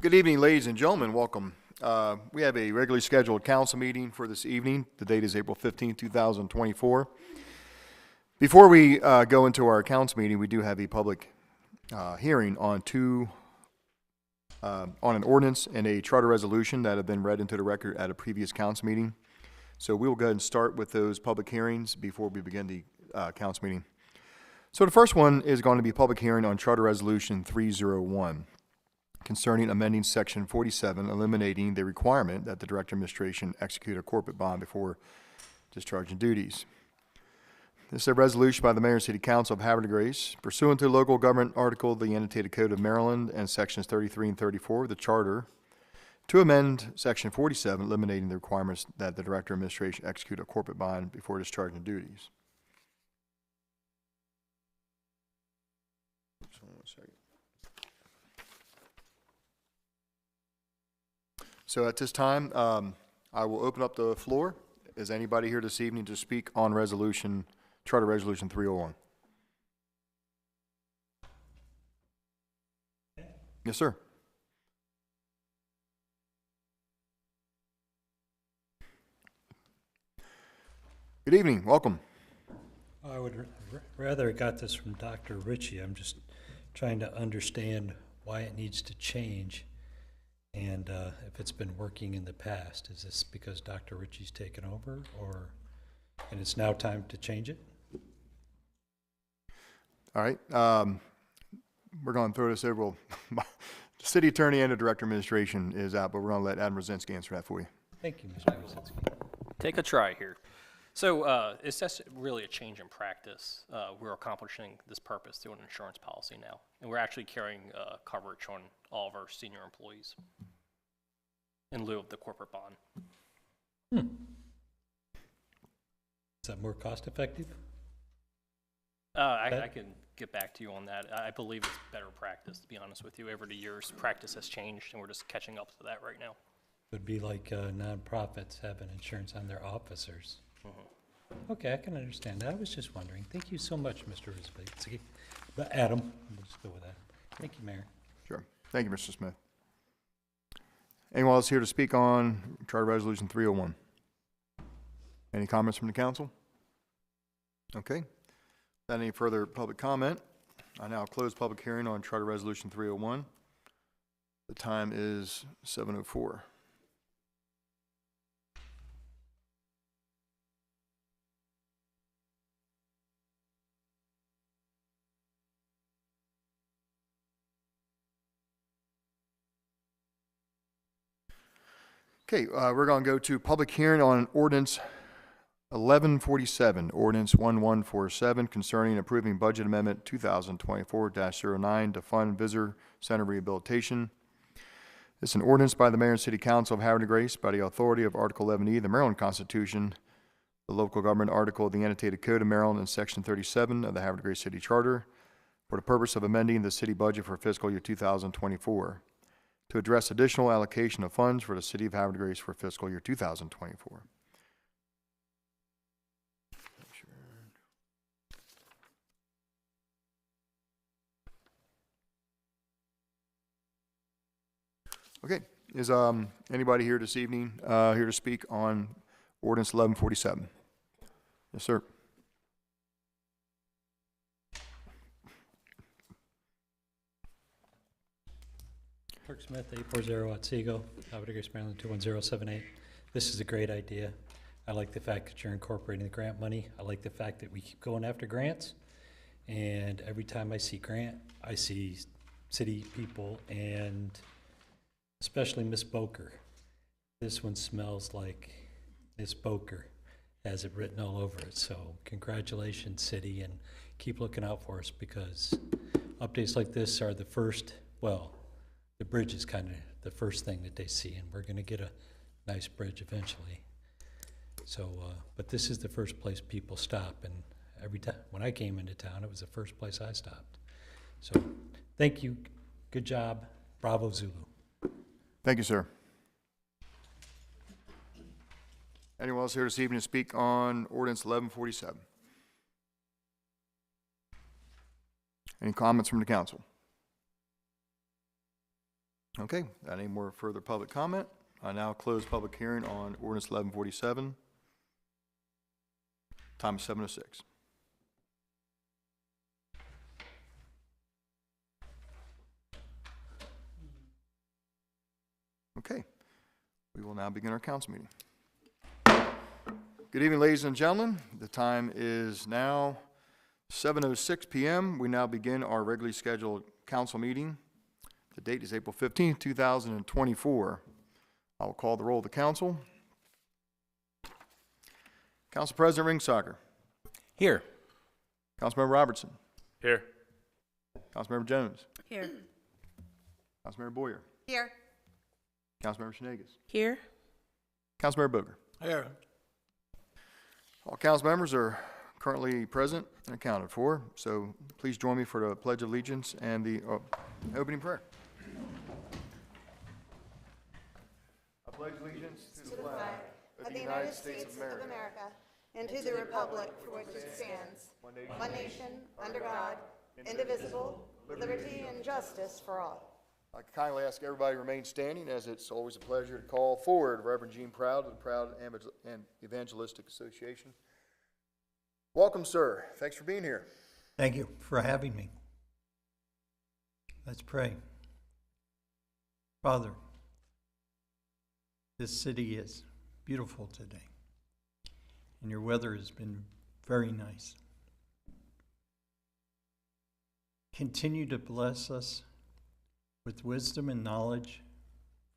Good evening, ladies and gentlemen. Welcome. We have a regularly scheduled council meeting for this evening. The date is April 15, 2024. Before we go into our council meeting, we do have a public hearing on an ordinance and a charter resolution that have been read into the record at a previous council meeting. So we will go ahead and start with those public hearings before we begin the council meeting. So the first one is going to be a public hearing on Charter Resolution 301 concerning amending Section 47, eliminating the requirement that the Director of Administration execute a corporate bond before discharging duties. This is a resolution by the Mayor and City Council of Havre de Grace, pursuant to the local government article of the Annotated Code of Maryland and Sections 33 and 34 of the Charter, to amend Section 47, eliminating the requirements that the Director of Administration execute a corporate bond before discharging duties. So, 1 second. So at this time, I will open up the floor. Is anybody here this evening to speak on Charter Resolution 301? Yes, sir. Good evening. Welcome. I would rather have got this from Dr. Ritchie. I'm just trying to understand why it needs to change and if it's been working in the past. Is this because Dr. Ritchie's taken over, and it's now time to change it? All right. We're going to throw this over. The City Attorney and the Director of Administration is out, but we're going to let Adam Rosinski answer that for you. Thank you, Mr. Rosinski. Take a try here. So it's just really a change in practice. We're accomplishing this purpose through an insurance policy now, and we're actually carrying coverage on all of our senior employees in lieu of the corporate bond. Is that more cost effective? I can get back to you on that. I believe it's better practice, to be honest with you. Over the years, practice has changed, and we're just catching up to that right now. It would be like nonprofits having insurance on their officers. Okay, I can understand that. I was just wondering. Thank you so much, Mr. Rosinski. But Adam, we'll just go with that. Thank you, Mayor. Sure. Thank you, Mr. Smith. Anyone else here to speak on Charter Resolution 301? Any comments from the council? Okay. Without any further public comment, I now close public hearing on Charter Resolution 301. The time is 7:04. Okay, we're going to go to public hearing on Ordinance 1147, Ordinance 1147, concerning approving Budget Amendment 2024-09 to fund Visitor Center rehabilitation. This is an ordinance by the Mayor and City Council of Havre de Grace by the authority of Article 11E of the Maryland Constitution, the local government article of the Annotated Code of Maryland, and Section 37 of the Havre de Grace City Charter, for the purpose of amending the city budget for fiscal year 2024. To address additional allocation of funds for the City of Havre de Grace for fiscal year 2024. Okay, is anybody here this evening here to speak on Ordinance 1147? Yes, sir. Clerk Smith, 840 Otsego, Havre de Grace, Maryland, 21078. This is a great idea. I like the fact that you're incorporating the grant money. I like the fact that we keep going after grants. And every time I see grant, I see city people and especially Miss Boker. This one smells like Miss Boker has it written all over it. So congratulations, city, and keep looking out for us, because updates like this are the first, well, the bridge is kind of the first thing that they see, and we're going to get a nice bridge eventually. So, but this is the first place people stop, and every time when I came into town, it was the first place I stopped. So, thank you. Good job. Bravo, Zulu. Thank you, sir. Anyone else here this evening to speak on Ordinance 1147? Any comments from the council? Okay, without any more further public comment, I now close public hearing on ordinance 1147. Time is 7:06. Okay, we will now begin our council meeting. Good evening, ladies and gentlemen. The time is now 7:06 p.m. We now begin our regularly scheduled council meeting. The date is April 15th, 2024. I will call the roll of the council. Council President Ringsager. Here. Councilmember Robertson. Here. Councilmember Jones. Here. Councilmember Boyer. Here. Councilmember Shenegas. Here. Councilmember Booger. Here. All council members are currently present and accounted for, so please join me for the Pledge of Allegiance and the opening prayer. I pledge allegiance to the flag of the United States of America, and to the republic for which it stands, one nation, under God, indivisible, with liberty and justice for all. I kindly ask everybody to remain standing, as it's always a pleasure to call forward Reverend Gene Proud of the Proud and Evangelistic Association. Welcome, sir. Thanks for being here. Thank you for having me. Let's pray. Father, this city is beautiful today, and your weather has been very nice. Continue to bless us with wisdom and knowledge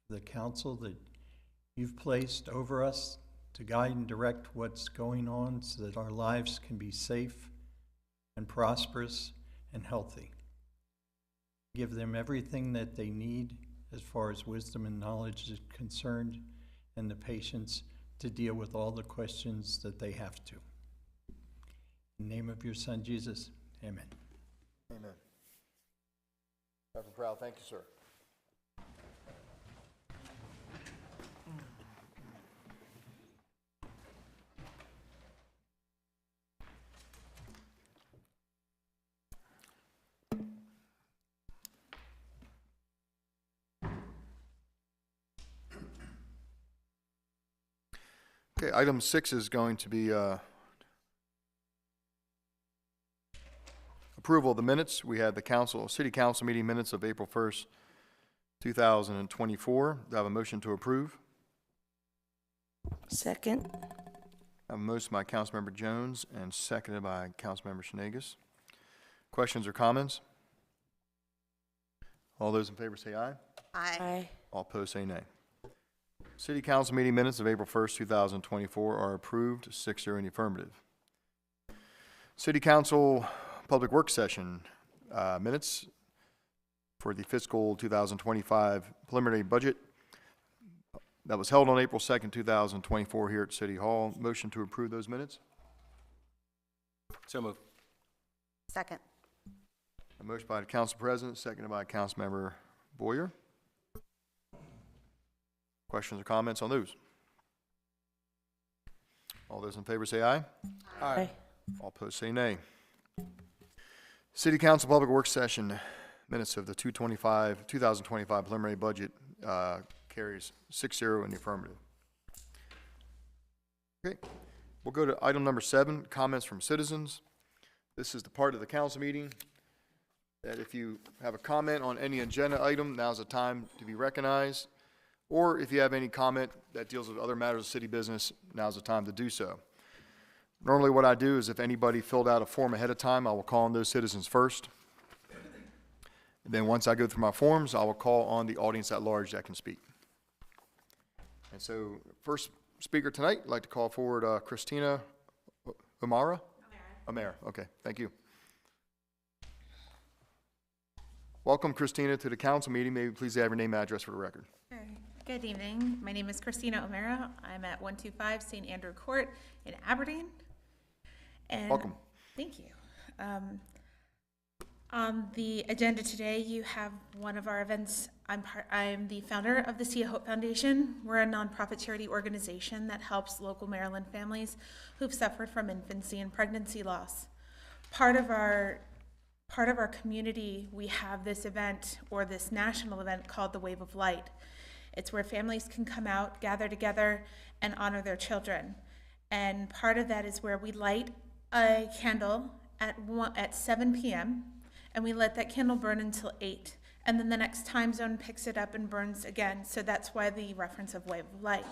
for the counsel that you've placed over us to guide and direct what's going on so that our lives can be safe and prosperous and healthy. Give them everything that they need as far as wisdom and knowledge is concerned, and the patience to deal with all the questions that they have to. In the name of your Son, Jesus, amen. Amen. Reverend Proud, thank you, sir. Okay, item 6 is going to be approval of the minutes. We had the city council meeting minutes of April 1st, 2024. Do I have a motion to approve? Second. I have a motion by Councilmember Jones and seconded by Councilmember Shenegas. Questions or comments? All those in favor say aye. Aye. All opposed say nay. City council meeting minutes of April 1st, 2024 are approved, 6-0 in the affirmative. City council public works session minutes for the fiscal 2025 preliminary budget that was held on April 2nd, 2024 here at City Hall. Motion to approve those minutes? So moved. Second. A motion by the council president, seconded by Councilmember Boyer. Questions or comments on those? All those in favor say aye. Aye. All opposed say nay. City Council Public Works Session minutes of the 2025 preliminary budget carries 6-0 in the affirmative. Okay, we'll go to item number 7, comments from citizens. This is the part of the council meeting that if you have a comment on any agenda item, now's the time to be recognized. Or if you have any comment that deals with other matters of city business, now's the time to do so. Normally what I do is if anybody filled out a form ahead of time, I will call on those citizens first. And then once I go through my forms, I will call on the audience at large that can speak. And so first speaker tonight, I'd like to call forward Christina O'Mara? O'Mara, okay, thank you. Welcome, Christina, to the council meeting. Maybe please have your name and address for the record. Sure. Good evening. My name is Christina O'Mara. I'm at 125 St. Andrew Court in Aberdeen. And Welcome. Thank you. On the agenda today, you have one of our events. I'm the founder of the Sea of Hope Foundation. We're a nonprofit charity organization that helps local Maryland families who've suffered from infancy and pregnancy loss. Part of our part of our community, we have this event or this national event called the Wave of Light. It's where families can come out, gather together, and honor their children. And part of that is where we light a candle at 7 p.m. and we let that candle burn until 8. And then the next time zone picks it up and burns again. So that's why the reference of Wave of Light.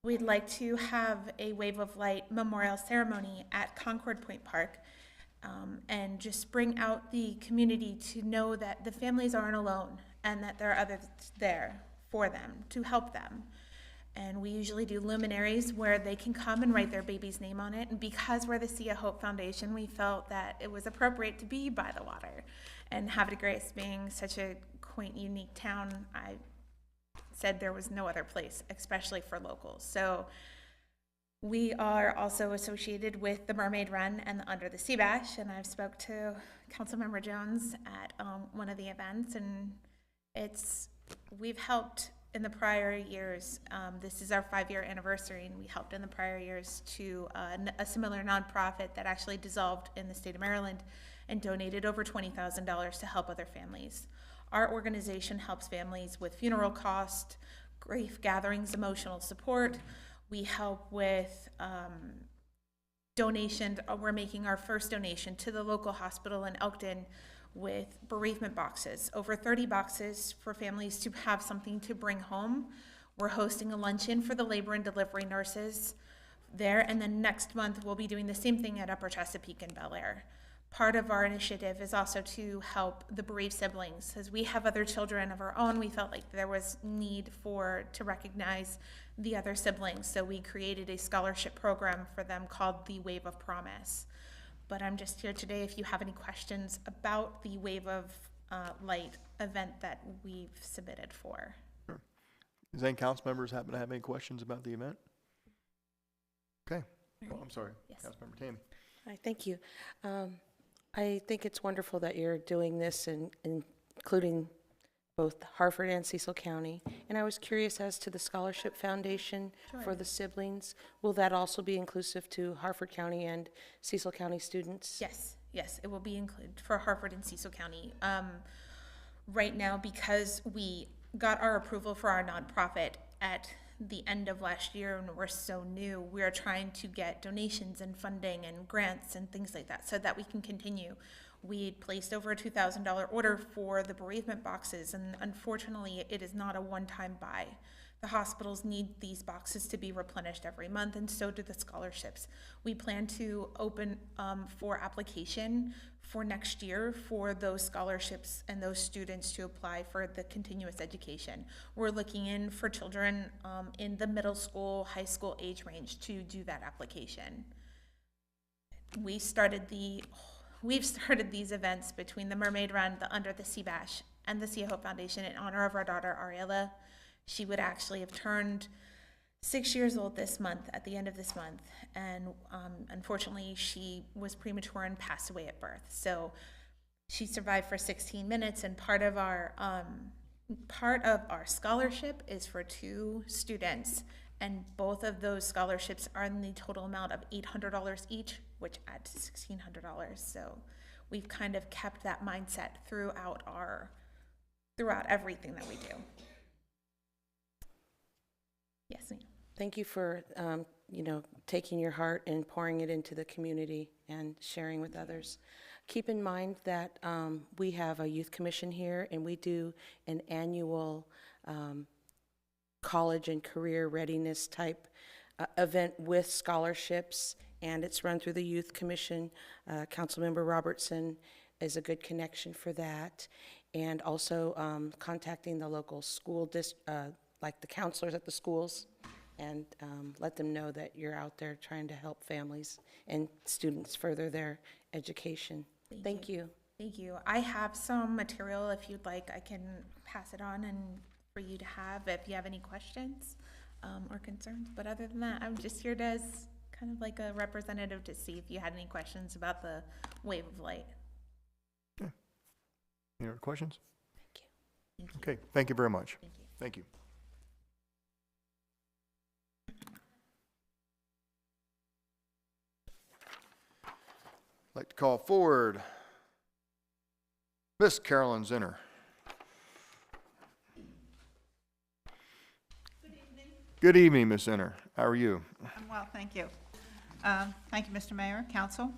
We'd like to have a Wave of Light memorial ceremony at Concord Point Park, and just bring out the community to know that the families aren't alone and that there are others there for them to help them. And we usually do luminaries where they can come and write their baby's name on it. And because we're the Sea of Hope Foundation, we felt that it was appropriate to be by the water. And Havre Grace being such a quaint, unique town, I said there was no other place, especially for locals. So we are also associated with the Mermaid Run and the Under the Sea Bash. And I've spoke to Councilmember Jones at one of the events, and we've helped in the prior years. This is our 5-year anniversary, and we helped in the prior years to a similar nonprofit that actually dissolved in the state of Maryland and donated over $20,000 to help other families. Our organization helps families with funeral costs, grief gatherings, emotional support. We help with donations. We're making our first donation to the local hospital in Elkton with bereavement boxes, over 30 boxes for families to have something to bring home. We're hosting a luncheon for the labor and delivery nurses there, and then next month we'll be doing the same thing at Upper Chesapeake and Bel Air. Part of our initiative is also to help the bereaved siblings. As we have other children of our own, we felt like there was need to recognize the other siblings, so we created a scholarship program for them called the Wave of Promise. But I'm just here today if you have any questions about the Wave of Light event that we've submitted for. Sure. Does any council members happen to have any questions about the event? Okay. Well, I'm sorry. Yes. Councilmember Tammy. Hi, thank you. I think it's wonderful that you're doing this and including both Hartford and Cecil County. And I was curious as to the Scholarship Foundation for the siblings. Will that also be inclusive to Hartford County and Cecil County students? Yes, it will be included for Hartford and Cecil County. Right now, because we got our approval for our nonprofit at the end of last year and we're so new, we are trying to get donations and funding and grants and things like that so that we can continue. We placed over a $2,000 order for the bereavement boxes, and unfortunately it is not a one-time buy. The hospitals need these boxes to be replenished every month, and so do the scholarships. We plan to open for application for next year for those scholarships and those students to apply for the continuous education. We're looking in for children in the middle school, high school age range to do that application. We've started these events between the Mermaid Run, the Under the Sea Bash, and the Sea of Hope Foundation in honor of our daughter Ariella. She would actually have turned 6 years old this month, at the end of this month, and unfortunately she was premature and passed away at birth. So she survived for 16 minutes, and part of our scholarship is for 2 students, and both of those scholarships are in the total amount of $800 each, which adds $1,600. So we've kind of kept that mindset throughout everything that we do. Yes, ma'am. Thank you for, taking your heart and pouring it into the community and sharing with others. Keep in mind that we have a youth commission here, and we do an annual college and career readiness type event with scholarships, and it's run through the youth commission. Councilmember Robertson is a good connection for that, and also contacting the local school like the counselors at the schools, and let them know that you're out there trying to help families and students further their education. Thank you. Thank you. I have some material, if you'd like, I can pass it on and for you to have if you have any questions or concerns. But other than that, I'm just here as kind of like a representative to see if you had any questions about the Wave of Light. Okay. Any other questions? Thank you. Okay, thank you very much. Thank you. Thank you. I'd like to call forward Miss Carolyn Zinner. Good evening, Miss Zinner. How are you? I'm well, thank you. Thank you, Mr. Mayor, Council.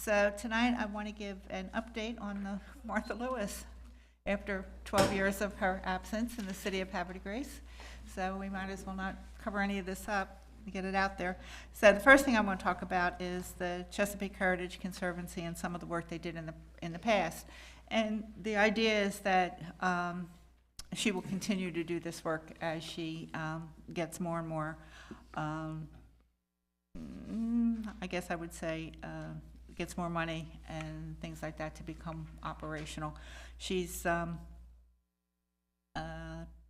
So tonight, I want to give an update on Martha Lewis after 12 years of her absence in the city of Havre de Grace. So we might as well not cover any of this up to get it out there. So the first thing I want to talk about is the Chesapeake Heritage Conservancy and some of the work they did in the past. And the idea is that she will continue to do this work as she gets more and more, I guess I would say, gets more money and things like that to become operational. She's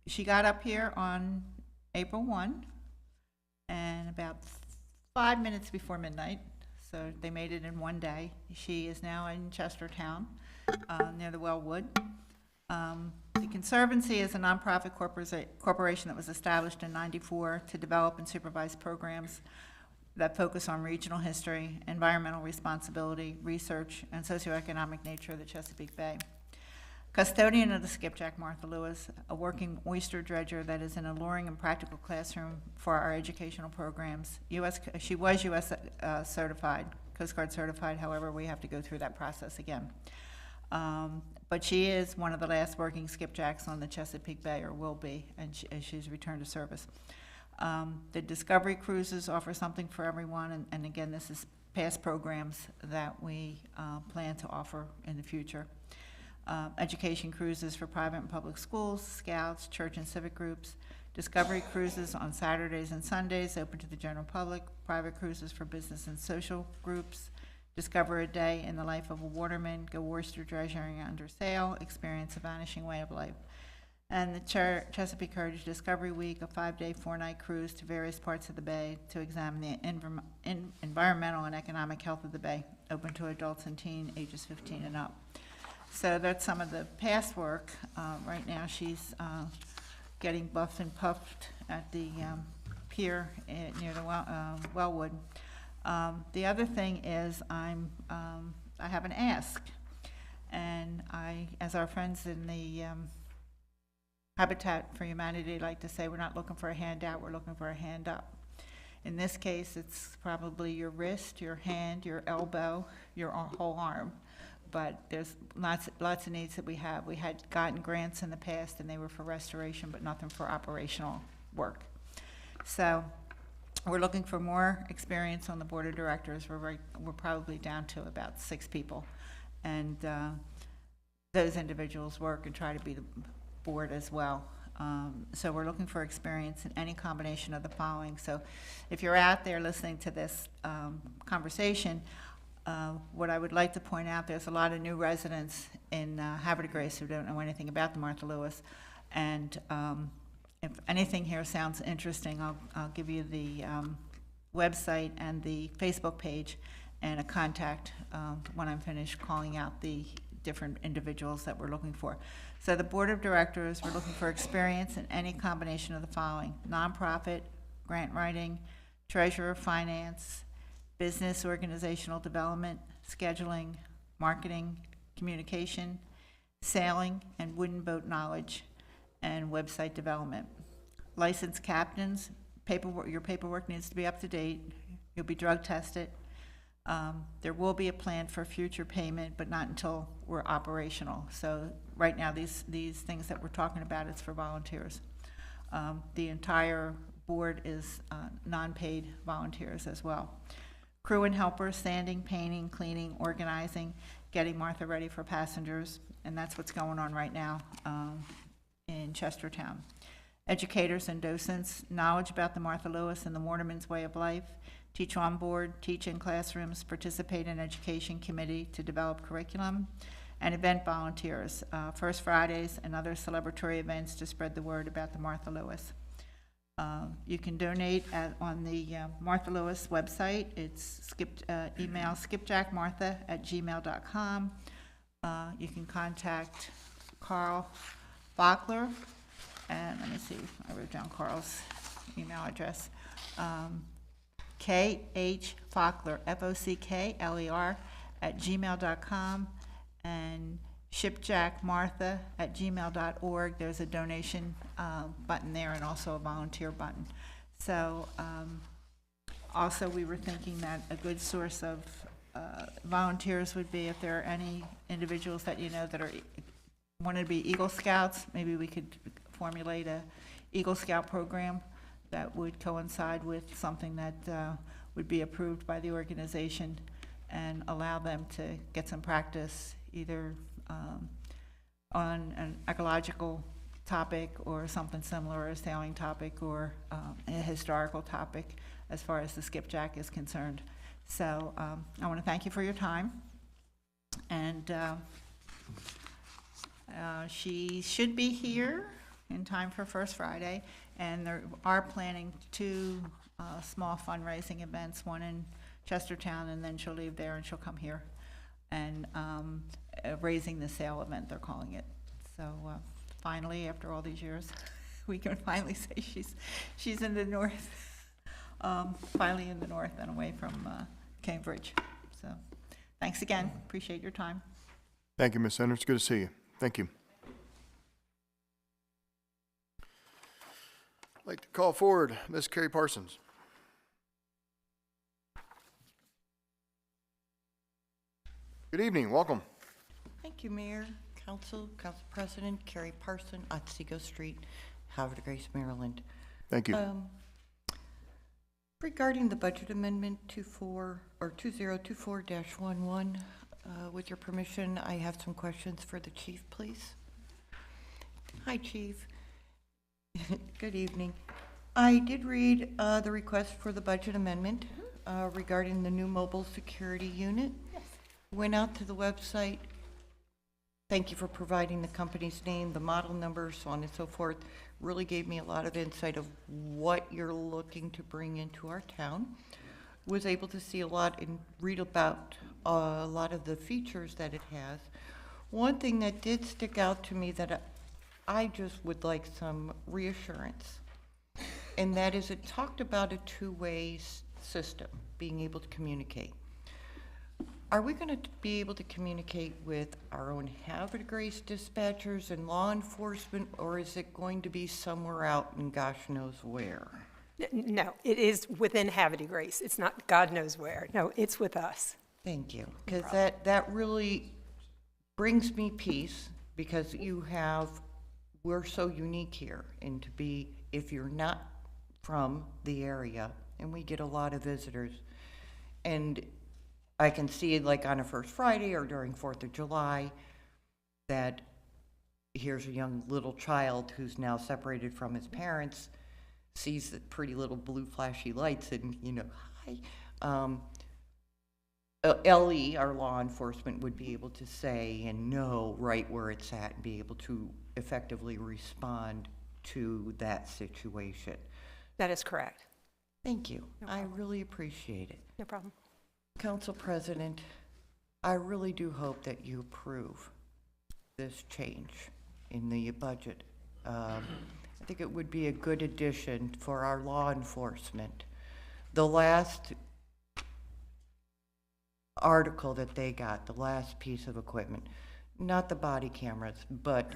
she got up here on April 1 and about 5 minutes before midnight, so they made it in one day. She is now in Chestertown, near the Wellwood. The Conservancy is a nonprofit corporation that was established in '94 to develop and supervise programs that focus on regional history, environmental responsibility, research, and socioeconomic nature of the Chesapeake Bay. Custodian of the Skipjack, Martha Lewis, a working oyster dredger that is an alluring and practical classroom for our educational programs. She was U.S. Certified, Coast Guard certified, however, we have to go through that process again. But she is one of the last working skipjacks on the Chesapeake Bay, or will be, and she's returned to service. The Discovery Cruises offer something for everyone, and again, this is past programs that we plan to offer in the future. Education cruises for private and public schools, scouts, church and civic groups. Discovery cruises on Saturdays and Sundays, open to the general public. Private cruises for business and social groups. Discover a day in the life of a waterman, go oyster dredging under sail, experience a vanishing way of life. And the Chesapeake Heritage Discovery Week, a 5-day, 4-night cruise to various parts of the bay to examine the environmental and economic health of the bay, open to adults and teen ages 15 and up. So that's some of the past work. Right now she's getting buffed and puffed at the pier near the Wellwood. The other thing is I have an ask, and as our friends in the Habitat for Humanity like to say, we're not looking for a handout, we're looking for a hand up. In this case, it's probably your wrist, your hand, your elbow, your whole arm. But there's lots of needs that we have. We had gotten grants in the past, and they were for restoration, but nothing for operational work. So we're looking for more experience on the board of directors. We're probably down to about 6 people, and those individuals work and try to be the board as well. So we're looking for experience in any combination of the following. So if you're out there listening to this conversation, what I would like to point out, there's a lot of new residents in Havre de Grace who don't know anything about the Martha Lewis, and if anything here sounds interesting, I'll give you the website and the Facebook page and a contact when I'm finished calling out the different individuals that we're looking for. So the board of directors, we're looking for experience in any combination of the following: nonprofit, grant writing, treasurer, finance, business organizational development, scheduling, marketing, communication, sailing, and wooden boat knowledge, and website development. Licensed captains, your paperwork needs to be up to date. You'll be drug tested. There will be a plan for future payment, but not until we're operational. So right now, these things that we're talking about, it's for volunteers. The entire board is non-paid volunteers as well. Crew and helpers, sanding, painting, cleaning, organizing, getting Martha ready for passengers, and that's what's going on right now in Chestertown. Educators and docents, knowledge about the Martha Lewis and the waterman's way of life, teach on board, teach in classrooms, participate in education committee to develop curriculum, and event volunteers, First Fridays and other celebratory events to spread the word about the Martha Lewis. You can donate on the Martha Lewis website. It's email skipjackmartha@gmail.com. You can contact Carl Fockler, and let me see, I wrote down Carl's email address. K.H. Fockler, Fockler, @gmail.com, and shipjackmartha@gmail.org. There's a donation button there and also a volunteer button. So also we were thinking that a good source of volunteers would be if there are any individuals that you know that are want to be Eagle Scouts. Maybe we could formulate a Eagle Scout program that would coincide with something that would be approved by the organization and allow them to get some practice either on an ecological topic or something similar, a sailing topic or a historical topic as far as the skipjack is concerned. So I want to thank you for your time. And she should be here in time for First Friday. And they are planning 2 small fundraising events, one in Chestertown, and then she'll leave there and she'll come here. And raising the sail event, they're calling it. So finally, after all these years, we can finally say she's in the north, finally in the north and away from Cambridge. So thanks again. Appreciate your time. Thank you, Ms. Sanders. Good to see you. Thank you. I'd like to call forward Ms. Carrie Parsons. Good evening. Welcome. Thank you, Mayor, Council President, Carrie Parson, Otsego Street, Havre, Grace, Maryland. Thank you. Regarding the budget amendment 2024-11, with your permission, I have some questions for the chief, please. Hi, Chief. Good evening. I did read the request for the budget amendment regarding the new mobile security unit. Yes. Went out to the website. Thank you for providing the company's name, the model number, so on and so forth. Really gave me a lot of insight of what you're looking to bring into our town. Was able to see a lot and read about a lot of the features that it has. One thing that did stick out to me that I just would like some reassurance, and that is it talked about a two-way system, being able to communicate. Are we going to be able to communicate with our own Havre Grace dispatchers and law enforcement, or is it going to be somewhere out and gosh knows where? No, it is within Havre Grace. It's not God knows where. No, it's with us. Thank you, because that really brings me peace, because we're so unique here, and to be, if you're not from the area, and we get a lot of visitors, and I can see like on a First Friday or during 4th of July that here's a young little child who's now separated from his parents, sees the pretty little blue flashy lights and, hi. LE, our law enforcement, would be able to say and know right where it's at and be able to effectively respond to that situation. That is correct. Thank you. No I problem. really appreciate it. No problem. Council President, I really do hope that you approve this change in the budget. I think it would be a good addition for our law enforcement. The last article that they got, the last piece of equipment, not the body cameras, but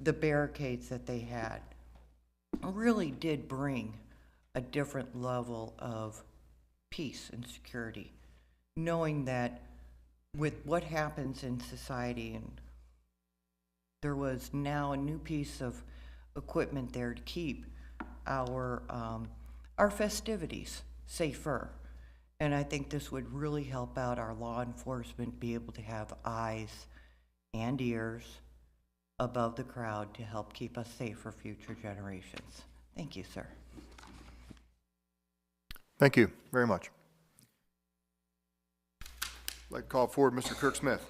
the barricades that they had, really did bring a different level of peace and security, knowing that with what happens in society, and there was now a new piece of equipment there to keep our festivities safer. And I think this would really help out our law enforcement be able to have eyes and ears above the crowd to help keep us safe for future generations. Thank you, sir. Thank you very much. I'd like to call forward Mr. Kirk Smith.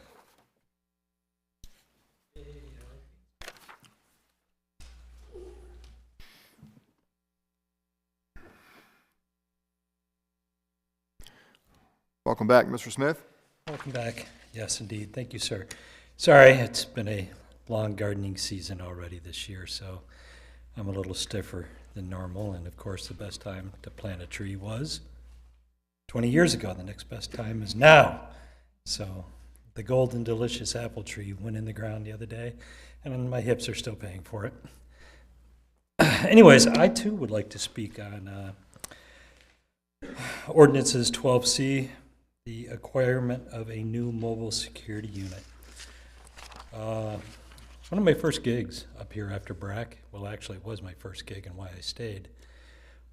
Welcome back, Mr. Smith. Welcome back. Yes, indeed. Thank you, sir. Sorry, it's been a long gardening season already this year, so I'm a little stiffer than normal. And of course, the best time to plant a tree was 20 years ago. The next best time is now. So The golden delicious apple tree went in the ground the other day, and my hips are still paying for it. Anyways, I too would like to speak on ordinances 12C, the acquirement of a new mobile security unit. One of my first gigs up here after BRAC, well, actually, it was my first gig and why I stayed,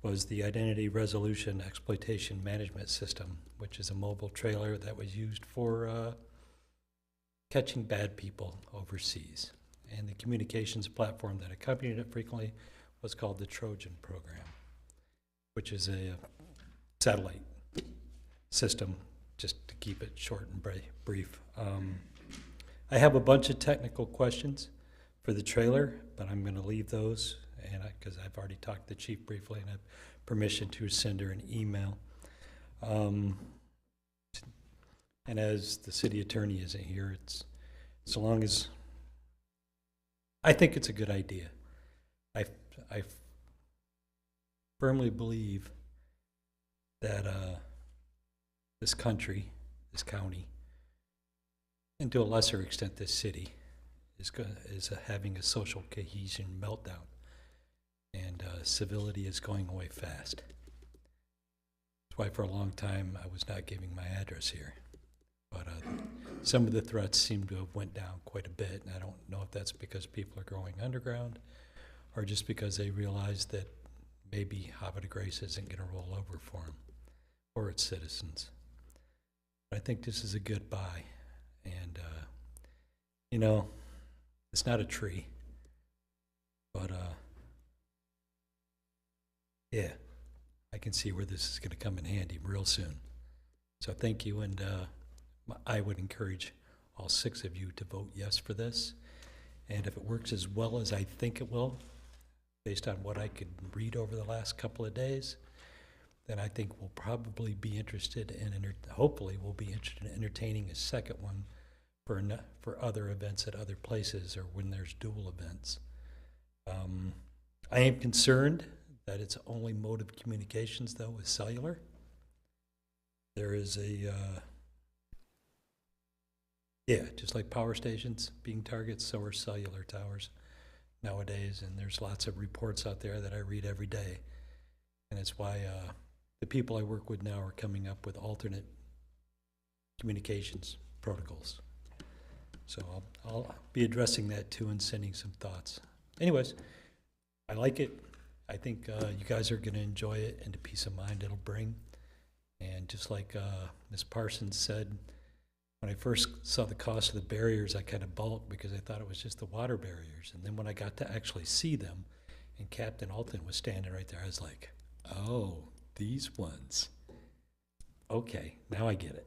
was the Identity Resolution Exploitation Management System, which is a mobile trailer that was used for catching bad people overseas. And the communications platform that accompanied it frequently was called the Trojan program, which is a satellite system, just to keep it short and brief. I have a bunch of technical questions for the trailer, but I'm going to leave those, and because I've already talked to the chief briefly and have permission to send her an email. And as the city attorney isn't here, it's so long as I think it's a good idea. I firmly believe that this country, this county, and to a lesser extent this city, is having a social cohesion meltdown, and civility is going away fast. That's why for a long time I was not giving my address here. But some of the threats seem to have went down quite a bit, and I don't know if that's because people are going underground or just because they realize that maybe Havre de Grace isn't going to roll over for them or its citizens. But I think this is a good buy, and you know, it's not a tree, but yeah, I can see where this is going to come in handy real soon. So thank you, and I would encourage all 6 of you to vote yes for this. And if it works as well as I think it will, based on what I could read over the last couple of days, then I think we'll probably be interested in, hopefully we'll be interested in entertaining a second one for other events at other places or when there's dual events. I am concerned that its only mode of communications, though, is cellular. There is just like power stations being targets, so are cellular towers nowadays, and there's lots of reports out there that I read every day, and it's why the people I work with now are coming up with alternate communications protocols. So I'll be addressing that too and sending some thoughts. Anyways, I like it. I think you guys are going to enjoy it and the peace of mind it'll bring. And just like Ms. Parsons said, when I first saw the cost of the barriers, I kind of balked because I thought it was just the water barriers. And then when I got to actually see them, and Captain Alton was standing right there, I was like, oh, these ones. Okay, now I get it.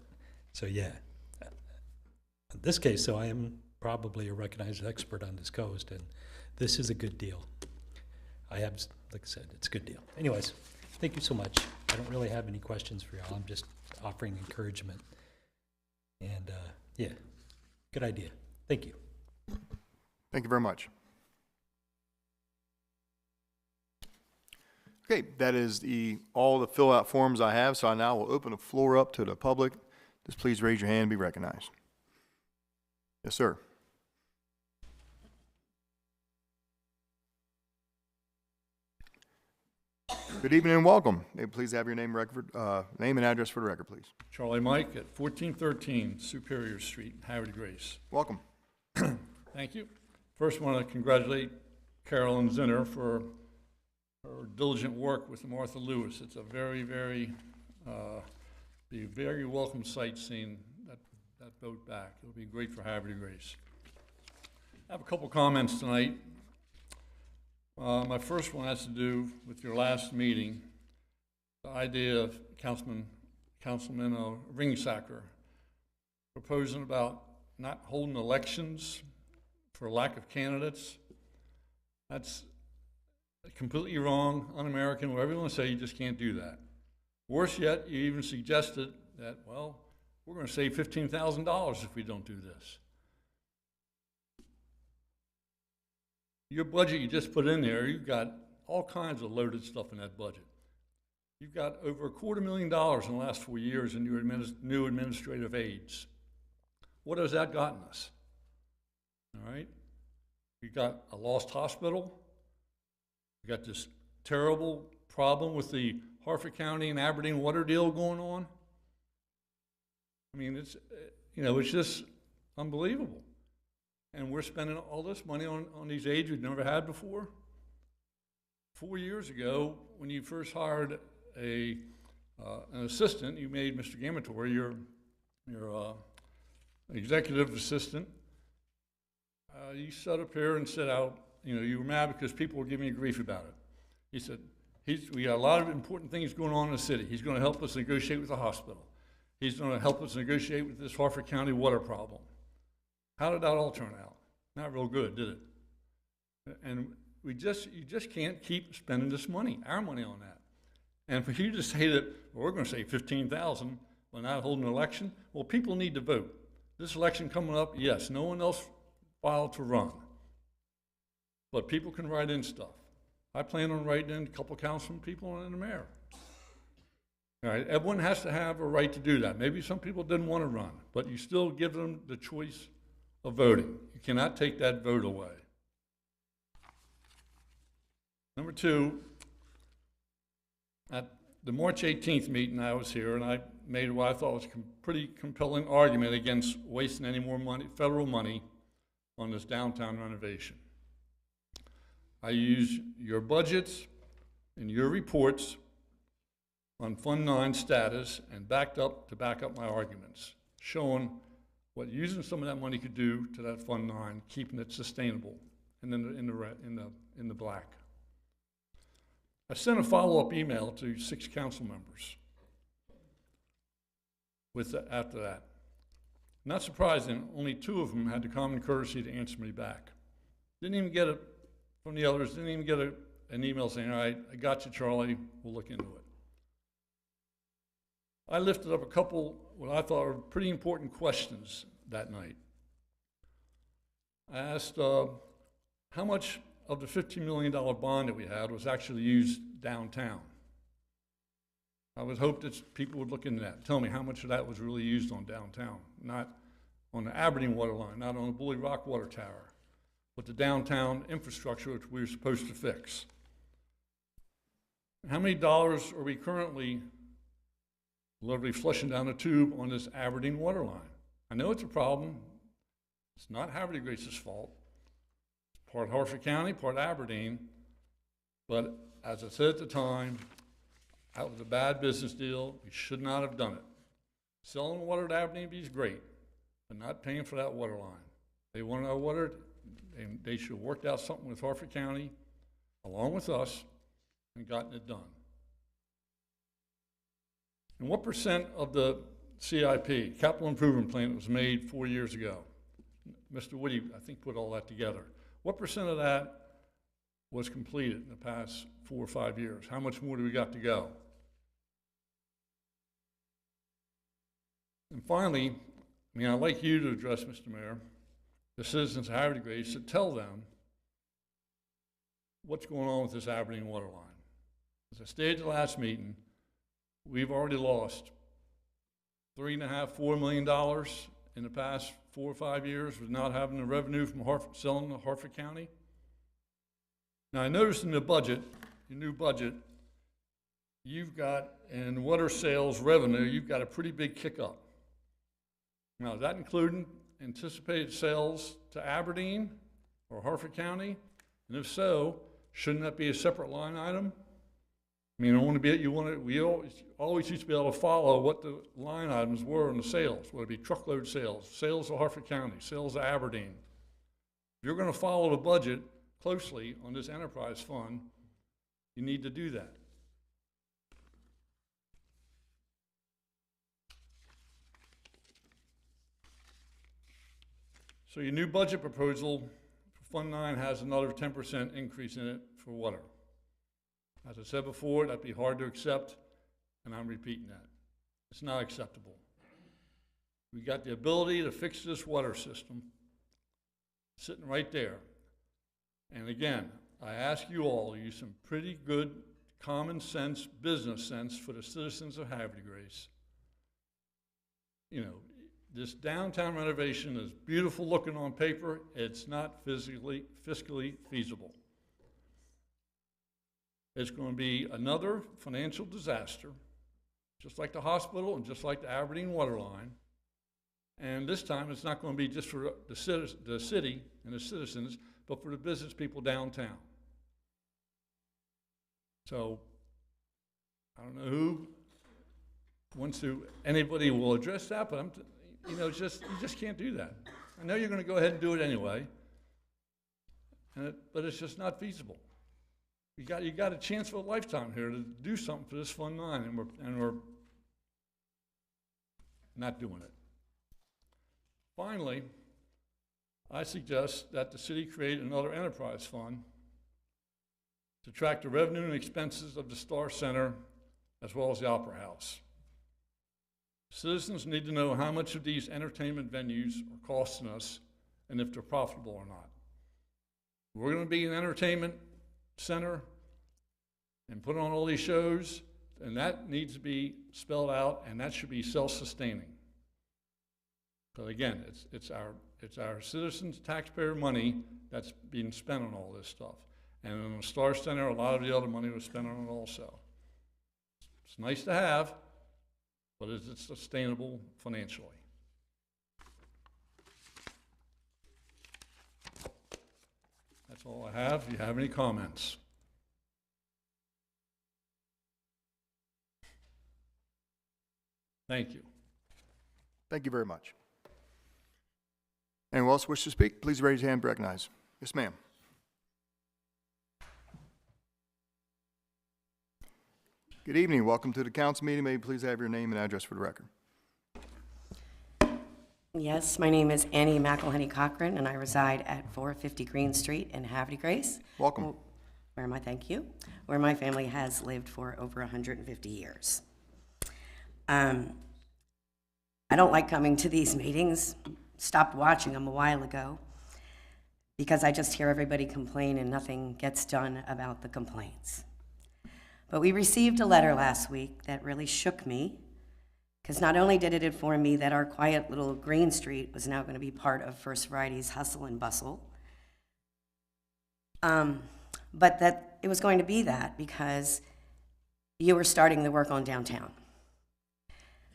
So yeah, in this case, so I am probably a recognized expert on this coast, and this is a good deal. I have, like I said, it's a good deal. Anyways, thank you so much. I don't really have any questions for y'all. I'm just offering encouragement. And yeah, good idea. Thank you. Thank you very much. Okay, that is all the fill out forms I have, so I now will open the floor up to the public. Just please raise your hand and be recognized. Yes, sir. Good evening and welcome. May please have your name and address for the record, please. Charlie Mike at 1413 Superior Street, Havre de Grace. Welcome. Thank you. First, I want to congratulate Carolyn Zinner for her diligent work with Martha Lewis. It's a very, very welcome sight seeing that boat back. It'll be great for Havre de Grace. I have a couple comments tonight. My first one has to do with your last meeting, the idea of Councilman Ringsacker proposing about not holding elections for lack of candidates. That's completely wrong, un-American, whatever you want to say, you just can't do that. Worse yet, you even suggested that, well, we're going to save $15,000 if we don't do this. Your budget you just put in there, you've got all kinds of loaded stuff in that budget. You've got over $250,000 in the last 4 years in new administrative aids. What has that gotten us? All right? We got a lost hospital. We got this terrible problem with the Harford County and Aberdeen water deal going on. I mean, it's, you know, it's just unbelievable. And we're spending all this money on these aides we've never had before. 4 years ago, when you first hired an assistant, you made Mr. Gamator your executive assistant. You sat up here and said out, you know, you were mad because people were giving you grief about it. He said, we got a lot of important things going on in the city. He's going to help us negotiate with the hospital. He's going to help us negotiate with this Harford County water problem. How did that all turn out? Not real good, did it? And you just can't keep spending this money, our money on that. And for you to say that, well, we're going to say 15,000 when not holding an election, well, people need to vote. This election coming up, yes, no one else filed to run. But people can write in stuff. I plan on writing in a couple councilman people and the mayor. All right, everyone has to have a right to do that. Maybe some people didn't want to run, but you still give them the choice of voting. You cannot take that vote away. Number two, at the March 18th meeting, I was here and I made what I thought was a pretty compelling argument against wasting any more money, federal money, on this downtown renovation. I used your budgets and your reports on Fund 9 status and back up my arguments, showing what using some of that money could do to that Fund 9, keeping it sustainable and in the black. I sent a follow-up email to 6 council members after that. Not surprising, only 2 of them had the common courtesy to answer me back. Didn't even get it from the others, didn't even get an email saying, all right, I got you, Charlie, we'll look into it. I lifted up a couple, what I thought were pretty important questions that night. I asked how much of the $15 million bond that we had was actually used downtown. I would hope that people would look into that, tell me how much of that was really used on downtown, not on the Aberdeen water line, not on the Bully Rock water tower, but the downtown infrastructure which we were supposed to fix. How many dollars are we currently literally flushing down the tube on this Aberdeen water line? I know it's a problem. It's not Havre Grace's fault. It's part Harford County, part Aberdeen. But as I said at the time, that was a bad business deal. We should not have done it. Selling water to Aberdeen is great, but not paying for that water line. They wanted our water, and they should have worked out something with Harford County, along with us, and gotten it done. And what percent of the CIP, capital improvement plan, that was made 4 years ago? Mr. Woody, I think, put all that together. What percent of that was completed in the past 4 or 5 years? How much more do we got to go? And finally, I mean, I'd like you to address, Mr. Mayor, the citizens of Havre Grace, to tell them what's going on with this Aberdeen water line. As I stated at the last meeting, we've already lost $3.5, $4 million in the past 4 or 5 years with not having the revenue from selling to Harford County. Now, I noticed in the budget, your new budget, you've got, in water sales revenue, you've got a pretty big kick up. Now, is that including anticipated sales to Aberdeen or Harford County? And if so, shouldn't that be a separate line item? I mean, we always used to be able to follow what the line items were in the sales, whether it be truckload sales, sales to Harford County, sales to Aberdeen. If you're going to follow the budget closely on this enterprise fund, you need to do that. So your new budget proposal for Fund 9 has another 10% increase in it for water. As I said before, that'd be hard to accept, and I'm repeating that. It's not acceptable. We got the ability to fix this water system sitting right there. And again, I ask you all to use some pretty good common sense, business sense for the citizens of Havre Grace. You know, this downtown renovation is beautiful looking on paper. It's not fiscally feasible. It's going to be another financial disaster, just like the hospital and just like the Aberdeen water line. And this time, it's not going to be just for the city and the citizens, but for the business people downtown. So, I don't know who wants to, anybody will address that, but you just can't do that. I know you're going to go ahead and do it anyway, but it's just not feasible. You got a chance for a lifetime here to do something for this Fund 9, and we're not doing it. Finally, I suggest that the city create another enterprise fund to track the revenue and expenses of the Star Center as well as the Opera House. Citizens need to know how much of these entertainment venues are costing us and if they're profitable or not. We're going to be an entertainment center and put on all these shows, and that needs to be spelled out, and that should be self-sustaining. But again, it's our citizens' taxpayer money that's being spent on all this stuff. And in the Star Center, a lot of the other money was spent on it also. It's nice to have, but is it sustainable financially? That's all I have. Do you have any comments? Thank you. Thank you very much. Anyone else wish to speak? Please raise your hand and recognize. Yes, ma'am. Good evening. Welcome to the council meeting. May you please have your name and address for the record. Yes, my name is Annie McElhenney Cochran, and I reside at 450 Green Street in Havre de Grace. Welcome. Thank you. Where my family has lived for over 150 years. I don't like coming to these meetings. Stopped watching them a while ago because I just hear everybody complain and nothing gets done about the complaints. But we received a letter last week that really shook me, because not only did it inform me that our quiet little Green Street was now going to be part of First Variety's hustle and bustle, but that it was going to be that because you were starting the work on downtown.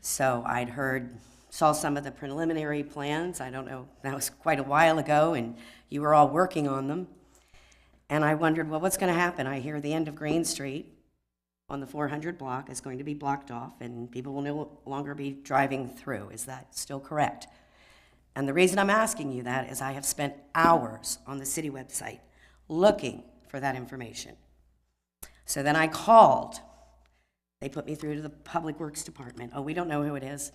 So I'd saw some of the preliminary plans. I don't know, that was quite a while ago, and you were all working on them. And I wondered, well, what's going to happen? I hear the end of Green Street on the 400 block is going to be blocked off, and people will no longer be driving through. Is that still correct? And the reason I'm asking you that is I have spent hours on the city website looking for that information. So then I called. They put me through to the Public Works Department. Oh, we don't know who it is.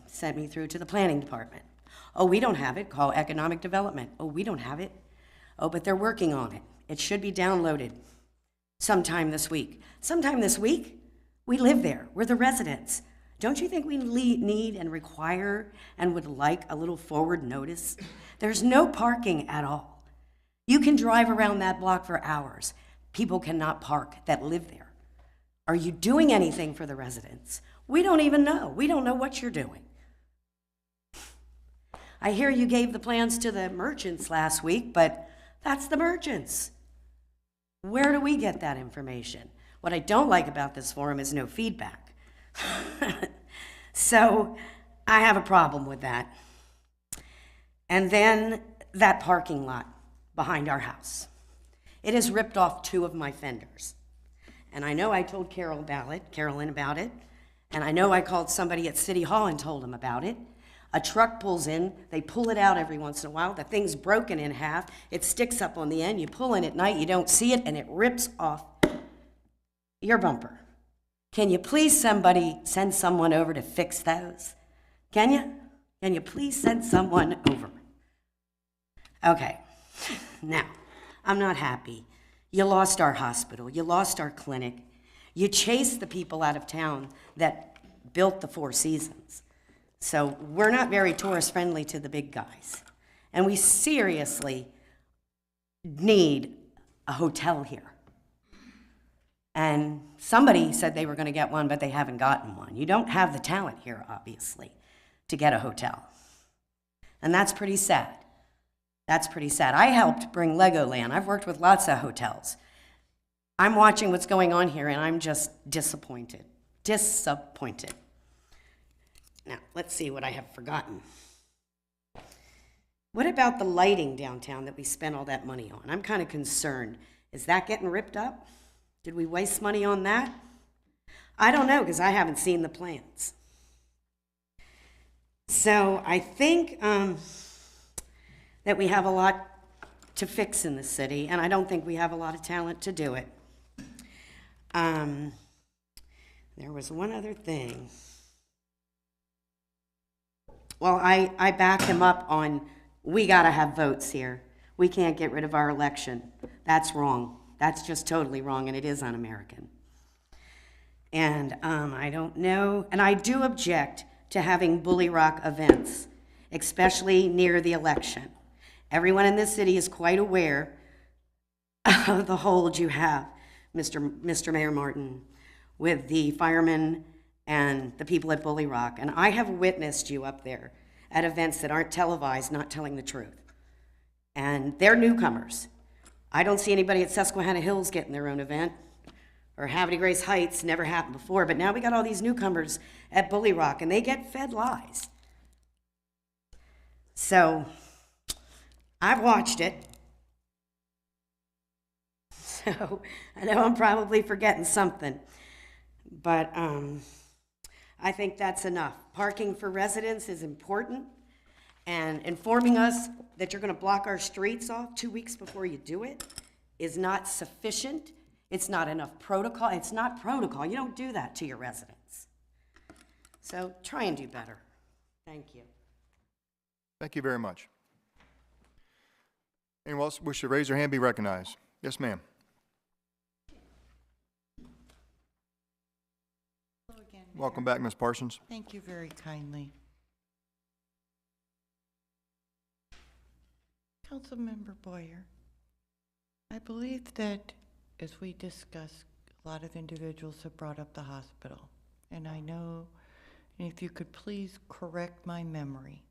Sent me through to the Planning Department. Oh, we don't have it. Call Economic Development. Oh, we don't have it. Oh, but they're working on it. It should be downloaded sometime this week. Sometime this week? We live there. We're the residents. Don't you think we need and require and would like a little forward notice? There's no parking at all. You can drive around that block for hours. People cannot park that live there. Are you doing anything for the residents? We don't even know. We don't know what you're doing. I hear you gave the plans to the merchants last week, but that's the merchants. Where do we get that information? What I don't like about this forum is no feedback. So I have a problem with that. And then that parking lot behind our house. It has ripped off 2 of my fenders. And I know I told Carolyn about it, and I know I called somebody at City Hall and told them about it. A truck pulls in, they pull it out every once in a while, the thing's broken in half, it sticks up on the end, you pull in at night, you don't see it, and it rips off your bumper. Can you please send someone over to fix those? Can you? Can you please send someone over? Okay, now, I'm not happy. You lost our hospital, you lost our clinic, you chased the people out of town that built the Four Seasons. So we're not very tourist friendly to the big guys. And we seriously need a hotel here. And somebody said they were going to get one, but they haven't gotten one. You don't have the talent here, obviously. to get a hotel. And that's pretty sad. That's pretty sad. I helped bring Legoland. I've worked with lots of hotels. I'm watching what's going on here, and I'm just disappointed. Disappointed. Now, let's see what I have forgotten. What about the lighting downtown that we spent all that money on? I'm kind of concerned. Is that getting ripped up? Did we waste money on that? I don't know, because I haven't seen the plans. So I think that we have a lot to fix in the city, and I don't think we have a lot of talent to do it. There was one other thing. Well, I back him up on, we gotta have votes here. We can't get rid of our election. That's wrong. That's just totally wrong, and it is un-American. And I don't know, and I do object to having Bully Rock events, especially near the election. Everyone in this city is quite aware of the hold you have, Mr. Mayor Martin, with the firemen and the people at Bully Rock. And I have witnessed you up there at events that aren't televised, not telling the truth. And they're newcomers. I don't see anybody at Susquehanna Hills getting their own event, or Havre Grace Heights, never happened before, but now we got all these newcomers at Bully Rock, and they get fed lies. So, I've watched it. So, I know I'm probably forgetting something, but I think that's enough. Parking for residents is important, and informing us that you're gonna block our streets off 2 weeks before you do it is not sufficient. It's not enough protocol. It's not protocol. You don't do that to your residents. So try and do better. Thank you. Thank you very much. Anyone else wish to raise their hand, be recognized? Yes, ma'am. Hello again, Mayor. Welcome back, Ms. Parsons. Thank you very kindly. Councilmember Boyer, I believe that as we discussed, a lot of individuals have brought up the hospital. And I know, and if you could please correct my memory,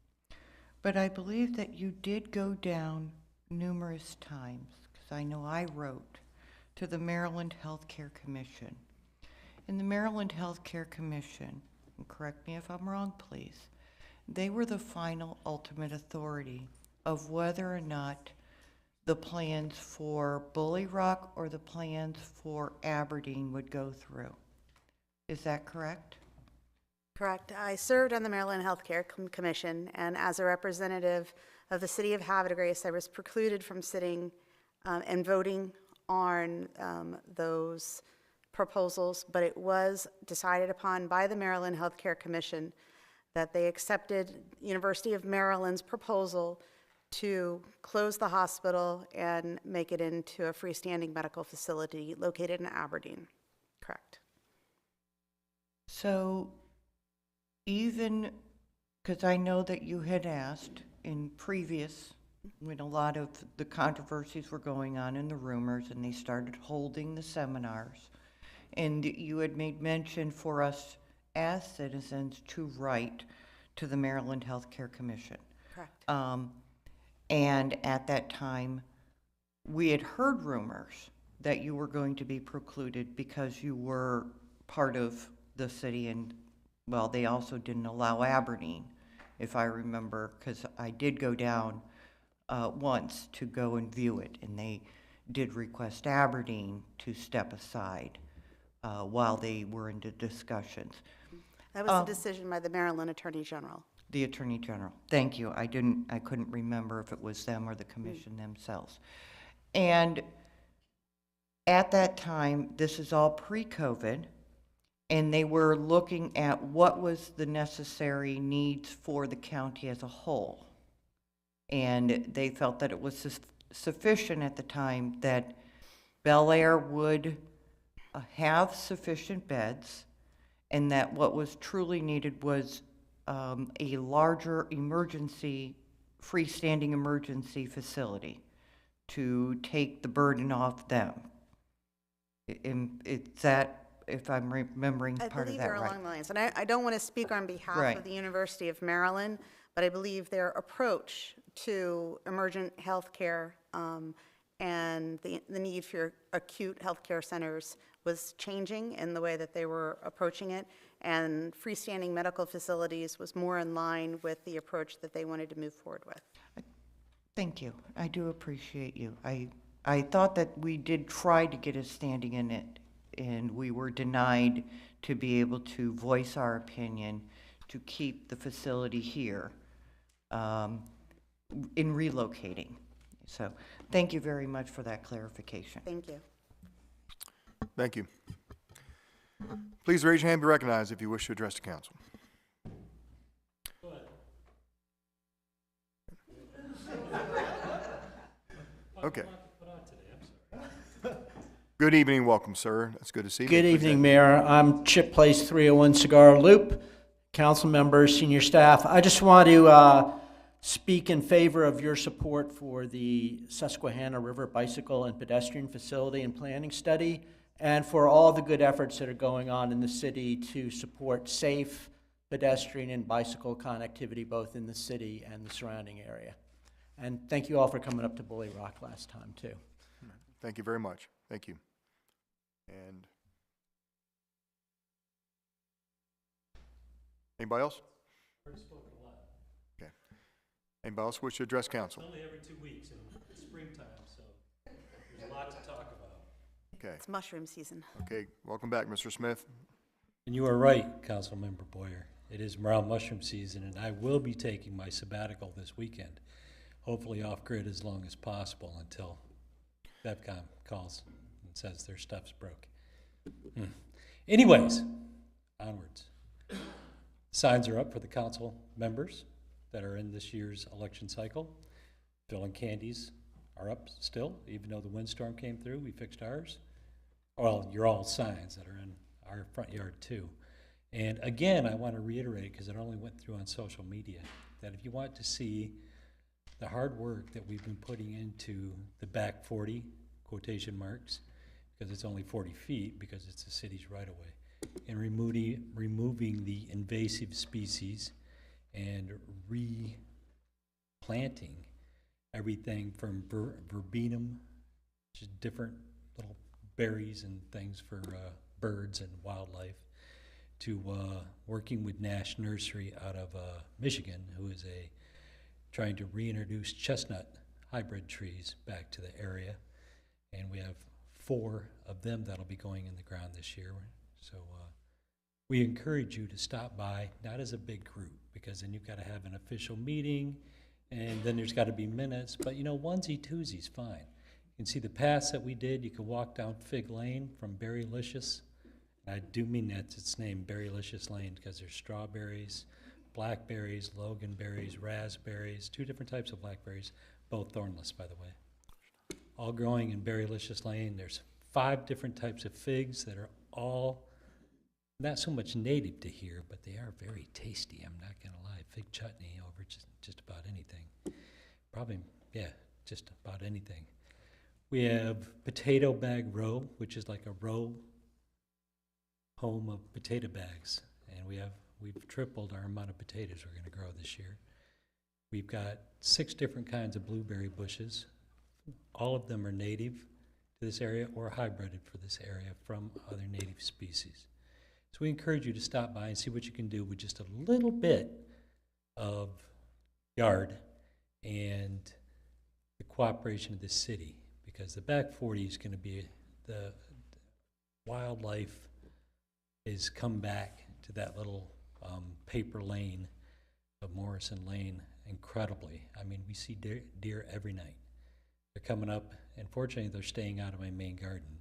but I believe that you did go down numerous times, because I know I wrote to the Maryland Healthcare Commission. In the Maryland Healthcare Commission, and correct me if I'm wrong, please, they were the final ultimate authority of whether or not the plans for Bully Rock or the plans for Aberdeen would go through. Is that correct? Correct. I served on the Maryland Healthcare Commission, and as a representative of the city of Havre Grace, I was precluded from sitting and voting on those proposals, but it was decided upon by the Maryland Healthcare Commission that they accepted University of Maryland's proposal to close the hospital and make it into a freestanding medical facility located in Aberdeen. Correct. So even, because I know that you had asked in previous, when a lot of the controversies were going on and the rumors, and they started holding the seminars, and you had made mention for us as citizens to write to the Maryland Healthcare Commission. Correct. And at that time, we had heard rumors that you were going to be precluded because you were part of the city, and, well, they also didn't allow Aberdeen, if I remember, because I did go down once to go and view it, and they did request Aberdeen to step aside while they were into discussions. That was a decision by the Maryland Attorney General. The Attorney General. Thank you. I couldn't remember if it was them or the commission themselves. And at that time, this is all pre-COVID, and they were looking at what was the necessary needs for the county as a whole. And they felt that it was sufficient at the time that Bel Air would have sufficient beds, and that what was truly needed was a larger freestanding emergency facility to take the burden off them. Is that if I'm remembering I part of believe that they're right. along the lines, and I don't want to speak on behalf Right. of the University of Maryland, but I believe their approach to emergent healthcare and the need for acute healthcare centers was changing in the way that they were approaching it, and freestanding medical facilities was more in line with the approach that they wanted to move forward with. Thank you. I do appreciate you. I thought that we did try to get a standing in it, and we were denied to be able to voice our opinion to keep the facility here in relocating. So thank you very much for that clarification. Thank you. Thank you. Please raise your hand and be recognized if you wish to address the council. Okay. Good evening, welcome, sir. That's good to see you. Good evening, Mayor. I'm Chip Place, 301 Cigar Loop. Council members, senior staff. I just want to speak in favor of your support for the Susquehanna River Bicycle and Pedestrian Facility and Planning Study, and for all the good efforts that are going on in the city to support safe pedestrian and bicycle connectivity both in the city and the surrounding area. And thank you all for coming up to Bully Rock last time, too. Thank you very much. Thank you. And anybody else? Okay. Anybody else wish to address council? Only every 2 weeks in springtime, so there's a lot to talk about. Okay. It's mushroom season. Okay. Welcome back, Mr. Smith. And you are right, Councilmember Boyer. It is around mushroom season, and I will be taking my sabbatical this weekend, hopefully off-grid as long as possible until BevCom calls and says their stuff's broke. Anyways, onwards. Signs are up for the council members that are in this year's election cycle. Phil and Candy's are up still, even though the windstorm came through. We fixed ours. Well, you're all signs that are in our front yard too. And again, I want to reiterate, because it only went through on social media, that if you want to see the hard work that we've been putting into the back 40, quotation marks, because it's only 40 feet, because it's the city's right of way, and removing the invasive species and replanting everything from verbena, just different little berries and things for birds and wildlife, to working with Nash Nursery out of Michigan, who is trying to reintroduce chestnut hybrid trees back to the area. And we have 4 of them that'll be going in the ground this year. So we encourage you to stop by, not as a big group, because then you've got to have an official meeting, and then there's got to be minutes. But, you know, onesie, twosie's fine. You can see the paths that we did. You can walk down Fig Lane from Berrylicious. I do mean that's its name, Berrylicious Lane, because there's strawberries, blackberries, loganberries, raspberries, 2 different types of blackberries, both thornless, by the way. All growing in Berrylicious Lane. There's 5 different types of figs that are all not so much native to here, but they are very tasty. I'm not going to lie. Fig chutney over just about anything. Probably, yeah, just about anything. We have Potato Bag Row, which is like a row home of potato bags, and we've tripled our amount of potatoes we're going to grow this year. We've got 6 different kinds of blueberry bushes. All of them are native to this area or hybrided for this area from other native species. So we encourage you to stop by and see what you can do with just a little bit of yard and the cooperation of the city, because the back 40 is going to be the wildlife is come back to that little paper lane of Morrison Lane incredibly. I mean, we see deer every night. They're coming up, and fortunately they're staying out of my main garden.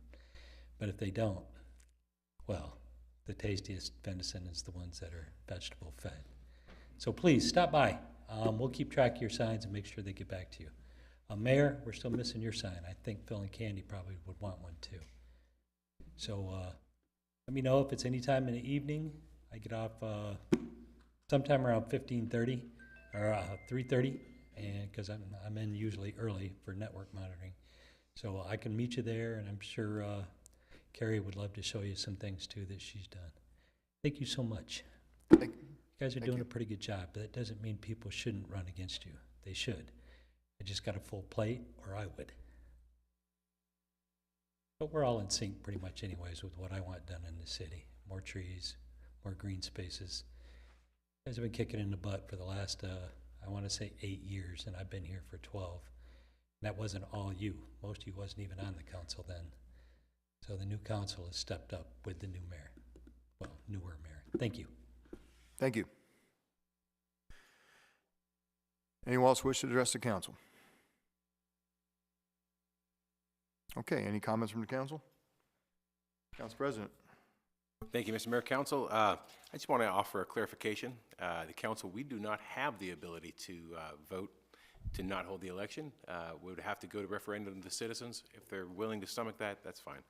But if they don't, well, the tastiest venison is the ones that are vegetable fed. So please, stop by. We'll keep track of your signs and make sure they get back to you. Mayor, we're still missing your sign. I think Phil and Candy probably would want one too. So let me know if it's any time in the evening. I get off sometime around 15:30 or 3:30, and because I'm in usually early for network monitoring. So I can meet you there, and I'm sure Carrie would love to show you some things too that she's done. Thank you so much. Thank You guys are doing a pretty good job, but that doesn't mean people shouldn't run against you. They should. I just got a full plate, or I would. But we're all in sync pretty much anyways with what I want done in the city. More trees, more green spaces. You guys have been kicking in the butt for the last, I want to say 8 years, and I've been here for 12. And that wasn't all you. Most of you wasn't even on the council then. So the new council has stepped up with the new mayor. Well, newer mayor. Thank you. Thank you. Anyone else wish to address the council? Okay, any comments from the council? Council President. Thank you, Mr. Mayor. Council, I just want to offer a clarification. The council, we do not have the ability to vote to not hold the election. We would have to go to referendum to the citizens. If they're willing to stomach that, that's fine.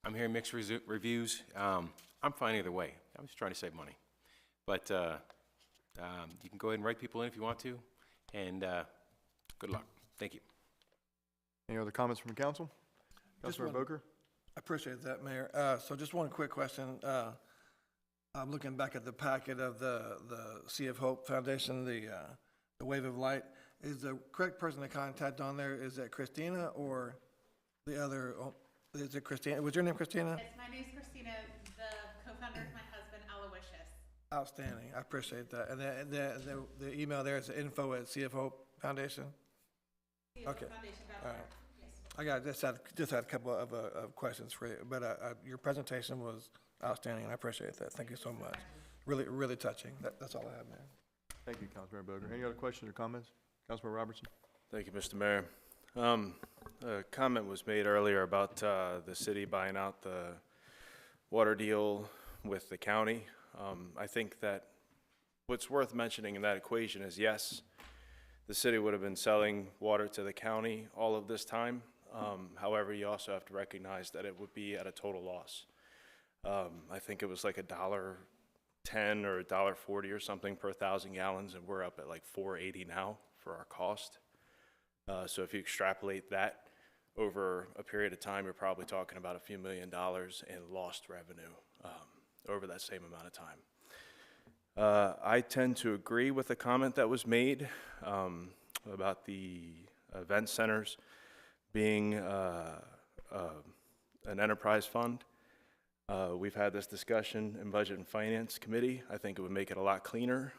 I'm hearing mixed reviews. I'm fine either way. I'm just trying to save money. But you can go ahead and write people in if you want to, and good luck. Thank you. Any other comments from the council? Councilmember Boker? I appreciate that, Mayor. So just one quick question. I'm looking back at the packet of the Sea of Hope Foundation, the Wave of Light. Is the correct person to contact on there, is that Christina or the other, is it Christina? Was your name Christina? Yes, my name's Christina. The co-founder is my husband, Aloysius. Outstanding. I appreciate that. And the email there is info@Sea of Hope Foundation? Okay. All right. I just had a couple of questions for you, but your presentation was outstanding, and I appreciate that. Thank you so much. Really touching. That's all I have, Mayor. Thank you, Councilmember Boger. Any other questions or comments? Councilmember Robertson? Thank you, Mr. Mayor. A comment was made earlier about the city buying out the water deal with the county. I think that what's worth mentioning in that equation is, yes, the city would have been selling water to the county all of this time. However, you also have to recognize that it would be at a total loss. I think it was like $1.10 or $1.40 or something per 1,000 gallons, and we're up at like $4.80 now for our cost. So if you extrapolate that over a period of time, you're probably talking about a few $1 million in lost revenue over that same amount of time. I tend to agree with the comment that was made about the event centers being an enterprise fund. We've had this discussion in Budget and Finance Committee. I think it would make it a lot cleaner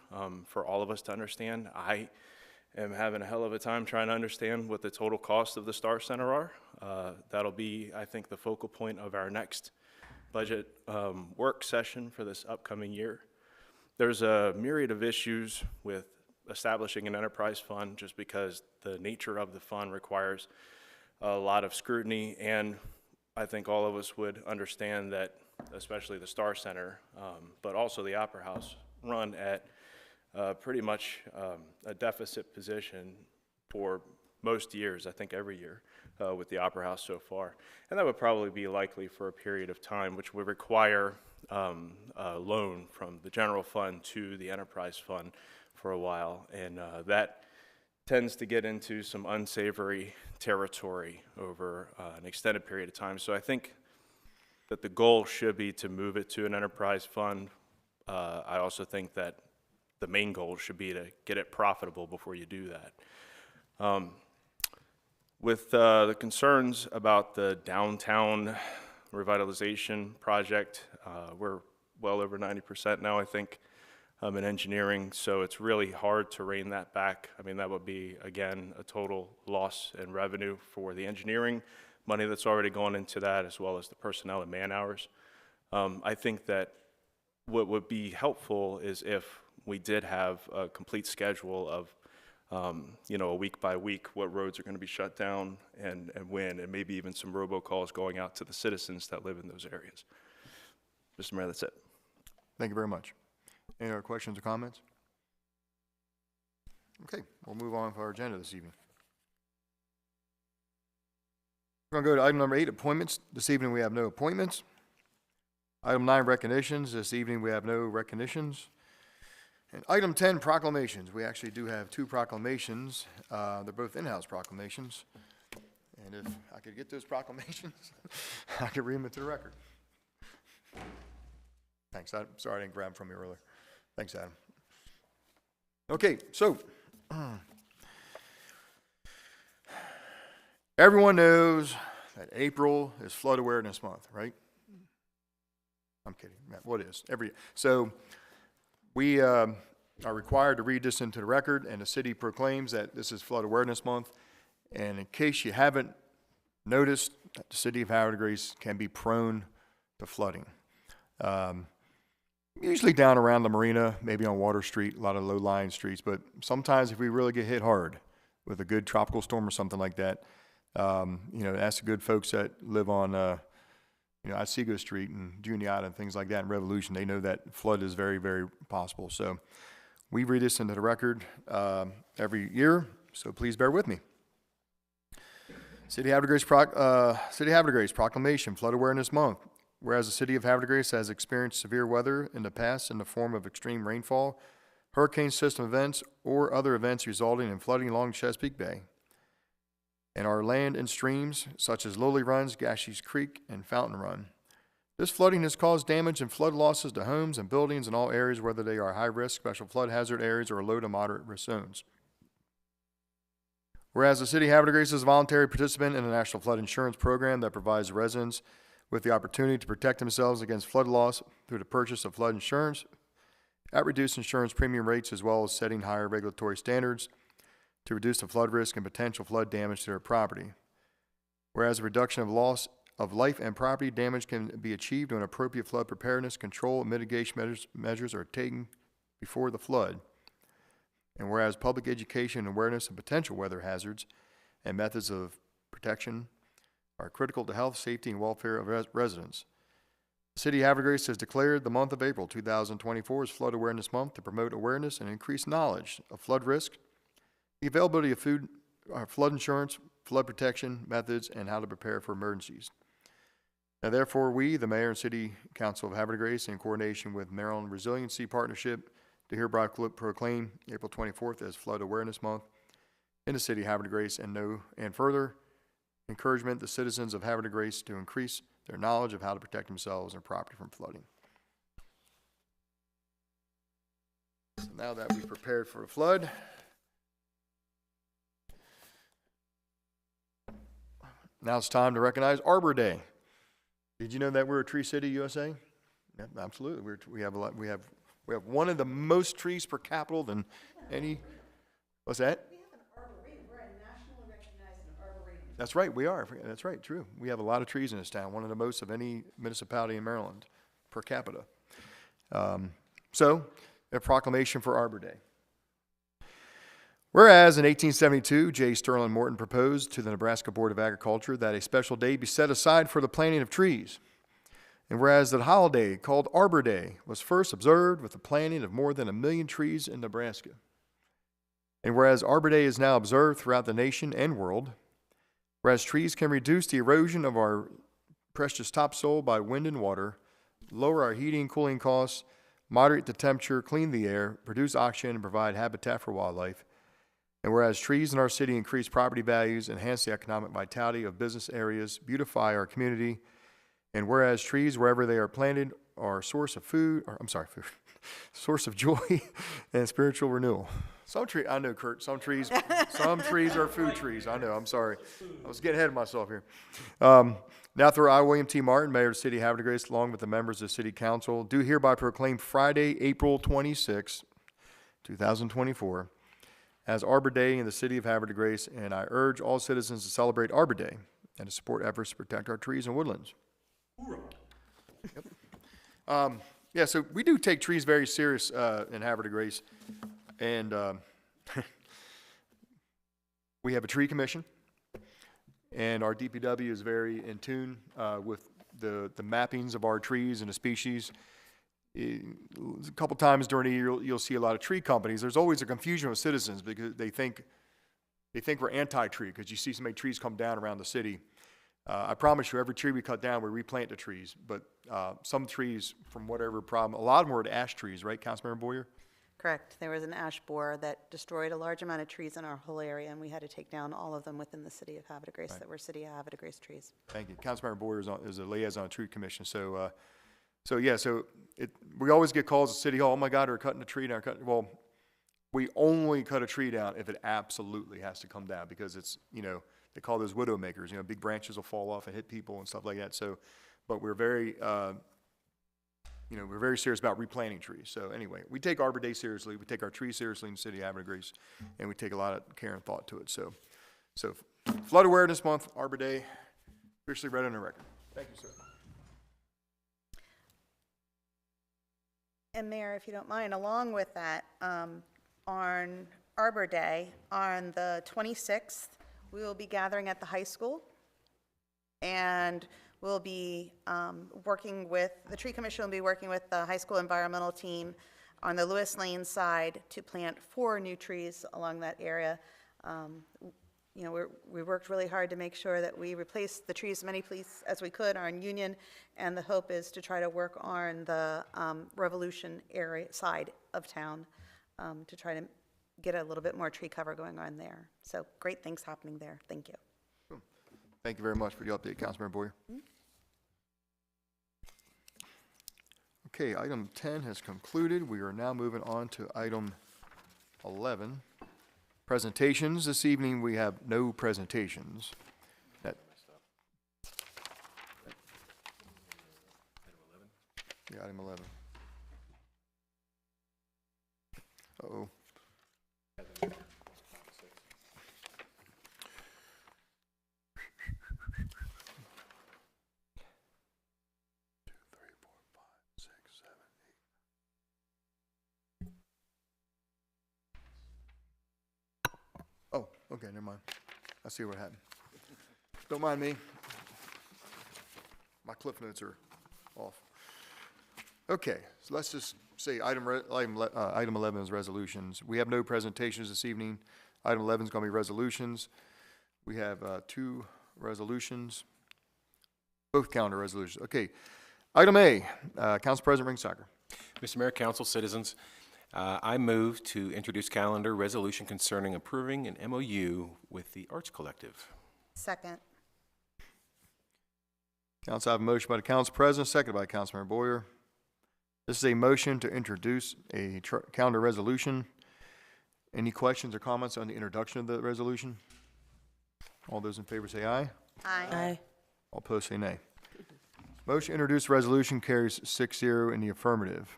for all of us to understand. I am having a hell of a time trying to understand what the total cost of the Star Center are. That'll be, I think, the focal point of our next budget work session for this upcoming year. There's a myriad of issues with establishing an enterprise fund just because the nature of the fund requires a lot of scrutiny, and I think all of us would understand that, especially the Star Center, but also the Opera House, run at pretty much a deficit position for most years, I think every year, with the Opera House so far. And that would probably be likely for a period of time, which would require a loan from the general fund to the enterprise fund for a while, and that tends to get into some unsavory territory over an extended period of time. So I think that the goal should be to move it to an enterprise fund. I also think that the main goal should be to get it profitable before you do that. With the concerns about the downtown revitalization project, we're well over 90% now, I think, in engineering, so it's really hard to rein that back. I mean, that would be, again, a total loss in revenue for the engineering money that's already gone into that, as well as the personnel and man hours. I think that what would be helpful is if we did have a complete schedule of, a week by week, what roads are going to be shut down and when, and maybe even some robocalls going out to the citizens that live in those areas. Mr. Mayor, that's it. Thank you very much. Any other questions or comments? Okay, we'll move on for our agenda this evening. We're going to go to item number 8, appointments. This evening we have no appointments. Item 9, recognitions. This evening we have no recognitions. And item 10, proclamations. We actually do have 2 proclamations. They're both in-house proclamations. And if I could get those proclamations, I could read them into the record. Thanks. I'm sorry I didn't grab them from you earlier. Thanks, Adam. Okay, so everyone knows that April is Flood Awareness Month, right? I'm kidding. What is? So we are required to read this into the record, and the city proclaims that this is Flood Awareness Month. And in case you haven't noticed, the city of Havre de Grace can be prone to flooding. Usually down around the marina, maybe on Water Street, a lot of low-lying streets. But sometimes if we really get hit hard with a good tropical storm or something like that, ask the good folks that live on, Otsego Street and Juniata and things like that in Revolution. They know that flood is very, very possible. So we read this into the record every year, so please bear with me. City of Havre de Grace Proclamation, Flood Awareness Month. Whereas the City of Havre de Grace has experienced severe weather in the past in the form of extreme rainfall, hurricane system events, or other events resulting in flooding along Chesapeake Bay, and our land and streams, such as Lowly Runs, Gashies Creek, and Fountain Run. This flooding has caused damage and flood losses to homes and buildings in all areas, whether they are high-risk, special flood hazard areas, or low to moderate risk zones. Whereas the City of Havre de Grace is a voluntary participant in a national flood insurance program that provides residents with the opportunity to protect themselves against flood loss through the purchase of flood insurance at reduced insurance premium rates, as well as setting higher regulatory standards to reduce the flood risk and potential flood damage to their property. Whereas a reduction of loss of life and property damage can be achieved when appropriate flood preparedness, control, and mitigation measures are taken before the flood. And whereas public education and awareness of potential weather hazards and methods of protection are critical to health, safety, and welfare of residents. The City of Havre de Grace has declared the month of April 2024 as Flood Awareness Month to promote awareness and increase knowledge of flood risk, the availability of flood insurance, flood protection methods, and how to prepare for emergencies. Now, therefore, we, the Mayor and City Council of Havre de Grace, in coordination with Maryland Resiliency Partnership, do hereby proclaim April 24th as Flood Awareness Month in the City of Havre de Grace, and further encouragement the citizens of Havre de Grace to increase their knowledge of how to protect themselves and property from flooding. So now that we've prepared for a flood, now it's time to recognize Arbor Day. Did you know that we're a tree city, USA? Yeah, absolutely. We have one of the most trees per capita than any. What's that? We have an arboretum. We're a nationally recognized arboretum. That's right. We are. That's right. True. We have a lot of trees in this town. One of the most of any municipality in Maryland per capita. So, a proclamation for Arbor Day. Whereas in 1872, J. Sterling Morton proposed to the Nebraska Board of Agriculture that a special day be set aside for the planting of trees. And whereas the holiday called Arbor Day was first observed with the planting of more than 1 million trees in Nebraska. And whereas Arbor Day is now observed throughout the nation and world, whereas trees can reduce the erosion of our precious topsoil by wind and water, lower our heating and cooling costs, moderate the temperature, clean the air, produce oxygen, and provide habitat for wildlife. And whereas trees in our city increase property values, enhance the economic vitality of business areas, beautify our community, and whereas trees, wherever they are planted, are a source of source of joy and spiritual renewal. I know, Kurt, some trees are food trees. I know, I'm sorry. I was getting ahead of myself here. Now, through I, William T. Martin, Mayor of the City of Havre de Grace, along with the members of the City Council, do hereby proclaim Friday, April 26, 2024, as Arbor Day in the City of Havre de Grace, and I urge all citizens to celebrate Arbor Day and to support efforts to protect our trees and woodlands. Yep. So we do take trees very serious in Havre de Grace, and we have a tree commission, and our DPW is very in tune with the mappings of our trees and the species. A couple times during the year, you'll see a lot of tree companies. There's always a confusion with citizens because they think we're anti-tree because you see so many trees come down around the city. I promise you, every tree we cut down, we replant the trees. But some trees, from whatever problem, a lot of them were ash trees, right, Councilmember Boyer? Correct. There was an ash borer that destroyed a large amount of trees in our whole area, and we had to take down all of them within the city of Havre de Grace that were city of Havre de Grace trees. Thank you. Councilmember Boyer is a liaison on Tree Commission, we always get calls at City Hall, oh my God, they're cutting a tree down, well, we only cut a tree down if it absolutely has to come down, because it's, they call those widow makers, big branches will fall off and hit people and stuff like that, but we're very, we're very serious about replanting trees. So anyway, we take Arbor Day seriously, we take our trees seriously in the city of Havre de Grace, and we take a lot of care and thought to it. So Flood Awareness Month, Arbor Day, officially read on the record. Thank you, sir. And Mayor, if you don't mind, along with that, on Arbor Day, on the 26th, we will be gathering at the high school, and we'll be the Tree Commission will be working with the high school environmental team on the Lewis Lane side to plant 4 new trees along that area. We worked really hard to make sure that we replaced the trees as many places as we could on Union, and the hope is to try to work on the Revolution area side of town to try to get a little bit more tree cover going on there. So great things happening there. Thank you. Thank you very much for the update, Councilmember Boyer. Okay, item 10 has concluded. We are now moving on to item 11. Presentations. This evening we have no presentations. Yeah, item 11. Uh-oh. Oh, okay, never mind. I see what happened. Don't mind me. My cliff notes are off. Okay, so let's just say item 11 is resolutions. We have no presentations this evening. Item 11 is going to be resolutions. We have 2 resolutions, both calendar resolutions. Okay, item A, Council President Ringsacker. Mr. Mayor, Council, citizens, I move to introduce calendar resolution concerning approving an MOU with the Arts Collective. Second. Council, I have a motion by the Council President, seconded by Councilmember Boyer. This is a motion to introduce a calendar resolution. Any questions or comments on the introduction of the resolution? All those in favor say aye. Aye. Aye. All opposed say nay. Motion to introduce resolution carries 6-0 in the affirmative.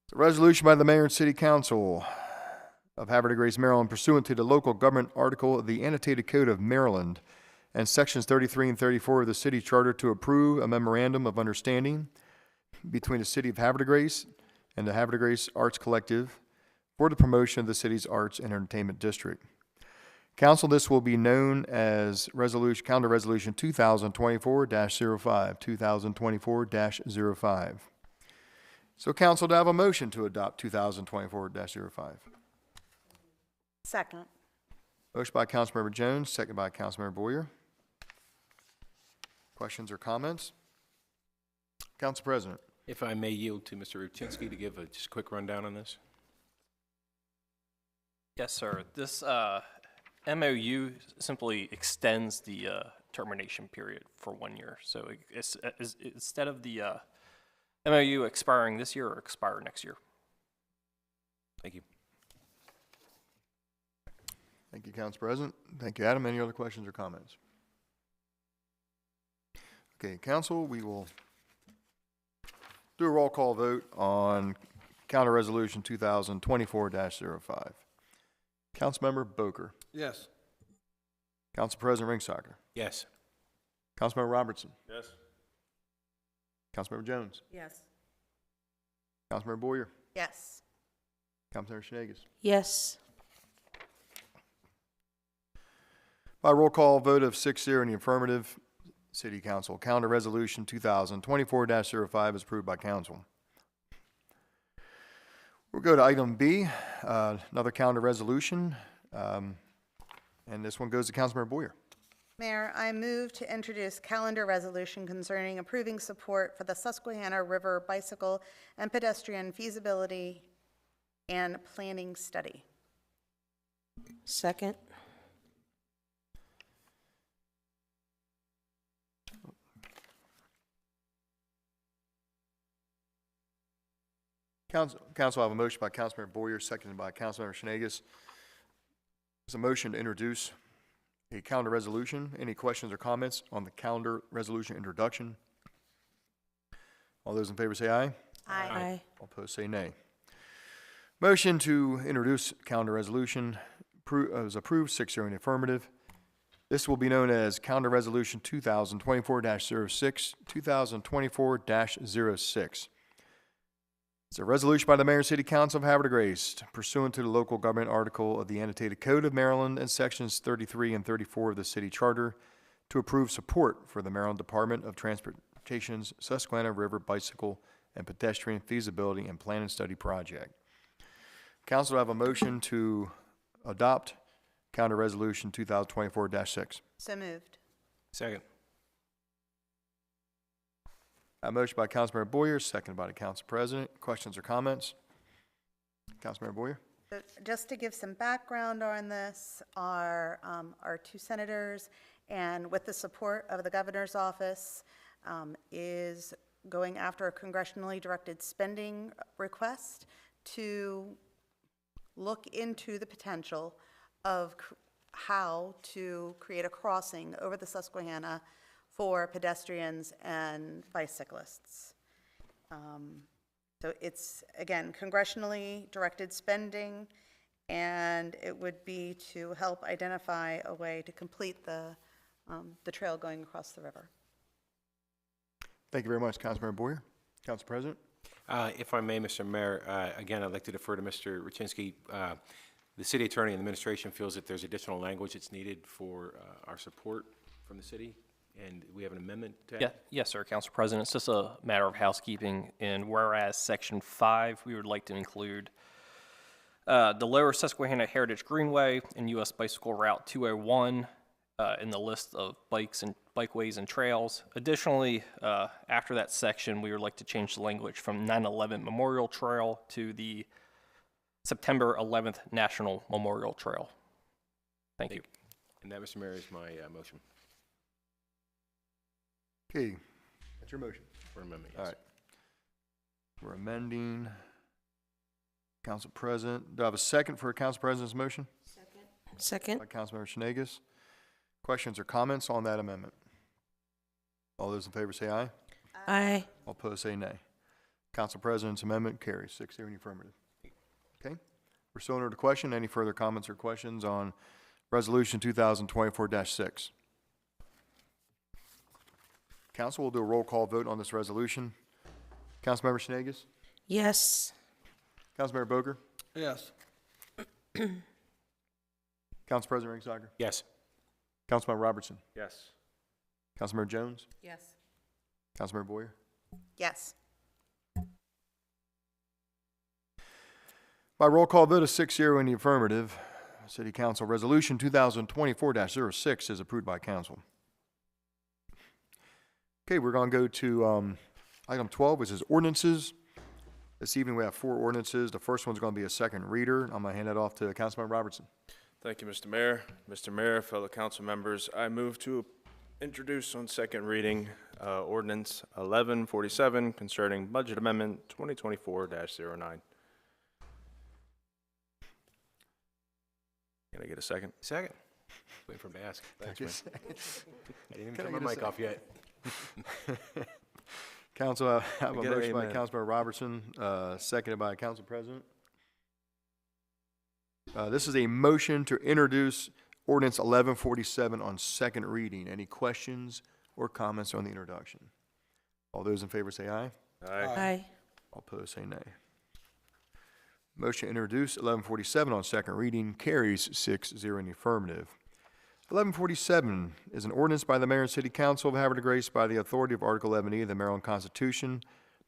The resolution by the Mayor and City Council of Havre de Grace, Maryland, pursuant to the local government article of the Annotated Code of Maryland and sections 33 and 34 of the city charter to approve a memorandum of understanding between the city of Havre de Grace and the Havre de Grace Arts Collective for the promotion of the city's arts and entertainment district. Council, this will be known as calendar resolution 2024-05, 2024-05. So council, do I have a motion to adopt 2024-05? Second. Motion by Councilmember Jones, second by Councilmember Boyer. Questions or comments? Council President. If I may yield to Mr. Ruchinsky to give just a quick rundown on this. Yes, sir. This MOU simply extends the termination period for 1 year. So instead of the MOU expiring this year or expire next year. Thank you. Thank you, Council President. Thank you, Adam. Any other questions or comments? Okay, Council, we will do a roll call vote on Calendar Resolution 2024-05. Councilmember Boker. Yes. Council President Ringsacker. Yes. Councilmember Robertson. Yes. Councilmember Jones. Yes. Councilmember Boyer. Yes. Councilmember Shenagus. Yes. By roll call vote of 6-0 in the affirmative, City Council, Calendar Resolution 2024-05 is approved by Council. We'll go to item B, another calendar resolution, and this one goes to Councilmember Boyer. Mayor, I move to introduce calendar resolution concerning approving support for the Susquehanna River Bicycle and Pedestrian Feasibility and Planning Study. Second. Council, I have a motion by Councilmember Boyer, seconded by Councilmember Shenagis. There's a motion to introduce a calendar resolution. Any questions or comments on the calendar resolution introduction? All those in favor say aye. Aye. All opposed say nay. Motion to introduce calendar resolution is approved, 6-0 in the affirmative. This will be known as Calendar Resolution 2024-06, 2024-06. It's a resolution by the Mayor and City Council of Havre de Grace pursuant to the local government article of the Annotated Code of Maryland and sections 33 and 34 of the city charter to approve support for the Maryland Department of Transportation's Susquehanna River Bicycle and Pedestrian Feasibility and Plan and Study Project. Council, I have a motion to adopt Calendar Resolution 2024-6. So moved. Second. A motion by Councilmember Boyer, seconded by the Council President. Questions or comments? Councilmember Boyer? So just to give some background on this, our two senators, and with the support of the governor's office, is going after a congressionally directed spending request to look into the potential of how to create a crossing over the Susquehanna for pedestrians and bicyclists. So it's, again, congressionally directed spending, and it would be to help identify a way to complete the trail going across the river. Thank you very much, Councilmember Boyer. Council President? If I may, Mr. Mayor, again, I'd like to defer to Mr. Rachinsky. The city attorney and the administration feels that there's additional language that's needed for our support from the city, and we have an amendment to add. Yeah, yes, sir, Council President. It's just a matter of housekeeping. And whereas Section 5, we would like to include the Lower Susquehanna Heritage Greenway and U.S. Bicycle Route 201 in the list of bikeways and trails. Additionally, after that section, we would like to change the language from 9/11 Memorial Trail to the September 11th National Memorial Trail. Thank you. And that, Mr. Mayor, is my motion. Okay, that's your motion. For amendment, yes. All right. We're amending. Council President, do I have a second for Council President's motion? Second. By Councilmember Shenagis. Questions or comments on that amendment? All those in favor say aye. Aye. All opposed say nay. Council President's amendment carries 6-0 in the affirmative. Okay. We're still under the question. Any further comments or questions on Resolution 2024-6? Council will do a roll call vote on this resolution. Councilmember Shenagis? Yes. Councilmember Boger? Yes. Council President Ringsager? Yes. Councilmember Robertson? Yes. Councilmember Jones? Yes. Councilmember Boyer? Yes. By roll call vote of 6-0 in the affirmative, City Council Resolution 2024-06 is approved by Council. Okay, we're going to go to item 12, which is ordinances. This evening we have 4 ordinances. The first one's going to be a second reader. I'm going to hand that off to Councilmember Robertson. Thank you, Mr. Mayor. Mr. Mayor, fellow council members, I move to introduce on second reading ordinance 1147 concerning budget amendment 2024-09. Can I get a second? Second. Waiting for him to ask. Thanks, man. I didn't even Can I turn get my a mic off yet. Council, I have a Get an motion by amen. Councilmember Robertson, seconded by Council President. This is a motion to introduce ordinance 1147 on second reading. Any questions or comments on the introduction? All those in favor say aye. Aye. All opposed say nay. Motion to introduce 1147 on second reading carries 6-0 in the affirmative. 1147 is an ordinance by the Mayor and City Council of Havre de Grace by the authority of Article 11E of the Maryland Constitution,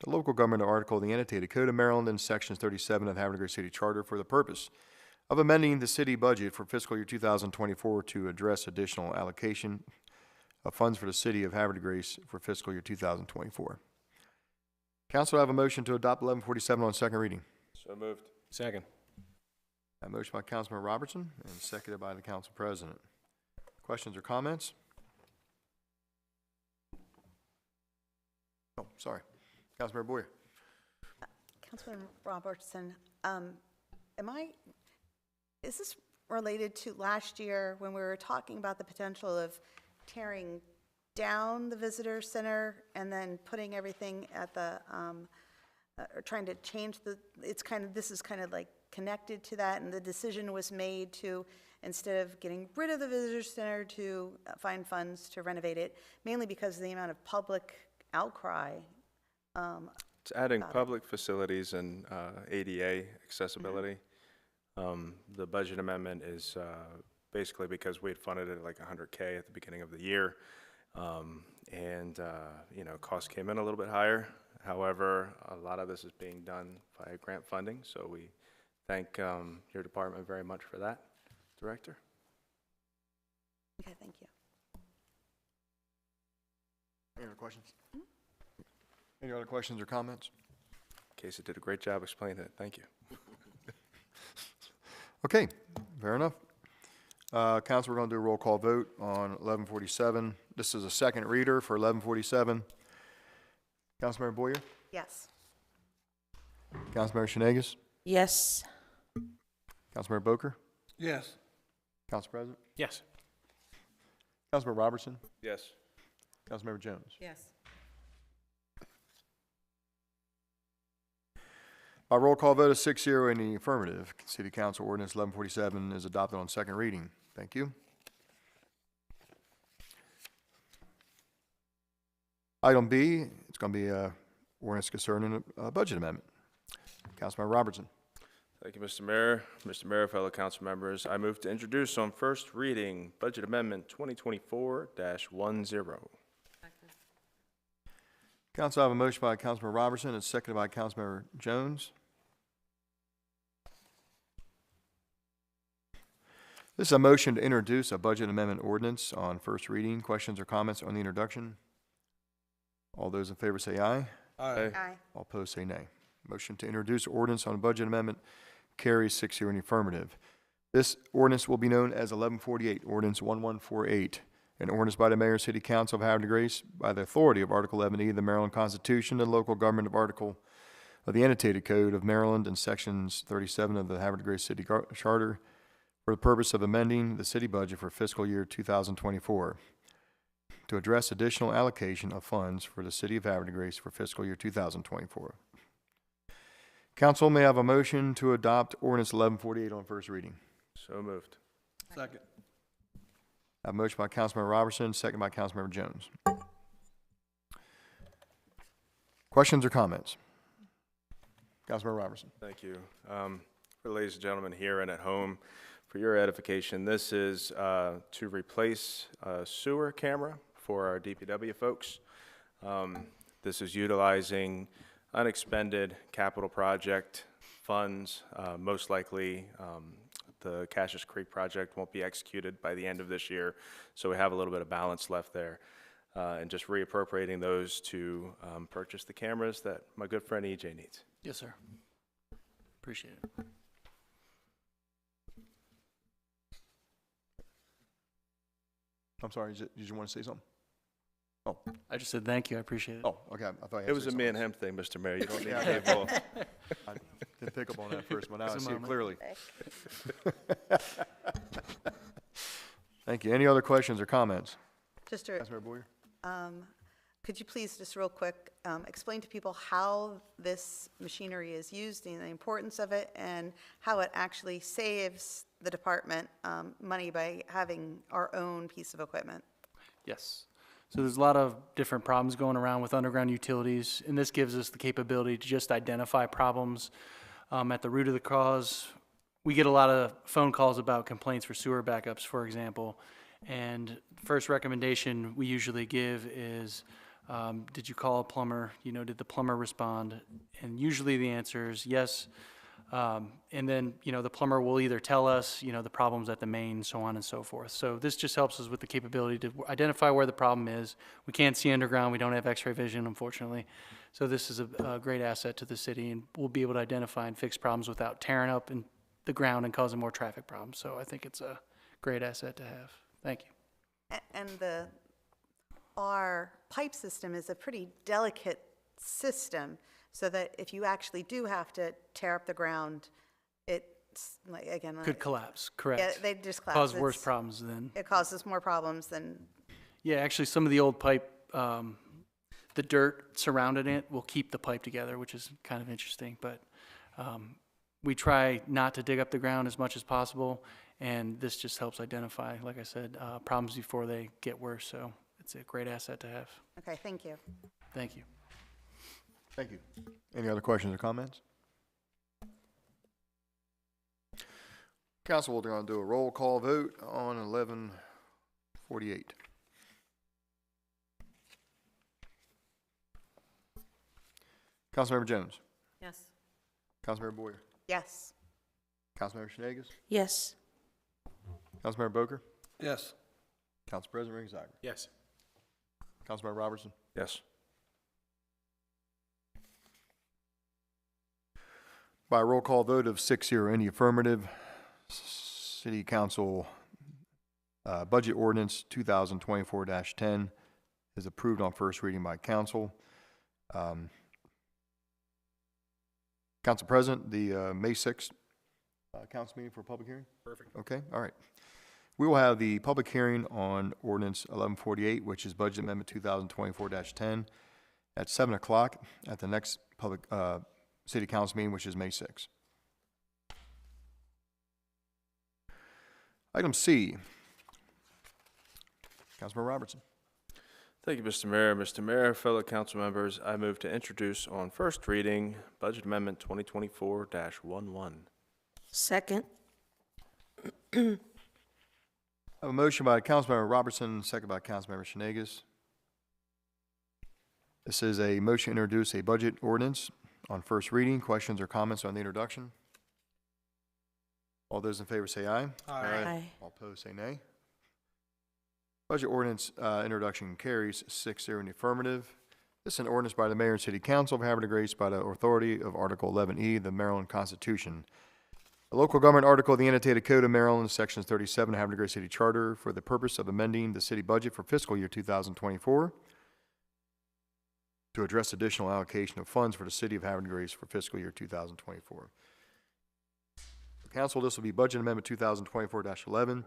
the local government article of the Annotated Code of Maryland, and Sections 37 of the Havre de Grace City Charter for the purpose of amending the city budget for fiscal year 2024 to address additional allocation of funds for the city of Havre de Grace for fiscal year 2024. Council, I have a motion to adopt 1147 on second reading. So moved. Second. A motion by Councilmember Robertson and seconded by the Council President. Questions or comments? Oh, sorry. Councilmember Boyer. Councilman Robertson, is this related to last year when we were talking about the potential of tearing down the visitor center and then putting everything at the, or trying to change this is kind of like connected to that, and the decision was made to, instead of getting rid of the visitor center, to find funds to renovate it, mainly because of the amount of public outcry. It's adding public facilities and ADA accessibility. The budget amendment is basically because we had funded it like $100K at the beginning of the year. You know, costs came in a little bit higher. However, a lot of this is being done via grant funding, so we thank your department very much for that, Director. Okay, thank you. Any other questions? Any other questions or comments? Casey did a great job explaining it. Thank you. Okay, fair enough. Council, we're going to do a roll call vote on 1147. This is a second reader for 1147. Councilmember Boyer? Yes. Councilmember Shanegas? Yes. Councilmember Boker? Yes. Council President? Yes. Councilmember Robertson? Yes. Councilmember Jones? Yes. By roll call vote of 6-0 in the affirmative, City Council Ordinance 1147 is adopted on second reading. Thank you. Item B, it's going to be ordinance concerning a budget amendment. Councilmember Robertson. Thank you, Mr. Mayor. Mr. Mayor, fellow council members, I move to introduce on first reading Budget Amendment 2024-10. Council, I have a motion by Councilmember Robertson and seconded by Councilmember Jones. This is a motion to introduce a budget amendment ordinance on first reading. Questions or comments on the introduction? All those in favor say aye. Aye. Aye. All opposed say nay. Motion to introduce ordinance on budget amendment carries 6-0 in the affirmative. This ordinance will be known as 1148, Ordinance 1148, an ordinance by the Mayor and City Council of Havre de Grace by the authority of Article 11E of the Maryland Constitution and local government of Article of the Annotated Code of Maryland and Sections 37 of the Havre de Grace City Charter for the purpose of amending the city budget for fiscal year 2024 to address additional allocation of funds for the City of Havre de Grace for fiscal year 2024. Council, may I have a motion to adopt Ordinance 1148 on first reading? So moved. Second. I have a motion by Councilmember Robertson, second by Councilmember Jones. Questions or comments? Councilmember Robertson. Thank you. For the ladies and gentlemen here and at home, for your edification, this is to replace a sewer camera for our DPW folks. This is utilizing unexpended capital project funds. Most likely, the Cassius Creek project won't be executed by the end of this year, so we have a little bit of balance left there. And just reappropriating those to purchase the cameras that my good friend EJ needs. Yes, sir. Appreciate it. I'm sorry, did you want to say something? Oh, I just said thank you. I appreciate it. oh, okay. I thought you had It was to a say me and something. him thing, Mr. Mayor. You don't need Yeah, to give off. I didn't pick up on that first, but now I It's a see it moment. clearly. Thank you. Any other questions or comments? Just to, Councilmember Boyer? could you please, just real quick, explain to people how this machinery is used and the importance of it and how it actually saves the department money by having our own piece of equipment? Yes. So there's a lot of different problems going around with underground utilities, and this gives us the capability to just identify problems at the root of the cause. We get a lot of phone calls about complaints for sewer backups, for example, and the first recommendation we usually give is, did you call a plumber? You know, did the plumber respond? And usually the answer is yes. And then, the plumber will either tell us, the problems at the main, so on and so forth. So this just helps us with the capability to identify where the problem is. We can't see underground. We don't have x-ray vision, unfortunately. So this is a great asset to the city, and we'll be able to identify and fix problems without tearing up in the ground and causing more traffic problems. So I think it's a great asset to have. Thank you. And our pipe system is a pretty delicate system, so that if you actually do have to tear up the ground, it's like, again. Could collapse, correct. Yeah, they just collapse. Cause worse problems than. It causes more problems than. Yeah, actually, some of the old pipe, the dirt surrounding it will keep the pipe together, which is kind of interesting. But we try not to dig up the ground as much as possible, and this just helps identify, like I said, problems before they get worse. So it's a great asset to have. Okay, thank you. Thank you. Thank you. Any other questions or comments? Council, we're going to do a roll call vote on 1148. Councilmember Jones. Yes. Councilmember Boyer. Yes. Councilmember Shenagus. Yes. Councilmember Boker. Yes. Council President Ringzagger. Yes. Councilmember Robertson. Yes. By a roll call vote of 6-0 in the affirmative, City Council Budget Ordinance 2024-10 is approved on first reading by council. Council President, the May 6th council meeting for public hearing? Perfect. Okay, all right. We will have the public hearing on Ordinance 1148, which is Budget Amendment 2024-10, at 7 o'clock at the next public City Council meeting, which is May 6th. Item C. Councilmember Robertson. Thank you, Mr. Mayor. Mr. Mayor, fellow council members, I move to introduce on first reading Budget Amendment 2024-11. Second. I have a motion by Councilmember Robertson, second by Councilmember Shenagus. This is a motion to introduce a budget ordinance on first reading. Questions or comments on the introduction? All those in favor say aye. Aye. All opposed say nay. Budget ordinance introduction carries 6-0 in the affirmative. This is an ordinance by the Mayor and City Council of Havre de Grace by the authority of Article 11E, the Maryland Constitution. A local government article of the Annotated Code of Maryland, Sections 37, Havre de Grace City Charter, for the purpose of amending the city budget for fiscal year 2024 to address additional allocation of funds for the city of Havre de Grace for fiscal year 2024. Council, this will be Budget Amendment 2024-11.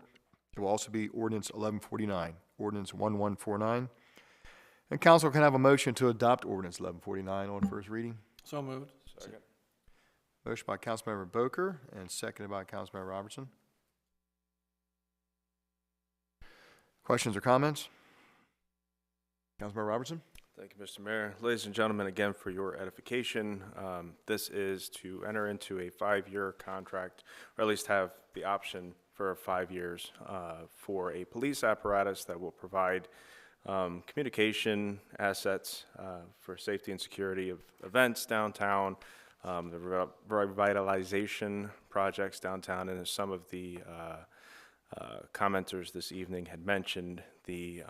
It will also be Ordinance 1149, Ordinance 1149. And council can have a motion to adopt Ordinance 1149 on first reading. So moved. Second. Motion by Councilmember Boker and seconded by Councilmember Robertson. Questions or comments? Councilmember Robertson? Thank you, Mr. Mayor. Ladies and gentlemen, again, for your edification, this is to enter into a 5-year contract, or at least have the option for 5 years for a police apparatus that will provide communication assets for safety and security of events downtown, the revitalization projects downtown, and as some of the commenters this evening had mentioned, the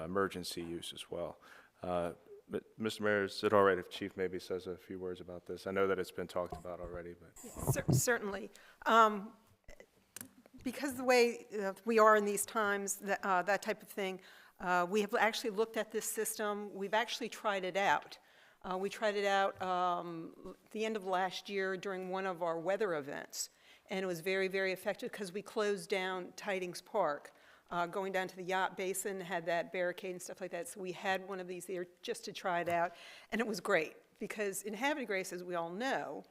emergency use as well. But Mr. Mayor, is it all right if Chief maybe says a few words about this? I know that it's been talked about already, but. Certainly. Because the way we are in these times, that type of thing, we have actually looked at this system. We've actually tried it out. We tried it out the end of last year during one of our weather events, and it was very, very effective because we closed down Tidings Park. Going down to the yacht basin, had that barricade and stuff like that. So we had one of these there just to try it out, and it was great because in Havre de Grace, as we all know,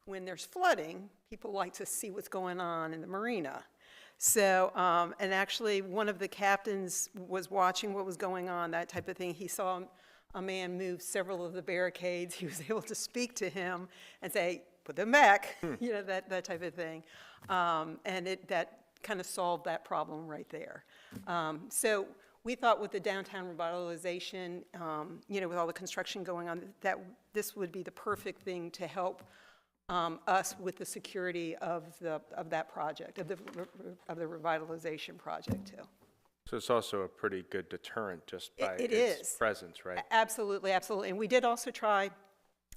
when there's flooding, people like to see what's going on in the marina. So, and actually one of the captains was watching what was going on, that type of thing. He saw a man move several of the barricades. He was able to speak to him and say, put them back, you know, that type of thing. And that kind of solved that problem right there. So we thought with the downtown revitalization, you know, with all the construction going on, that this would be the perfect thing to help us with the security of that project, of the revitalization project too. So it's also a pretty good deterrent just by It its is. presence, right? Absolutely, absolutely. And we did also try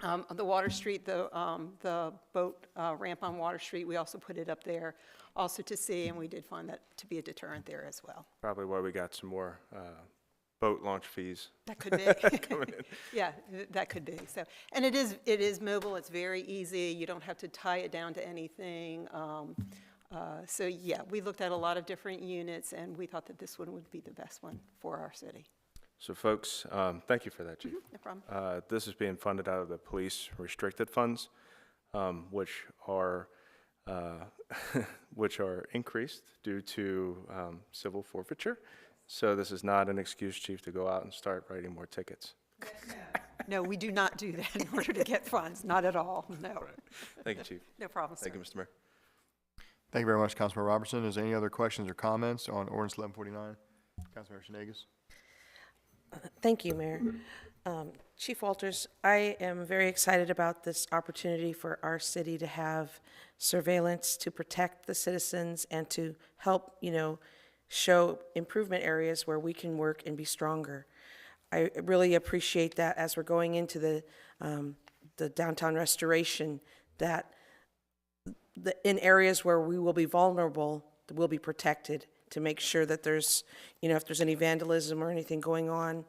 the Water Street, the boat ramp on Water Street. We also put it up there also to see, and we did find that to be a deterrent there as well. Probably why we got some more boat launch fees. That could be. coming in. Yeah, that could be. So, and it is mobile. It's very easy. You don't have to tie it down to anything. So yeah, we looked at a lot of different units, and we thought that this one would be the best one for our city. So folks, thank you for that, Chief. No problem. This is being funded out of the police restricted funds, which are increased due to civil forfeiture. So this is not an excuse, Chief, to go out and start writing more tickets. No, we do not do that in order to get funds, not at all, no. Right. Thank you, Chief. No problem, sir. Thank you, Mr. Mayor. Thank you very much, Councilmember Robertson. Is there any other questions or comments on ordinance 1149? Councilmember Shenegis? Thank you, Mayor. Chief Walters, I am very excited about this opportunity for our city to have surveillance to protect the citizens and to help, show improvement areas where we can work and be stronger. I really appreciate that as we're going into the downtown restoration, that in areas where we will be vulnerable, we'll be protected to make sure that there's, if there's any vandalism or anything going on,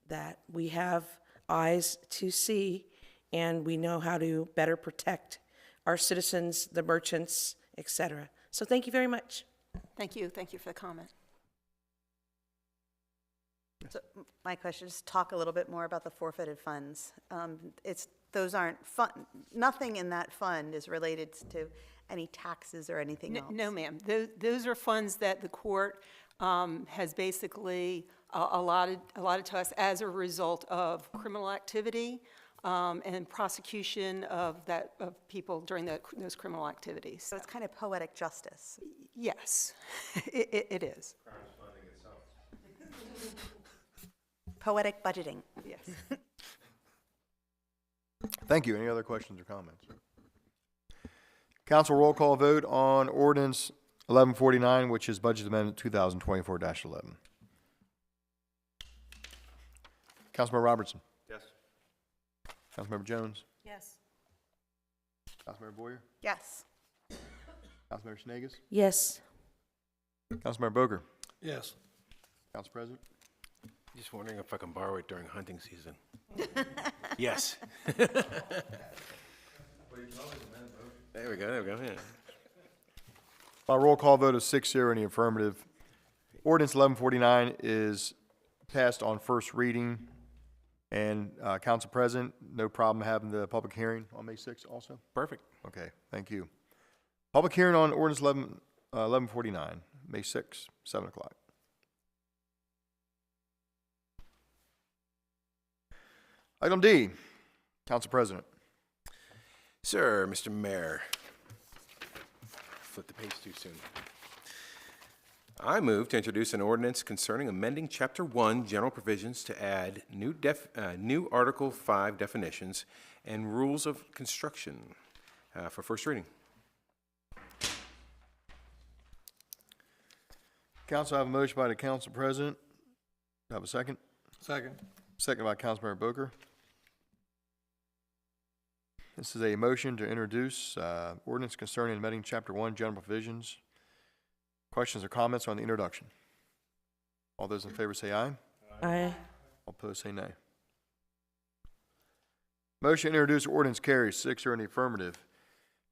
that we have eyes to see and we know how to better protect our citizens, the merchants, etc. So thank you very much. Thank you for the comment. So my question is talk a little bit more about the forfeited funds. Those aren't fun. Nothing in that fund is related to any taxes or anything else. No, ma'am. Those are funds that the court has basically allotted to us as a result of criminal activity and prosecution of people during those criminal activities. So it's kind of poetic justice. Yes, it is. Poetic budgeting. Yes. Thank you. Any other questions or comments? Council roll call vote on ordinance 1149, which is budget amendment 2024-11. Councilmember Robertson. Yes. Councilmember Jones. Yes. Councilmember Boyer. Yes. Councilmember Shenegis. Yes. Councilmember Boger. Yes. Council President. Just wondering if I can borrow it during hunting season. Yes. There we go, yeah. By roll call vote of 6-0 in the affirmative, ordinance 1149 is passed on first reading. And Council President, no problem having the public hearing on May 6th also? Perfect. Okay, thank you. Public hearing on ordinance 1149, May 6th, 7 o'clock. Item D, Council President. Sir, Mr. Mayor. Flip the page too soon. I move to introduce an ordinance concerning amending Chapter 1 General Provisions to add new Article 5 definitions and rules of construction for first reading. Council, I have a motion by the Council President. Do I have a second? Second. Second by Councilmember Boger. This is a motion to introduce ordinance concerning amending Chapter 1 General Provisions. Questions or comments on the introduction? All those in favor say aye. Aye. All opposed say nay. Motion to introduce ordinance carries 6-0 in the affirmative.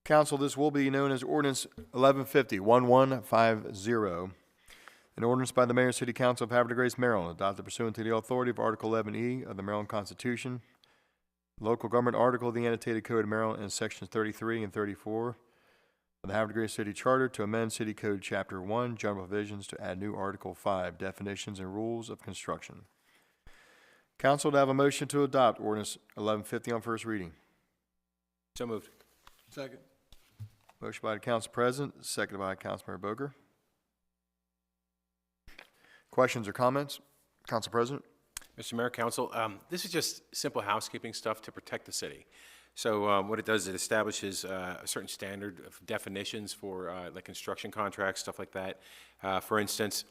Council, this will be known as ordinance 1150, an ordinance by the Mayor and City Council of Havre, Grace, Maryland, adopted pursuant to the authority of Article 11E of the Maryland Constitution, local government article of the annotated code of Maryland, and sections 33 and 34 of the Havre Grace City Charter to amend City Code Chapter 1 General Provisions to add new Article 5 definitions and rules of construction. Council, to have a motion to adopt ordinance 1150 on first reading. So moved. Second. Motion by the Council President, seconded by Councilmember Boger. Questions or comments? Council President. Mr. Mayor, Council, this is just simple housekeeping stuff to protect the city. So what it does, it establishes a certain standard of definitions for like construction contracts, stuff like that. For instance,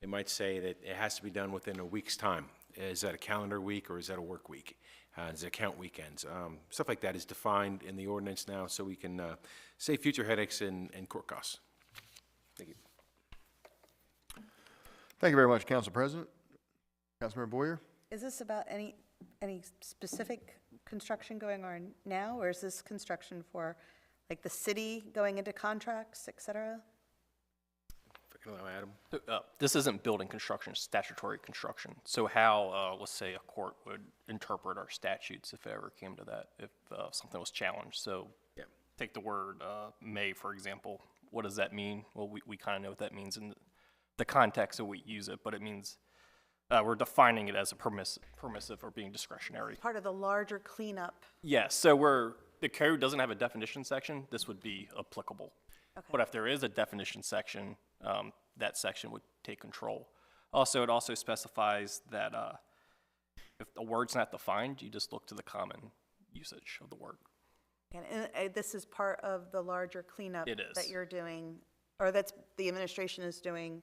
it might say that it has to be done within a week's time. Is that a calendar week or is that a work week? Does it count weekends? Stuff like that is defined in the ordinance now, so we can save future headaches and court costs. Thank you. Thank you very much, Council President. Councilmember Boyer? Is this about any specific construction going on now, or is this construction for, like, the city going into contracts, et cetera? If I can allow Adam. This isn't building construction, it's statutory construction. So how, let's say, a court would interpret our statutes if it ever came to that, if something was challenged. So take the word may, for example. What does that mean? Well, we kind of know what that means in the context that we use it, but it means we're defining it as a permissive or being discretionary. Part of the larger cleanup. Yes, so the code doesn't have a definition section, this would be applicable. Okay. But if there is a definition section, that section would take control. Also, it also specifies that if the word's not defined, you just look to the common usage of the word. And this is part of the larger cleanup It is. that you're doing, or that's the administration is doing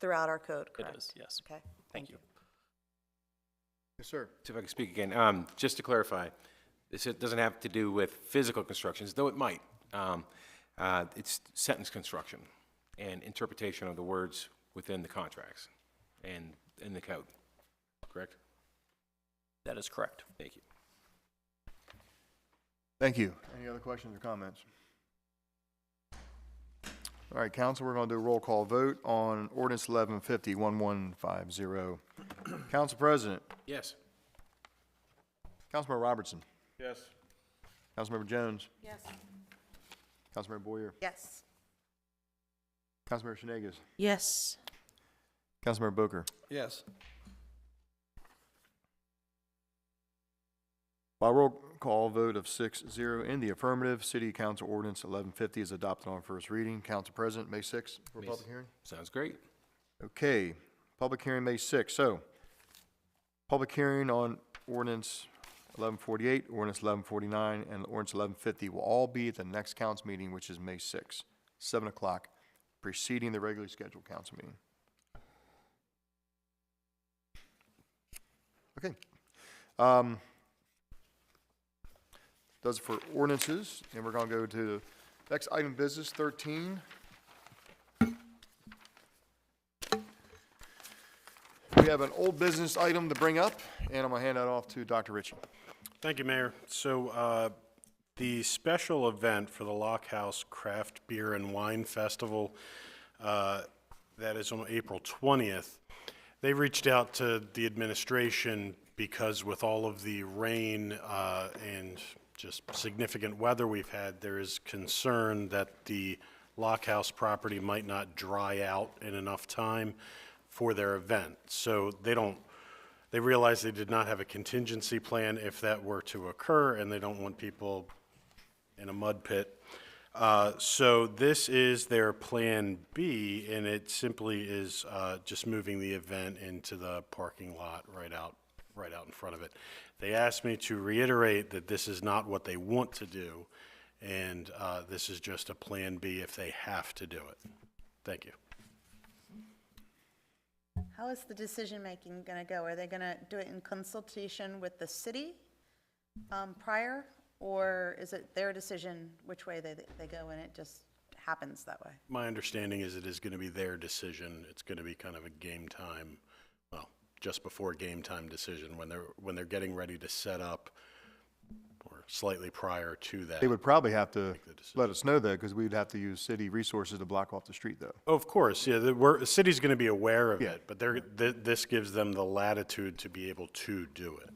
throughout our code, correct? It is, yes. Okay. Thank you. Yes, sir. So if I can speak again, just to clarify, this doesn't have to do with physical constructions, though it might. It's sentence construction and interpretation of the words within the contracts and in the code, correct? That is correct. Thank you. Thank you. Any other questions or comments? All right, council, we're going to do a roll call vote on ordinance 1150. Council President? Yes. Councilmember Robertson? Yes. Councilmember Jones? Yes. Councilmember Boyer? Yes. Councilmember Shanegas? Yes. Councilmember Booker? Yes. By roll call vote of 6-0 in the affirmative, City Council Ordinance 1150 is adopted on first reading. Council President, May 6th for May public hearing? Sounds great. Okay, public hearing May 6th. So, public hearing on Ordinance 1148, Ordinance 1149, and Ordinance 1150 will all be at the next council meeting, which is May 6th, 7 o'clock, preceding the regularly scheduled council meeting. Okay. Does it for ordinances, and we're going to go to the next item of business, 13. We have an old business item to bring up, and I'm going to hand that off to Dr. Ritchie. Thank you, Mayor. So the special event for the Lockhouse Craft Beer and Wine Festival, that is on April 20th, they reached out to the administration because with all of the rain and just significant weather we've had, there is concern that the Lockhouse property might not dry out in enough time for their event. So they realized they did not have a contingency plan if that were to occur, and they don't want people in a mud pit. So this is their Plan B, and it simply is just moving the event into the parking lot right out in front of it. They asked me to reiterate that this is not what they want to do, and this is just a Plan B if they have to do it. Thank you. How is the decision-making going to go? Are they going to do it in consultation with the city prior, or is it their decision which way they go and it just happens that way? My understanding is it is going to be their decision. It's going to be kind of a game time, well, just before game time decision when they're getting ready to set up, or slightly prior to that. They would probably have to let us know that, because we'd have to use city resources to block off the street, though. Oh, of course, yeah. The city's going to be aware of it, but this gives them the latitude to be able to do it.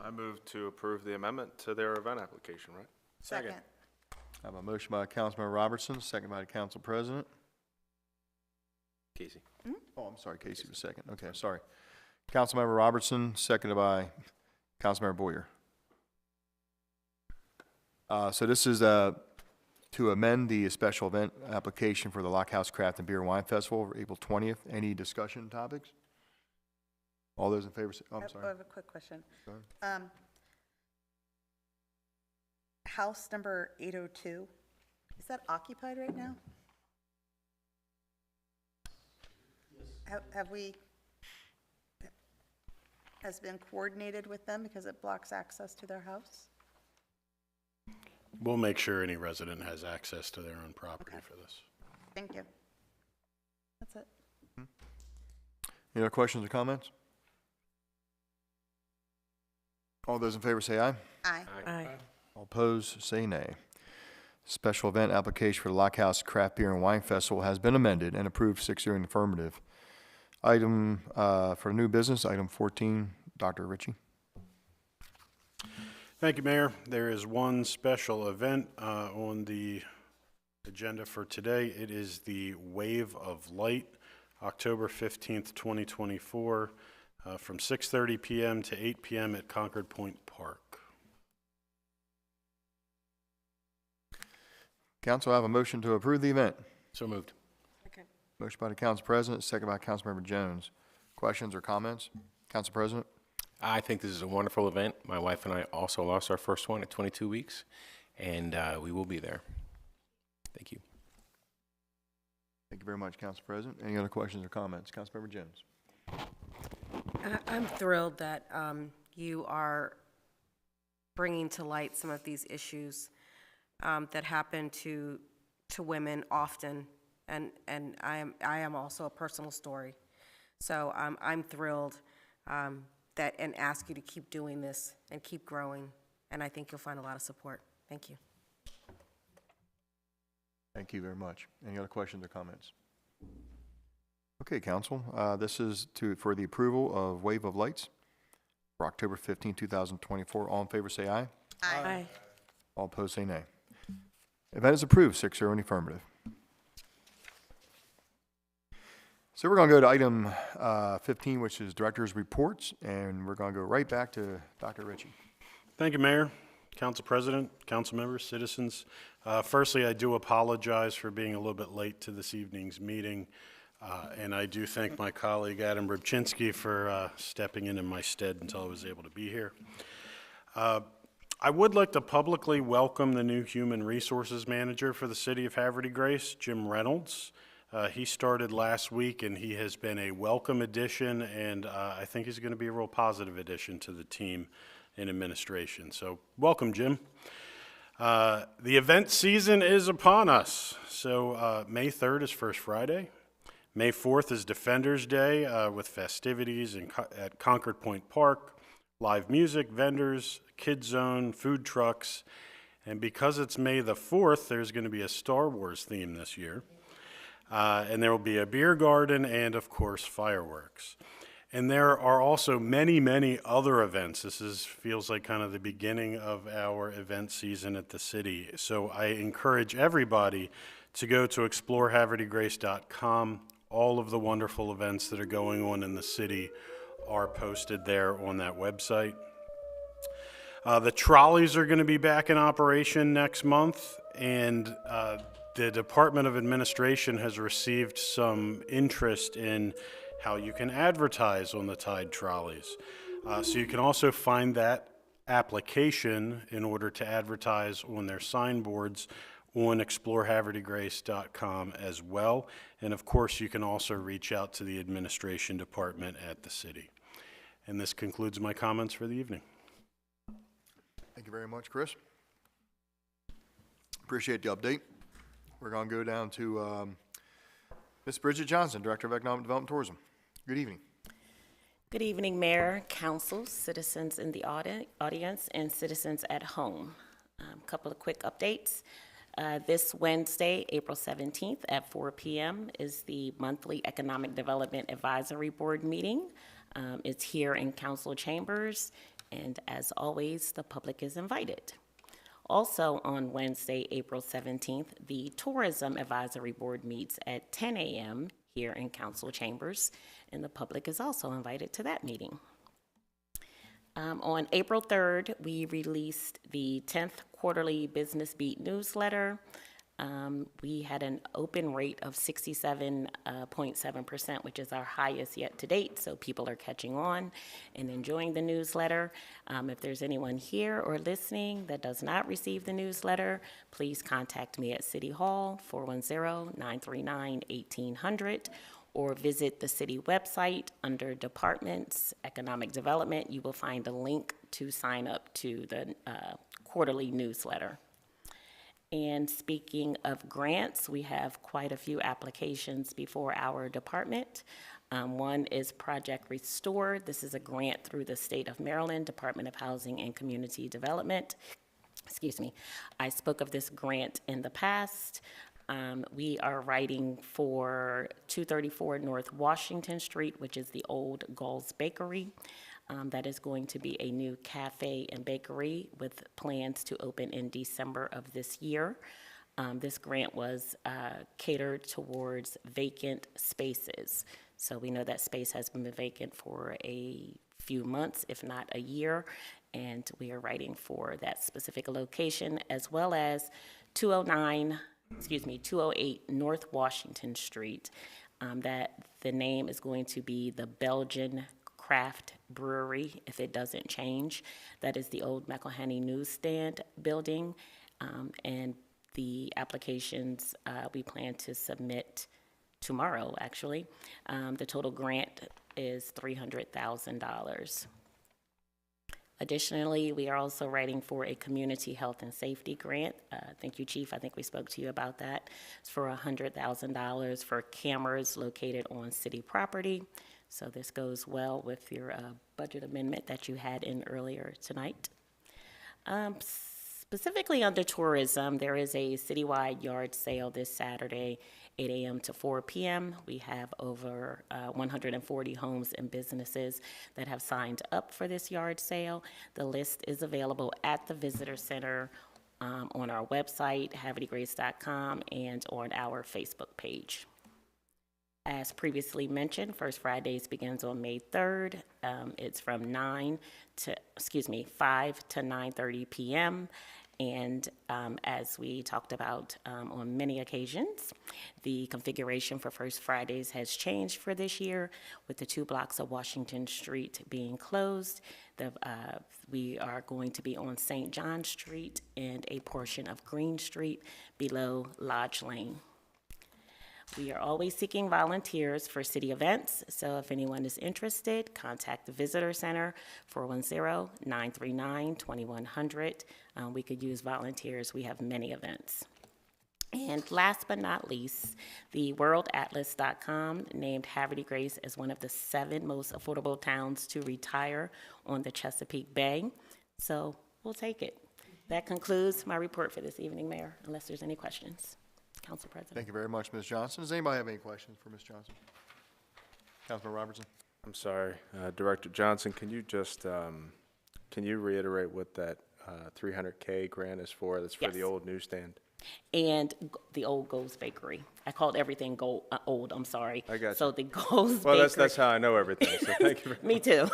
I move to approve the amendment to their event application, right? Second. I have a motion by Councilmember Robertson, second by the Council President. Casey. Oh, I'm sorry, Casey was second. Okay, sorry. Councilmember Robertson, seconded by Councilmember Boyer. So this is to amend the special event application for the Lockhouse Craft and Beer and Wine Festival for April 20th. Any discussion topics? All those in favor say, oh, I'm I sorry. have a quick question. Go ahead. House number 802, is that occupied right now? Have we, has been coordinated with them because it blocks access to their house? We'll make sure any resident has access to their own property for this. Thank you. That's it. Any other questions or comments? All those in favor say aye. Aye. Aye. All opposed, say nay. Special event application for the Lock House Craft Beer and Wine Festival has been amended and approved 6-0 in the affirmative. Item for new business, item 14, Dr. Ritchie. Thank you, Mayor. There is one special event on the agenda for today. It is the Wave of Light, October 15th, 2024, from 6:30 p.m. to 8 p.m. at Concord Point Park. Council, I have a motion to approve the event. So moved. Motion by the Council President, second by Councilmember Jones. Questions or comments? Council President? I think this is a wonderful event. My wife and I also lost our first one at 22 weeks, and we will be there. Thank you. Thank you very much, Council President. Any other questions or comments? Councilmember Jones? I'm thrilled that you are bringing to light some of these issues that happen to women often, and I am also a personal story. So I'm thrilled that and ask you to keep doing this and keep growing, and I think you'll find a lot of support. Thank you. Thank you very much. Any other questions or comments? Okay, Council, this is for the approval of Wave of Lights for October 15, 2024. All in favor say aye. Aye. All opposed say nay. Event is approved, 6-0 in the affirmative. So we're going to go to item 15, which is Director's Reports, and we're going to go right back to Dr. Ritchie. Thank you, Mayor, Council President, council members, citizens. Firstly, I do apologize for being a little bit late to this evening's meeting, and I do thank my colleague Adam Rybczynski for stepping in my stead until I was able to be here. I would like to publicly welcome the new Human Resources Manager for the City of Havre de Grace, Jim Reynolds. He started last week, and he has been a welcome addition, and I think he's going to be a real positive addition to the team in administration. So welcome, Jim. The event season is upon us. So May 3rd is First Friday. May 4th is Defenders Day with festivities at Concord Point Park, live music, vendors, Kids Zone, food trucks. And because it's May the 4th, there's going to be a Star Wars theme this year. And there will be a beer garden and, of course, fireworks. And there are also many, many other events. This feels like kind of the beginning of our event season at the city. So I encourage everybody to go to explorehavredegrace.com. All of the wonderful events that are going on in the city are posted there on that website. The trolleys are going to be back in operation next month, and the Department of Administration has received some interest in how you can advertise on the Tide trolleys. So you can also find that application in order to advertise on their signboards on explorehavredegrace.com as well. And of course, you can also reach out to the administration department at the city. And this concludes my comments for the evening. Thank you very much, Chris. Appreciate the update. We're going to go down to Ms. Bridget Johnson, Director of Economic Development and Tourism. Good evening. Good evening, Mayor, Council, citizens in the audience, and citizens at home. A couple of quick updates. This Wednesday, April 17th at 4 p.m. is the monthly Economic Development Advisory Board meeting. It's here in Council Chambers, and as always, the public is invited. Also on Wednesday, April 17th, the Tourism Advisory Board meets at 10 a.m. here in Council Chambers, and the public is also invited to that meeting. On April 3rd, we released the 10th Quarterly Business Beat newsletter. We had an open rate of 67.7%, which is our highest yet to date, so people are catching on and enjoying the newsletter. If there's anyone here or listening that does not receive the newsletter, please contact me at City Hall, 410-939-1800, or visit the city website under Departments, Economic Development. You will find a link to sign up to the quarterly newsletter. And speaking of grants, we have quite a few applications before our department. One is Project Restore. This is a grant through the state of Maryland, Department of Housing and Community Development. Excuse me. I spoke of this grant in the past. We are writing for 234 North Washington Street, which is the old Gull's Bakery. That is going to be a new cafe and bakery with plans to open in December of this year. This grant was catered towards vacant spaces. So we know that space has been vacant for a few months, if not a year, and we are writing for that specific location, as well as 208 North Washington Street. That the name is going to be the Belgian Craft Brewery, if it doesn't change. That is the old McElhenney newsstand building, and the applications we plan to submit tomorrow, actually. The total grant is $300,000. Additionally, we are also writing for a community health and safety grant. Thank you, Chief. I think we spoke to you about that. It's for $100,000 for cameras located on city property. So this goes well with your budget amendment that you had in earlier tonight. Specifically under tourism, there is a citywide yard sale this Saturday, 8 a.m. to 4 p.m. We have over 140 homes and businesses that have signed up for this yard sale. The list is available at the Visitor Center on our website, havregrace.com, and on our Facebook page. As previously mentioned, First Fridays begins on May 3rd. It's from 5 to 9:30 p.m. And as we talked about on many occasions, the configuration for First Fridays has changed for this year, with the 2 blocks of Washington Street being closed. We are going to be on St. John Street and a portion of Green Street below Lodge Lane. We are always seeking volunteers for city events, so if anyone is interested, contact the Visitor Center, 410-939-2100. We could use volunteers. We have many events. And last but not least, the worldatlas.com named Havre Grace as one of the 7 most affordable towns to retire on the Chesapeake Bay. So we'll take it. That concludes my report for this evening, Mayor, unless there's any questions. Council President. Thank you very much, Ms. Johnson. Does anybody have any questions for Ms. Johnson? Councilman Robertson? I'm sorry, Director Johnson, can you just, can you reiterate what that $300K grant is for? That's for the old newsstand? And the old Gold's Bakery. I called everything old, I'm sorry. I got you. So the Gold's Bakery. Well, that's how I know everything, so thank you very much. Me too.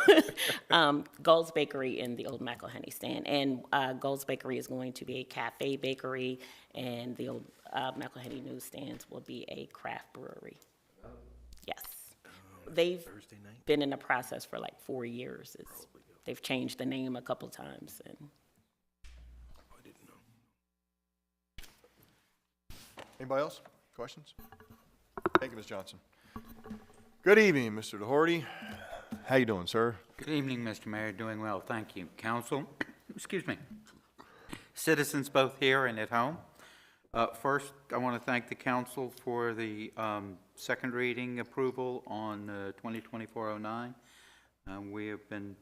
Gold's Bakery in the old McElhenney stand. And Gold's Bakery is going to be a cafe bakery, and the old McElhenney newsstands will be a craft brewery. Yes. They've been in the process for like 4 years. They've changed the name a couple times. And Anybody else? Questions? Thank you, Ms. Johnson. Good evening, Mr. DeHorty. How you doing, sir? Good evening, Mr. Mayor. Doing well, thank you. Council, excuse me. Citizens both here and at home. First, I want to thank the council for the second reading approval on 2024-09. We have been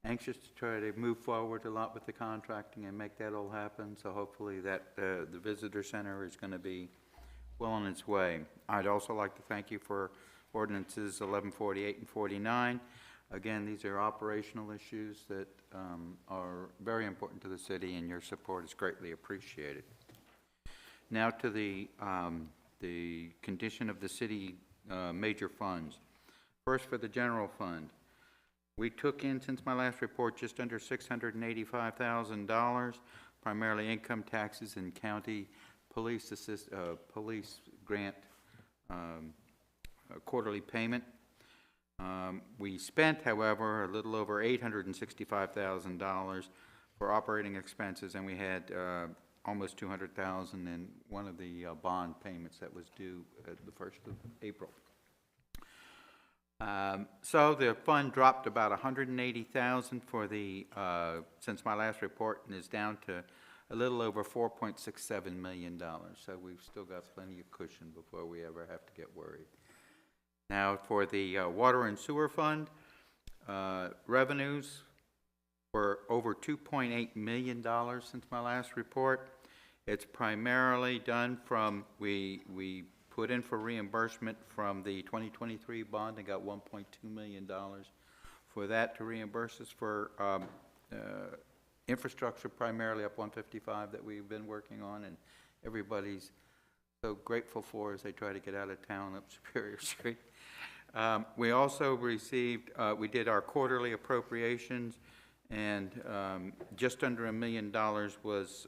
anxious to try to move forward a lot with the contracting and make that all happen, so hopefully that the visitor center is going to be well on its way. I'd also like to thank you for ordinances 1148 and 49. Again, these are operational issues that are very important to the city, and your support is greatly appreciated. Now to the condition of the city major funds. First, for the general fund. We took in, since my last report, just under $685,000, primarily income taxes and county police grant quarterly payment. We spent, however, a little over $865,000 for operating expenses, and we had almost $200,000 in one of the bond payments that was due at the 1st of April. So the fund dropped about $180,000 for the since my last report, and is down to a little over $4.67 million. So we've still got plenty of cushion before we ever have to get worried. Now for the water and sewer fund, revenues were over $2.8 million since my last report. It's primarily done from, we put in for reimbursement from the 2023 bond and got $1.2 million for that to reimburse us for infrastructure, primarily up 155 that we've been working on, and everybody's so grateful for as they try to get out of town up Superior Street. We also received, we did our quarterly appropriations, and just under $1 million was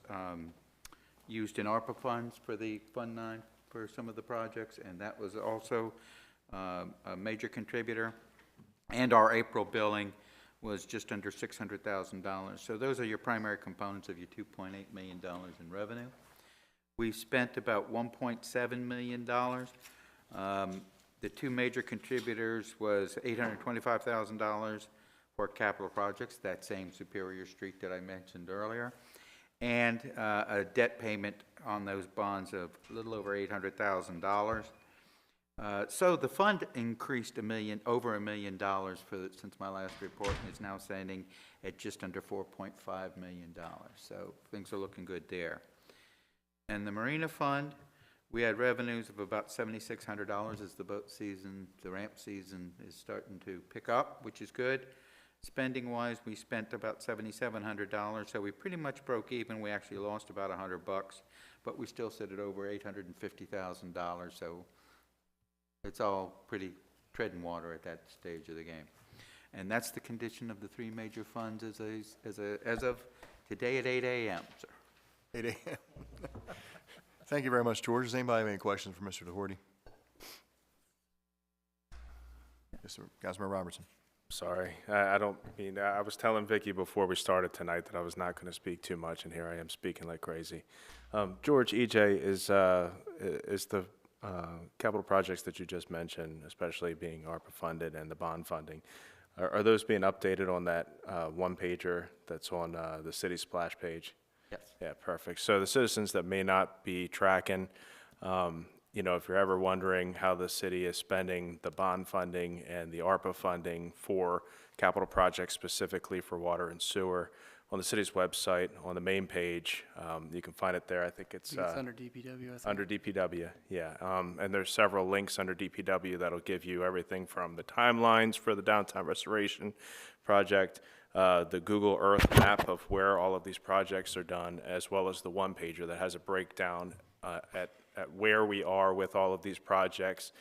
used in ARPA funds for the Fund 9 for some of the projects, and that was also a major contributor. And our April billing was just under $600,000. So those are your primary components of your $2.8 million in revenue. We spent about $1.7 million. The two major contributors was $825,000 for capital projects, that same Superior Street that I mentioned earlier, and a debt payment on those bonds of a little over $800,000. So the fund increased over $1 million since my last report, and is now standing at just under $4.5 million. So things are looking good there. And the Marina Fund, we had revenues of about $7,600 as the boat season, the ramp season is starting to pick up, which is good. Spending-wise, we spent about $7,700, so we pretty much broke even. We actually lost about $100, but we still sit at over $850,000, so it's all pretty treading water at that stage of the game. And that's the condition of the three major funds as of today at 8 a.m., sir. 8 a.m. Thank you very much, George. Does anybody have any questions for Mr. DeHorty? Yes, sir. Councilmember Robertson. Sorry, I don't mean, I was telling Vicki before we started tonight that I was not going to speak too much, and here I am speaking like crazy. George, EJ, is the capital projects that you just mentioned, especially being ARPA funded and the bond funding, are those being updated on that one-pager that's on the city splash page? Yes. Yeah, perfect. So the citizens that may not be tracking, you know, if you're ever wondering how the city is spending the bond funding and the ARPA funding for capital projects, specifically for water and sewer, on the city's website, on the main page, you can find it there. I think it's under DPW, I think. Under DPW, yeah. And there's several links under DPW that'll give you everything from the timelines for the downtown restoration project, the Google Earth map of where all of these projects are done, as well as the one-pager that has a breakdown at where we are with all of these projects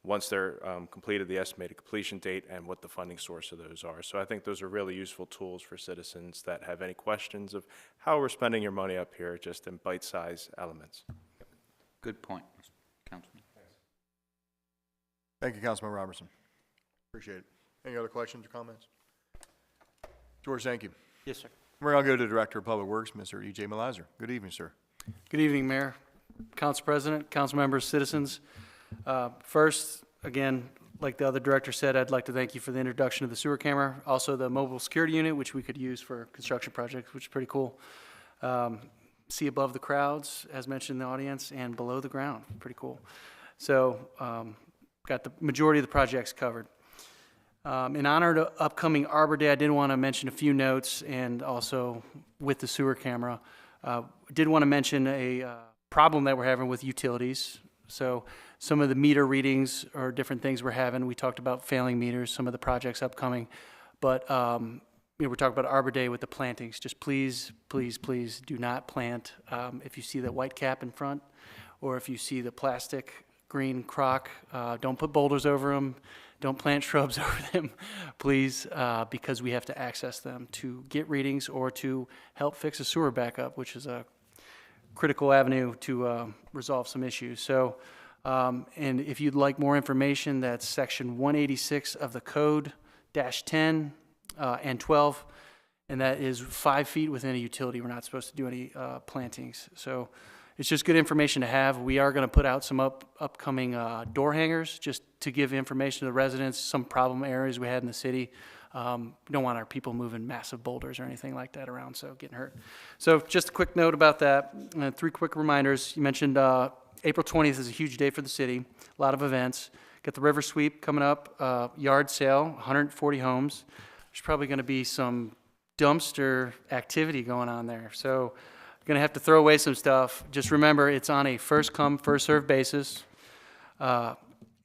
once they're completed, the estimated completion date, and what the funding source of those are. So I think those are really useful tools for citizens that have any questions of how we're spending your money up here, just in bite-sized elements. Good point, Councilman. Thank you, Councilman Robertson. Appreciate it. Any other questions or comments? George, thank you. Yes, sir. We're going to go to the Director of Public Works, Mr. E.J. Malizer. Good evening, sir. Good evening, Mayor, Council President, council members, citizens. First, again, like the other director said, I'd like to thank you for the introduction of the sewer camera, also the mobile security unit, which we could use for construction projects, which is pretty cool. See above the crowds, as mentioned in the audience, and below the ground, pretty cool. So, got the majority of the projects covered. In honor of upcoming Arbor Day, I did want to mention a few notes, and also with the sewer camera, did want to mention a problem that we're having with utilities. So some of the meter readings or different things we're having, we talked about failing meters, some of the projects upcoming, but you know, we're talking about Arbor Day with the plantings. Just please, please, please do not plant. If you see that white cap in front, or if you see the plastic green crock, don't put boulders over them. Don't plant shrubs over them, please, because we have to access them to get readings or to help fix a sewer backup, which is a critical avenue to resolve some issues. So, and if you'd like more information, that's section 186 of the code, -10 and 12, and that is 5 feet within a utility. We're not supposed to do any plantings. So it's just good information to have. We are going to put out some upcoming door hangers just to give information to the residents, some problem areas we had in the city. We don't want our people moving massive boulders or anything like that around, so getting hurt. So just a quick note about that. 3 quick reminders. You mentioned April 20th is a huge day for the city. A lot of events. Got the river sweep coming up, yard sale, 140 homes. There's probably going to be some dumpster activity going on there. So going to have to throw away some stuff. Just remember, it's on a first come, first served basis. 8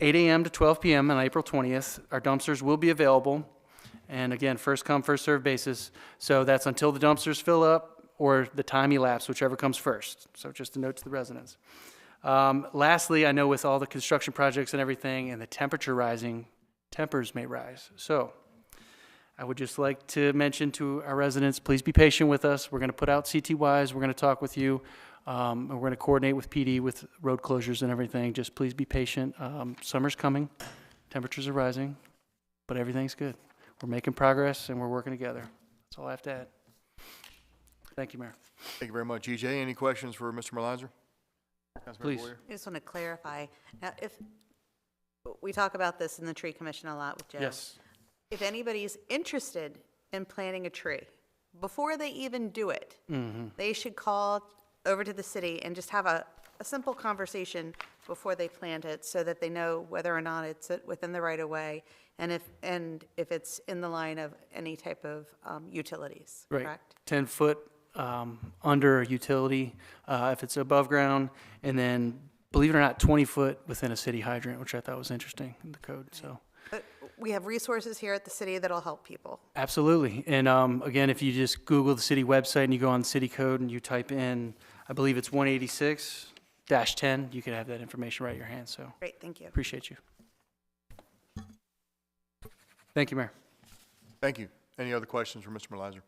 a.m. to 12 p.m. on April 20th. Our dumpsters will be available. And again, first come, first served basis. So that's until the dumpsters fill up or the time elapsed, whichever comes first. So just a note to the residents. Lastly, I know with all the construction projects and everything and the temperature rising, tempers may rise. So I would just like to mention to our residents, please be patient with us. We're going to put out CTYs. We're going to talk with you. And we're going to coordinate with PD with road closures and everything. Just please be patient. Summer's coming. Temperatures are rising, but everything's good. We're making progress and we're working together. That's all I have to add. Thank you, Mayor. Thank you very much. EJ, any questions for Mr. Merlizer? Please. I just want to clarify. Now, if we talk about this in the tree commission a lot with Joe. Yes. If anybody's interested in planting a tree, before they even do it, they should call over to the city and just have a simple conversation before they plant it so that they know whether or not it's within the right of way and if it's in the line of any type of utilities, Right. correct? 10 foot under a utility if it's above ground, and then, believe it or not, 20 foot within a city hydrant, which I thought was interesting in the code. So. But we have resources here at the city that'll help people. Absolutely. And again, if you just Google the city website and you go on the city code and you type in, I believe it's 186-10, you can have that information right at your hand. So Great, thank you. appreciate you. Thank you, Mayor. Thank you. Any other questions for Mr. Merlizer?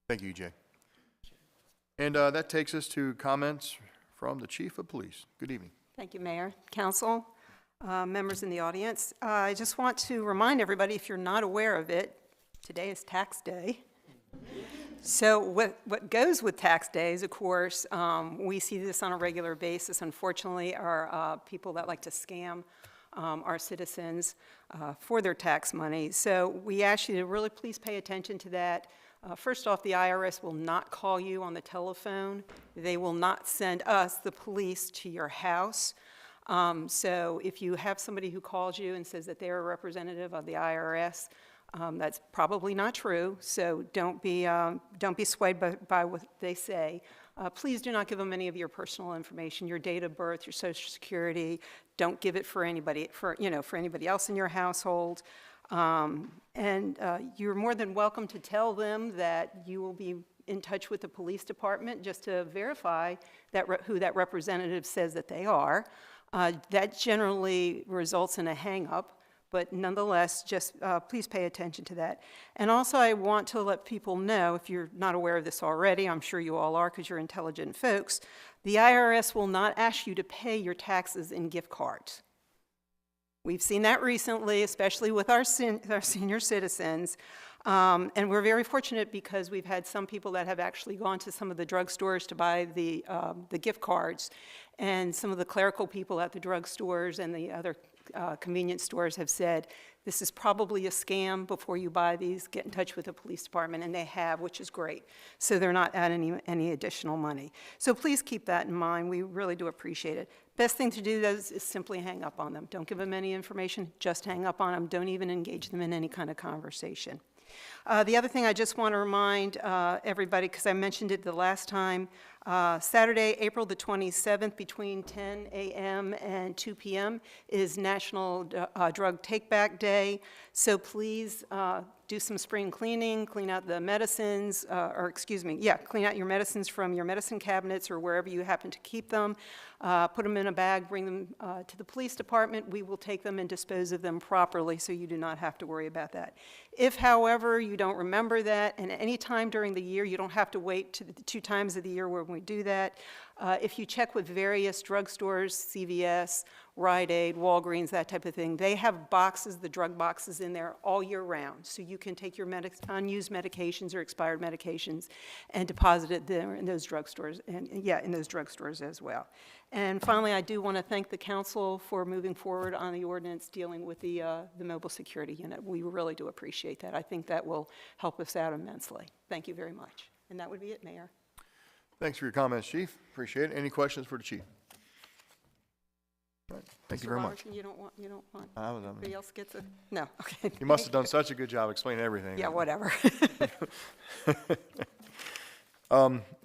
Thank you, EJ. And that takes us to comments from the Chief of Police. Good evening. Thank you, Mayor, Council, members in the audience. I just want to remind everybody, if you're not aware of it, today is tax day. So what goes with tax days, of course, we see this on a regular basis, unfortunately, are people that like to scam our citizens for their tax money. So we ask you to really please pay attention to that. First off, the IRS will not call you on the telephone. They will not send us, the police, to your house. So if you have somebody who calls you and says that they're a representative of the IRS, that's probably not true. So don't be swayed by what they say. Please do not give them any of your personal information, your date of birth, your Social Security. Don't give it for anybody else in your household. And you're more than welcome to tell them that you will be in touch with the police department just to verify that who that representative says that they are. That generally results in a hang-up, but nonetheless, just please pay attention to that. And also, I want to let people know, if you're not aware of this already, I'm sure you all are because you're intelligent folks, the IRS will not ask you to pay your taxes in gift cards. We've seen that recently, especially with our senior citizens. And we're very fortunate because we've had some people that have actually gone to some of the drugstores to buy the gift cards. And some of the clerical people at the drugstores and the other convenience stores have said, this is probably a scam. Before you buy these, get in touch with the police department, and they have, which is great. So they're not adding any additional money. So please keep that in mind. We really do appreciate it. Best thing to do is simply hang up on them. Don't give them any information, just hang up on them. Don't even engage them in any kind of conversation. The other thing I just want to remind everybody, because I mentioned it the last time, Saturday, April the 27th, between 10 a.m. and 2 p.m. is National Drug Take-Back Day. So please do some spring cleaning, clean out the medicines, clean out your medicines from your medicine cabinets or wherever you happen to keep them. Put them in a bag, bring them to the police department. We will take them and dispose of them properly, so you do not have to worry about that. If, however, you don't remember that, and any time during the year, you don't have to wait to the 2 times of the year when we do that. If you check with various drugstores, CVS, Rite Aid, Walgreens, that type of thing, they have boxes, the drug boxes in there all year round. So you can take your unused medications or expired medications and deposit it there in those drugstores, and in those drugstores as well. And finally, I do want to thank the council for moving forward on the ordinance dealing with the mobile security unit. We really do appreciate that. I think that will help us out immensely. Thank you very much. And that would be it, Mayor. Thanks for your comments, Chief. Appreciate it. Any questions for the Chief? All right. Thank you very much. Robertson, you don't want, I was, anybody else gets it? No, okay. You must have done such a good job explaining everything. Yeah, whatever.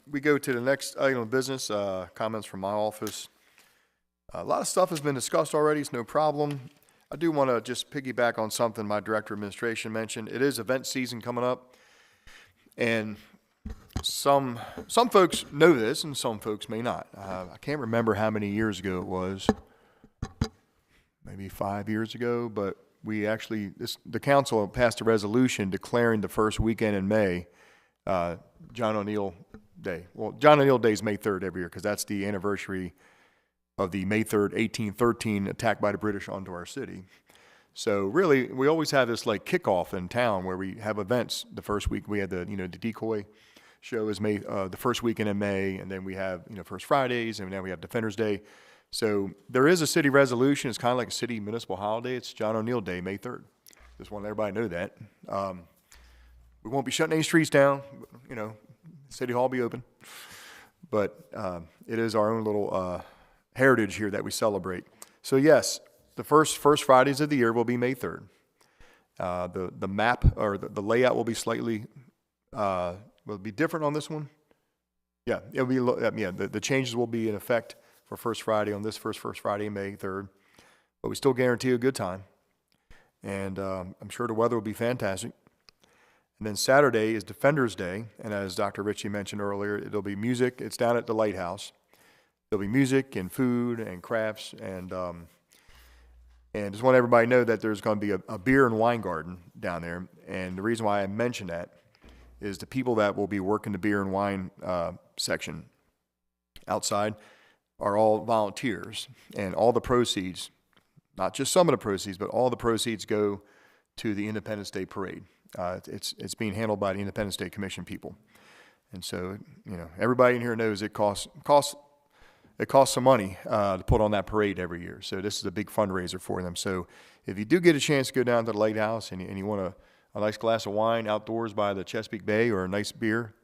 We go to the next item of business, comments from my office. A lot of stuff has been discussed already, it's no problem. I do want to just piggyback on something my Director of Administration mentioned. It is event season coming up, and some folks know this and some folks may not. I can't remember how many years ago it was, maybe 5 years ago, but we actually, the council passed a resolution declaring the first weekend in May John O'Neill Day. Well, John O'Neill Day is May 3rd every year because that's the anniversary of the May 3rd, 1813 attack by the British onto our city. So really, we always have this like kickoff in town where we have events. The first week we had the decoy show is May, the first weekend in May, and then we have First Fridays, and then we have Defenders Day. So there is a city resolution. It's kind of like a city municipal holiday. It's John O'Neill Day, May 3rd. Just want everybody to know that. We won't be shutting any streets down. City Hall will be open. But it is our own little heritage here that we celebrate. So yes, the first Fridays of the year will be May 3rd. The map or the layout will be slightly will be different on this one. Yeah, it'll be the changes will be in effect for First Friday on this first Friday, May 3rd. But we still guarantee a good time, and I'm sure the weather will be fantastic. And then Saturday is Defenders Day, and as Dr. Ritchie mentioned earlier, it'll be music. It's down at the Lighthouse. There'll be music and food and crafts, and just want everybody to know that there's going to be a beer and wine garden down there. And the reason why I mention that is the people that will be working the beer and wine section outside are all volunteers, and all the proceeds, not just some of the proceeds, but all the proceeds go to the Independence Day Parade. It's being handled by the Independence Day Commission people. And so, everybody in here knows it costs some money to put on that parade every year. So this is a big fundraiser for them. So if you do get a chance to go down to the Lighthouse and you want a nice glass of wine outdoors by the Chesapeake Bay or a nice beer,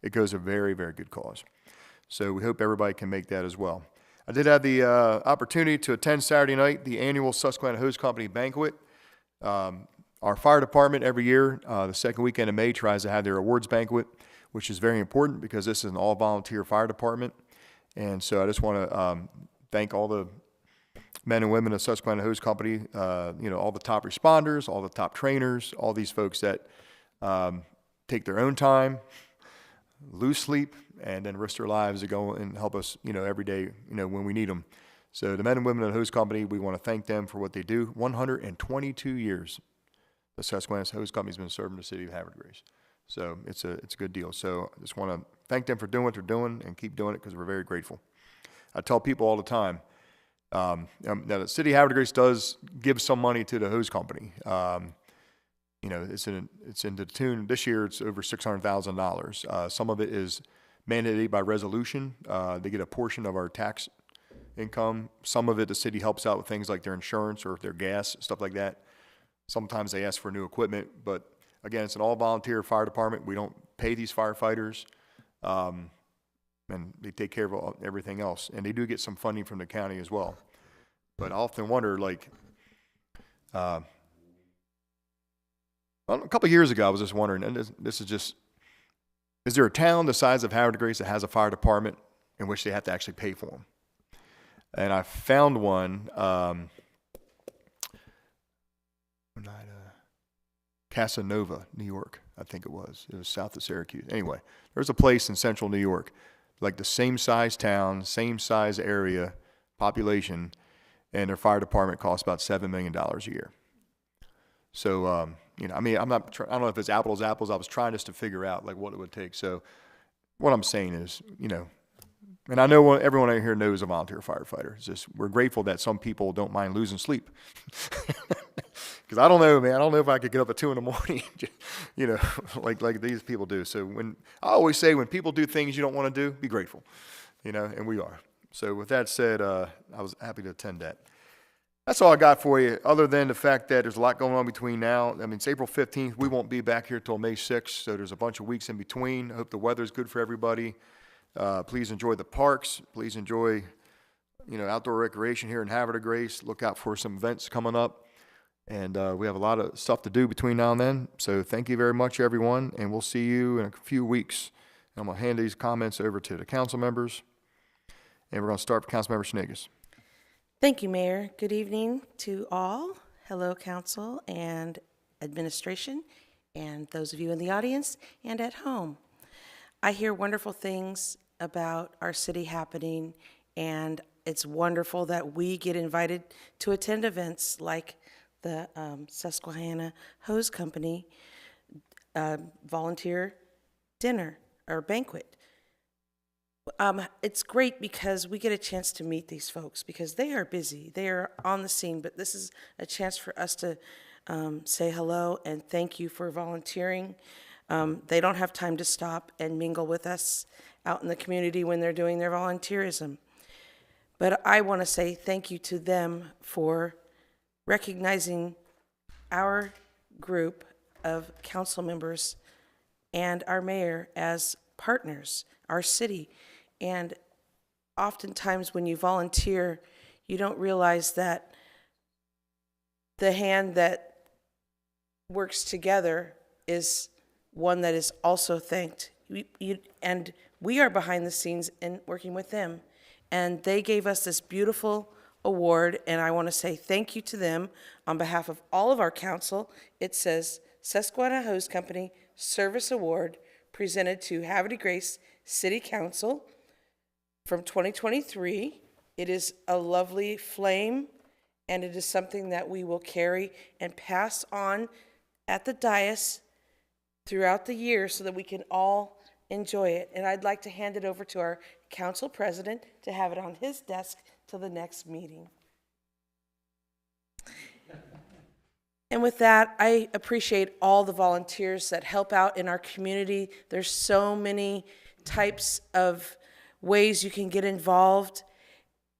it goes a very, very good cause. So we hope everybody can make that as well. I did have the opportunity to attend Saturday night, the annual Susquehanna Hose Company banquet. Our fire department every year, the second weekend of May, tries to have their awards banquet, which is very important because this is an all-volunteer fire department. And so I just want to thank all the men and women of Susquehanna Hose Company, all the top responders, all the top trainers, all these folks that take their own time, lose sleep, and then risk their lives to go and help us, every day, when we need them. So the men and women of the Hose Company, we want to thank them for what they do. 122 years the Susquehanna Hose Company's been serving the city of Havre Grace. So it's a good deal. So I just want to thank them for doing what they're doing and keep doing it because we're very grateful. I tell people all the time, now the city of Havre Grace does give some money to the hose company. It's in the tune, this year it's over $600,000. Some of it is mandated by resolution. They get a portion of our tax income. Some of it the city helps out with things like their insurance or their gas, stuff like that. Sometimes they ask for new equipment, but again, it's an all-volunteer fire department. We don't pay these firefighters, and they take care of everything else. And they do get some funding from the county as well. But I often wonder, a couple of years ago, I was just wondering, and this is just, is there a town the size of Havre Grace that has a fire department in which they have to actually pay for them? And I found one, Casanova, New York, I think it was. It was south of Syracuse. Anyway, there's a place in central New York, like the same size town, same size area, population, and their fire department costs about $7 million a year. So, I don't know if it's apples. I was trying just to figure out what it would take. So, what I'm saying is, you know, and I know everyone out here knows a volunteer firefighter. It's just we're grateful that some people don't mind losing sleep. Because I don't know, man. I don't know if I could get up at 2 a.m, you know, like these people do. So I always say when people do things you don't want to do, be grateful, you know, and we are. So with that said, I was happy to attend that. That's all I got for you, other than the fact that there's a lot going on between now. I mean, it's April 15th. We won't be back here till May 6th, so there's a bunch of weeks in between. I hope the weather's good for everybody. Please enjoy the parks. Please enjoy, you know, outdoor recreation here in Havre de Grace. Look out for some events coming up. And we have a lot of stuff to do between now and then. So thank you very much, everyone, and we'll see you in a few weeks. And I'm going to hand these comments over to the council members. And we're going to start with Councilmember Schneegis. Thank you, Mayor. Good evening to all. Hello, council and administration, and those of you in the audience and at home. I hear wonderful things about our city happening, and it's wonderful that we get invited to attend events like the Susquehanna Hose Company volunteer dinner or banquet. It's great because we get a chance to meet these folks because they are busy. They are on the scene, but this is a chance for us to say hello and thank you for volunteering. They don't have time to stop and mingle with us out in the community when they're doing their volunteerism. But I want to say thank you to them for recognizing our group of council members and our mayor as partners, our city. And oftentimes when you volunteer, you don't realize that the hand that works together is one that is also thanked. And we are behind the scenes and working with them. And they gave us this beautiful award, and I want to say thank you to them on behalf of all of our council. It says Susquehanna Hose Company Service Award presented to Havre de Grace City Council from 2023. It is a lovely flame, and it is something that we will carry and pass on at the dais throughout the year so that we can all enjoy it. And I'd like to hand it over to our council president to have it on his desk till the next meeting. And with that, I appreciate all the volunteers that help out in our community. There's so many types of ways you can get involved,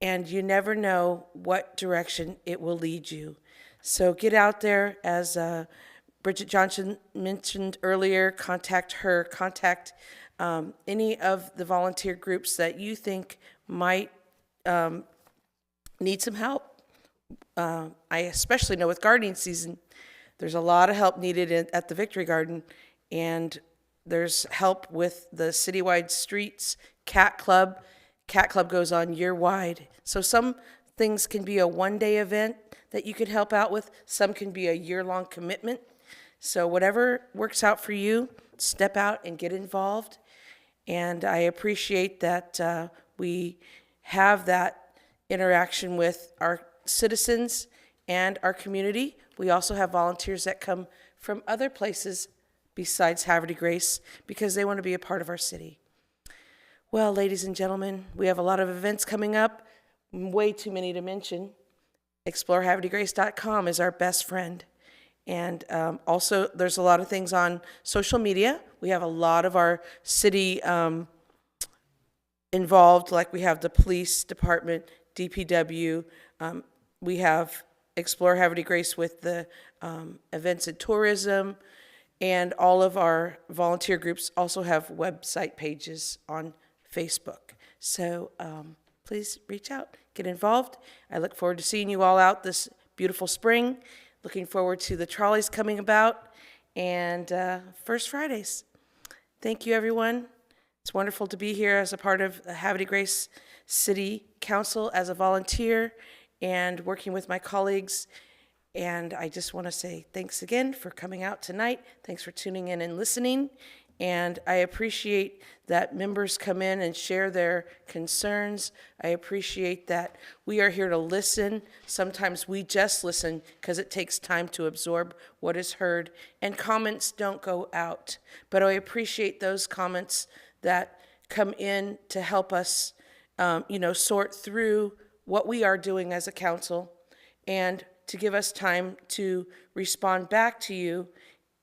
and you never know what direction it will lead you. So get out there, as Bridget Johnson mentioned earlier, contact her, contact any of the volunteer groups that you think might need some help. I especially know with gardening season, there's a lot of help needed at the Victory Garden, and there's help with the citywide streets, Cat Club. Cat Club goes on year-wide. So some things can be a one-day event that you could help out with. Some can be a year-long commitment. So whatever works out for you, step out and get involved. And I appreciate that we have that interaction with our citizens and our community. We also have volunteers that come from other places besides Havre de Grace because they want to be a part of our city. Well, ladies and gentlemen, we have a lot of events coming up, way too many to mention. ExploreHavreDeGrace.com is our best friend. And also, there's a lot of things on social media. We have a lot of our city involved, like we have the police department, DPW. We have Explore Havre de Grace with the events and tourism. And all of our volunteer groups also have website pages on Facebook. So please reach out, get involved. I look forward to seeing you all out this beautiful spring. Looking forward to the trolleys coming about and First Fridays. Thank you, everyone. It's wonderful to be here as a part of the Havre de Grace City Council as a volunteer and working with my colleagues. And I just want to say thanks again for coming out tonight. Thanks for tuning in and listening. And I appreciate that members come in and share their concerns. I appreciate that we are here to listen. Sometimes we just listen because it takes time to absorb what is heard, and comments don't go out. But I appreciate those comments that come in to help us, sort through what we are doing as a council and to give us time to respond back to you,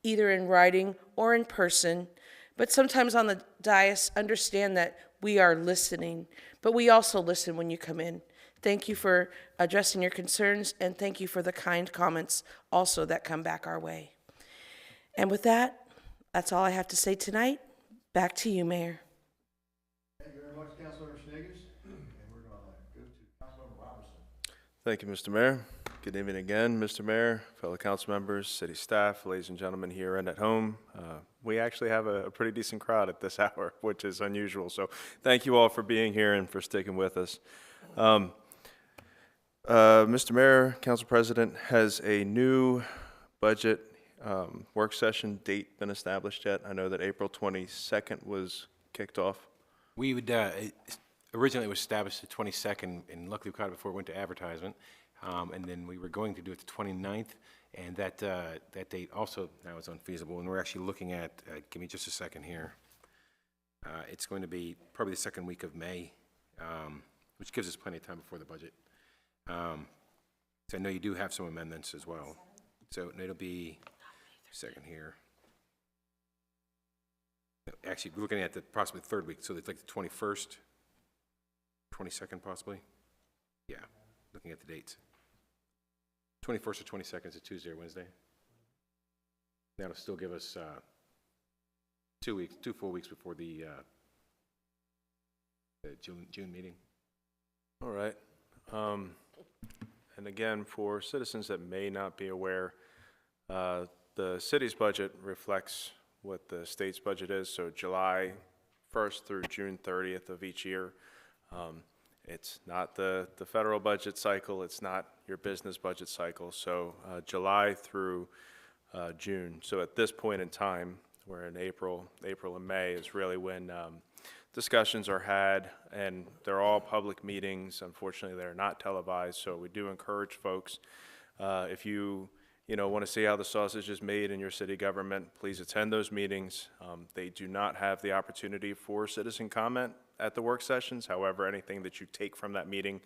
either in writing or in person. But sometimes on the dais, understand that we are listening, but we also listen when you come in. Thank you for addressing your concerns, and thank you for the kind comments also that come back our way. And with that, that's all I have to say tonight. Back to you, Mayor. Thank you very much, Councilmember Sniggers. And we're going to go to Councilmember Robertson. Thank you, Mr. Mayor. Good evening again, Mr. Mayor, fellow council members, city staff, ladies and gentlemen here and at home. We actually have a pretty decent crowd at this hour, which is unusual. So thank you all for being here and for sticking with us. Mr. Mayor, Council President, has a new budget work session date been established yet? I know that April 22nd was kicked off. We would, originally it was established the 22nd, and luckily we caught it before it went to advertisement. And then we were going to do it the 29th, and that date also now is unfeasible. And we're actually looking at, give me just a second here. It's going to be probably the second week of May, which gives us plenty of time before the budget. So I know you do have some amendments as well. So it'll be, second here. Actually, we're looking at the possibly the third week, so it's like the 21st, 22nd possibly. Yeah, looking at the dates. 21st or 22nd is a Tuesday or Wednesday. That'll still give us 2 full weeks before the June meeting. All right. And again, for citizens that may not be aware, the city's budget reflects what the state's budget is, so July 1st through June 30th of each year. It's not the federal budget cycle, it's not your business budget cycle, so July through June. So at this point in time, we're in April and May is really when discussions are had, and they're all public meetings. Unfortunately, they're not televised, so we do encourage folks, if you want to see how the sausage is made in your city government, please attend those meetings. They do not have the opportunity for citizen comment at the work sessions. However, anything that you take from that meeting,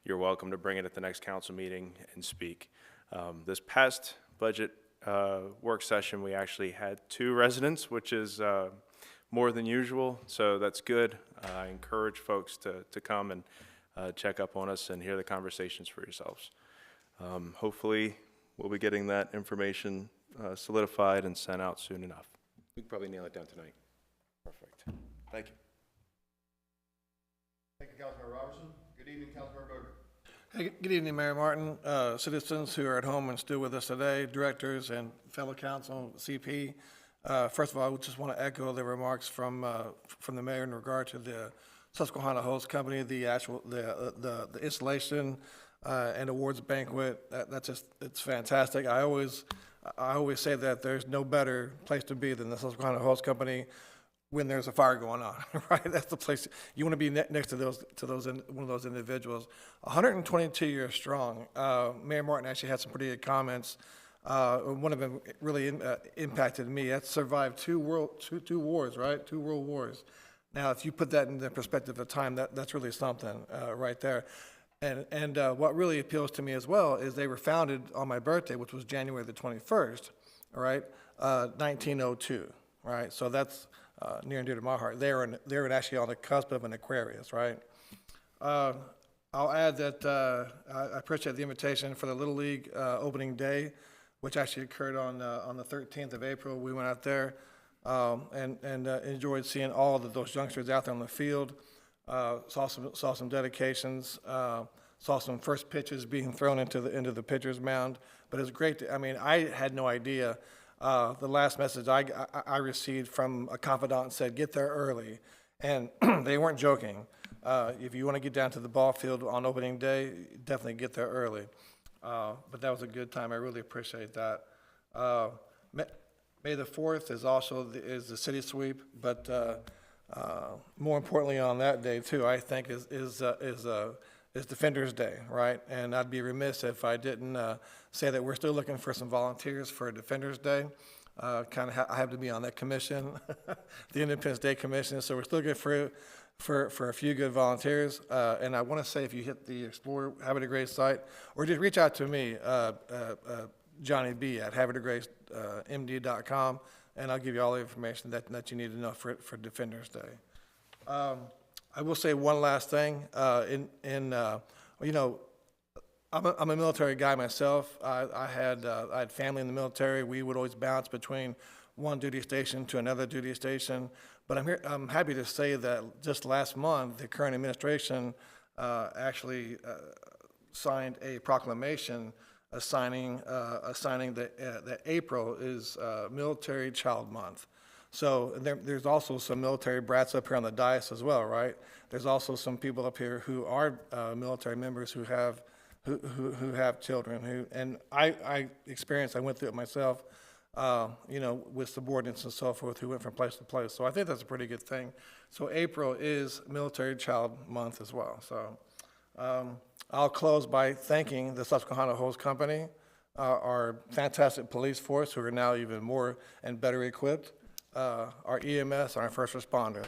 you're welcome to bring it at the next council meeting and speak. This past budget work session, we actually had 2 residents, which is more than usual, so that's good. I encourage folks to come and check up on us and hear the conversations for yourselves. Hopefully, we'll be getting that information solidified and sent out soon enough. We can probably nail it down tonight. Perfect. Thank you. Thank you, Councilmember Robertson. Good evening, Councilmember Boger. Hey, good evening, Mayor Martin, citizens who are at home and still with us today, directors and fellow council, CP. First of all, I just want to echo the remarks from the mayor in regard to the Susquehanna Host Company, the installation and awards banquet. That's just, it's fantastic. I always say that there's no better place to be than the Susquehanna Host Company when there's a fire going on, right? That's the place you want to be next to one of those individuals. 122 years strong. Mayor Martin actually had some pretty good comments. One of them really impacted me. That survived two wars, right? 2 world wars. Now, if you put that in the perspective of time, that's really something right there. And what really appeals to me as well is they were founded on my birthday, which was January the 21st, all right, 1902, right? So that's near and dear to my heart. They're actually on the cusp of an Aquarius, right? I'll add that I appreciate the invitation for the Little League opening day, which actually occurred on the 13th of April. We went out there and enjoyed seeing all of those youngsters out there on the field. Saw some dedications, saw some first pitches being thrown into the pitcher's mound. But it was great. I had no idea. The last message I received from a confidant said, "Get there early," and they weren't joking. If you want to get down to the ball field on opening day, definitely get there early. But that was a good time. I really appreciate that. May the 4th is also the city sweep, but more importantly on that day too, I think is Defenders Day, right? And I'd be remiss if I didn't say that we're still looking for some volunteers for Defenders Day. I have to be on that commission, the Independence Day Commission, so we're still good for a few good volunteers. And I want to say, if you hit the Explore Havre de Grace site, or just reach out to me, Johnny B at havredegacemd.com, and I'll give you all the information that you need to know for Defenders Day. I will say one last thing. You know, I'm a military guy myself. I had family in the military. We would always bounce between one duty station to another duty station. But I'm happy to say that just last month, the current administration actually signed a proclamation assigning that April is Military Child Month. So there's also some military brats up here on the dais as well, right? There's also some people up here who are military members who have children and I went through it myself, you know, with subordinates and so forth who went from place to place. So I think that's a pretty good thing. So April is Military Child Month as well. So I'll close by thanking the Susquehanna Hose Company, our fantastic police force who are now even more and better equipped, our EMS, and our first responders.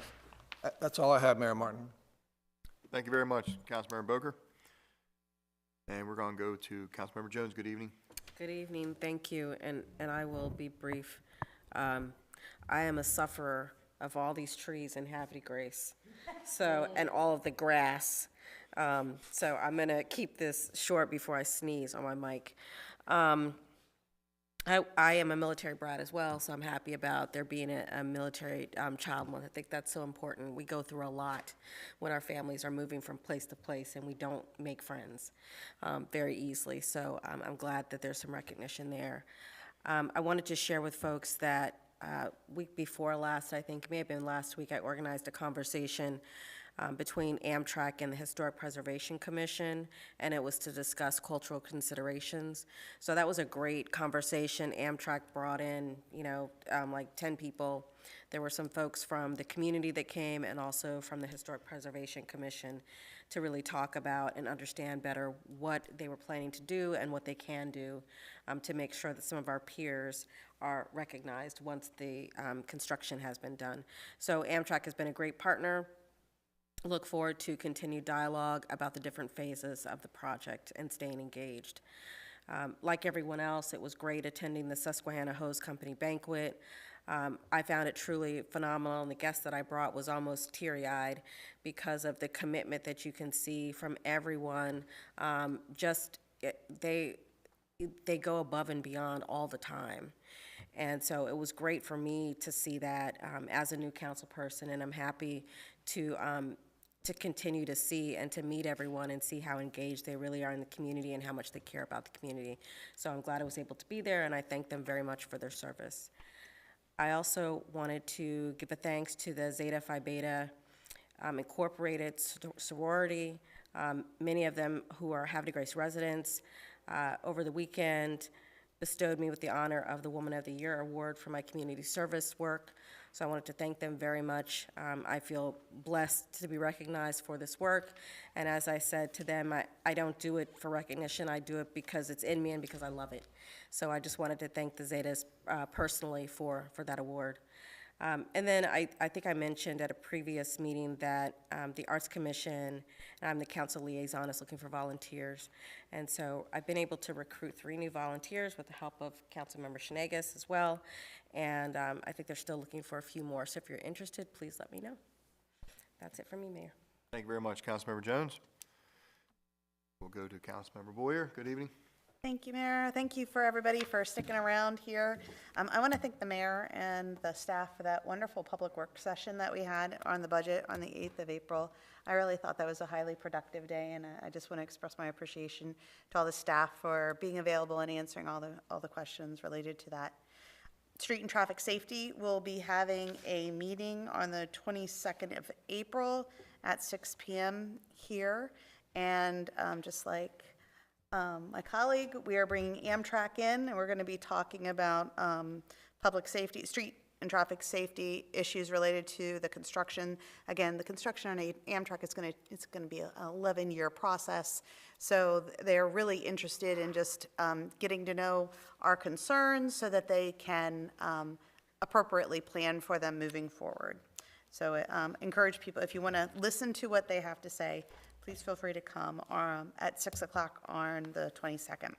That's all I have, Mayor Martin. Thank you very much, Councilmember Boker. And we're going to go to Councilmember Jones. Good evening. Good evening, thank you, and I will be brief. I am a sufferer of all these trees in Havre de Grace, and all of the grass. So I'm gonna keep this short before I sneeze on my mic. I am a military brat as well, so I'm happy about there being a military child month. I think that's so important. We go through a lot when our families are moving from place to place, and we don't make friends very easily. So I'm glad that there's some recognition there. I wanted to share with folks that week before last, I think it may have been last week, I organized a conversation between Amtrak and the Historic Preservation Commission, and it was to discuss cultural considerations. So that was a great conversation. Amtrak brought in, you know, like 10 people. There were some folks from the community that came and also from the Historic Preservation Commission to really talk about and understand better what they were planning to do and what they can do to make sure that some of our peers are recognized once the construction has been done. So Amtrak has been a great partner. Look forward to continued dialogue about the different phases of the project and staying engaged. Like everyone else, it was great attending the Susquehanna Hose Company banquet. I found it truly phenomenal, and the guest that I brought was almost teary-eyed because of the commitment that you can see from everyone. They go above and beyond all the time. And so it was great for me to see that as a new council person, and I'm happy to continue to see and to meet everyone and see how engaged they really are in the community and how much they care about the community. So I'm glad I was able to be there, and I thank them very much for their service. I also wanted to give a thanks to the Zeta Phi Beta Incorporated sorority, many of them who are Havre de Grace residents. Over the weekend, bestowed me with the honor of the Woman of the Year award for my community service work. So I wanted to thank them very much. I feel blessed to be recognized for this work. And as I said to them, I don't do it for recognition. I do it because it's in me and because I love it. So I just wanted to thank the Zetas personally for that award. And then I think I mentioned at a previous meeting that the Arts Commission, and I'm the council liaison, is looking for volunteers. And so I've been able to recruit 3 new volunteers with the help of Councilmember Shanegas as well. And I think they're still looking for a few more. So if you're interested, please let me know. That's it from me, Mayor. Thank you very much, Councilmember Jones. We'll go to Councilmember Boyer. Good evening. Thank you, Mayor. Thank you for everybody for sticking around here. I want to thank the mayor and the staff for that wonderful public work session that we had on the budget on the 8th of April. I really thought that was a highly productive day, and I just want to express my appreciation to all the staff for being available and answering all the questions related to that. Street and Traffic Safety will be having a meeting on the 22nd of April at 6 p.m. here, and just like my colleague, we are bringing Amtrak in, and we're going to be talking about public safety, street and traffic safety issues related to the construction. Again, the construction on Amtrak is it's gonna be an 11-year process. So they're really interested in just getting to know our concerns so that they can appropriately plan for them moving forward. So encourage people, if you want to listen to what they have to say, please feel free to come at 6 o'clock on the 22nd.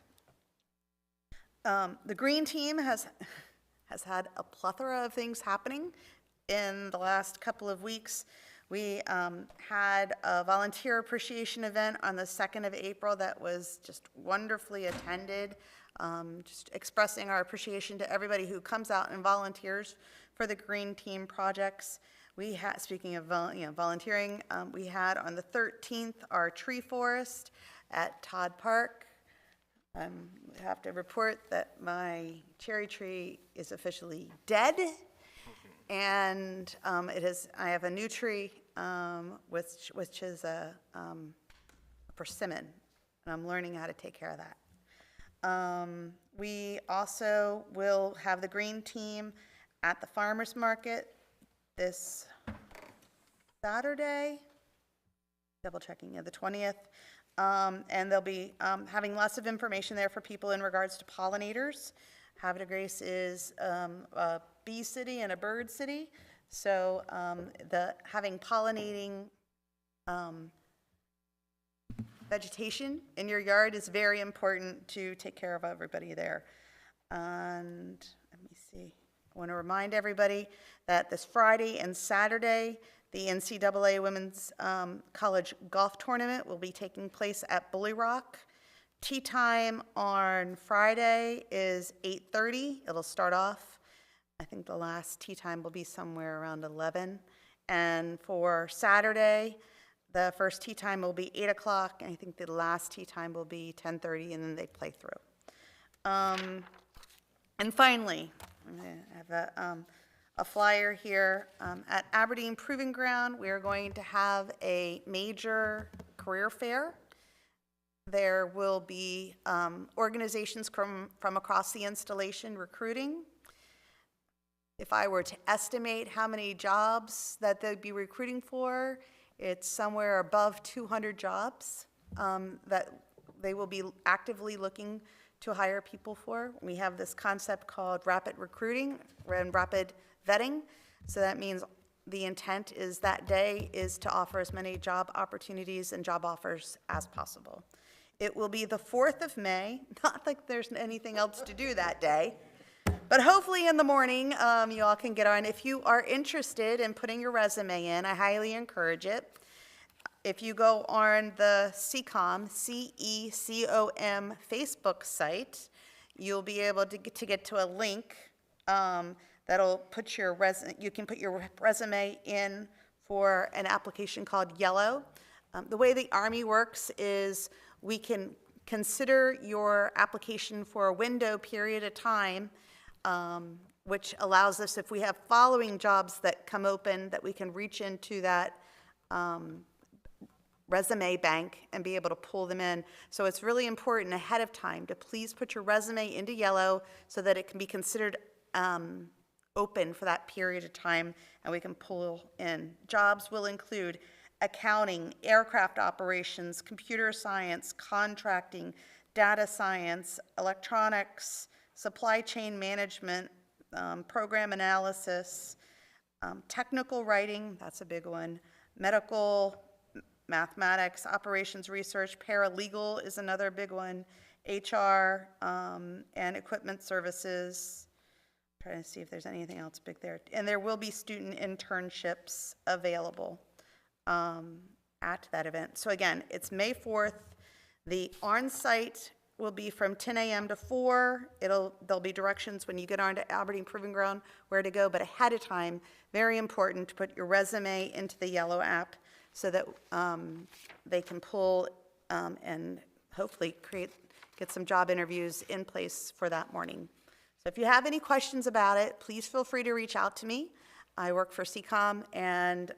The Green Team has had a plethora of things happening in the last couple of weeks. We had a volunteer appreciation event on the 2nd of April that was just wonderfully attended, just expressing our appreciation to everybody who comes out and volunteers for the Green Team projects. We had, speaking of volunteering, we had on the 13th our tree forest at Todd Park. I have to report that my cherry tree is officially dead, and I have a new tree, which is a persimmon, and I'm learning how to take care of that. We also will have the Green Team at the Farmers Market this Saturday, double checking, the 20th. And they'll be having lots of information there for people in regards to pollinators. Havre de Grace is a bee city and a bird city, so having pollinating vegetation in your yard is very important to take care of everybody there. And let me see, I want to remind everybody that this Friday and Saturday, the NCAA Women's College Golf Tournament will be taking place at Bully Rock. Tee time on Friday is 8:30. It'll start off. I think the last tee time will be somewhere around 11. And for Saturday, the first tee time will be 8 o'clock, and I think the last tee time will be 10:30, and then they play through. And finally, I have a flyer here. At Aberdeen Proving Ground, we are going to have a major career fair. There will be organizations from across the installation recruiting. If I were to estimate how many jobs that they'd be recruiting for, it's somewhere above 200 jobs that they will be actively looking to hire people for. We have this concept called rapid recruiting and rapid vetting. So that means the intent is that day is to offer as many job opportunities and job offers as possible. It will be the 4th of May. Not like there's anything else to do that day, but hopefully in the morning you all can get on. If you are interested in putting your resume in, I highly encourage it. If you go on the CECOM, C-E-C-O-M Facebook site, you'll be able to get to a link that'll put your you can put your resume in for an application called Yellow. The way the Army works is we can consider your application for a window period of time, which allows us, if we have following jobs that come open, that we can reach into that resume bank and be able to pull them in. So it's really important ahead of time to please put your resume into Yellow so that it can be considered open for that period of time and we can pull in. Jobs will include accounting, aircraft operations, computer science, contracting, data science, electronics, supply chain management, program analysis, technical writing, that's a big one, medical, mathematics, operations research, paralegal is another big one, HR, and equipment services. Trying to see if there's anything else big there. And there will be student internships available at that event. So again, it's May 4th. The on-site will be from 10 a.m. to 4. There'll be directions when you get on to Aberdeen Proving Ground where to go, but ahead of time, very important to put your resume into the Yellow app so that they can pull and hopefully get some job interviews in place for that morning. So if you have any questions about it, please feel free to reach out to me. I work for CECOM, and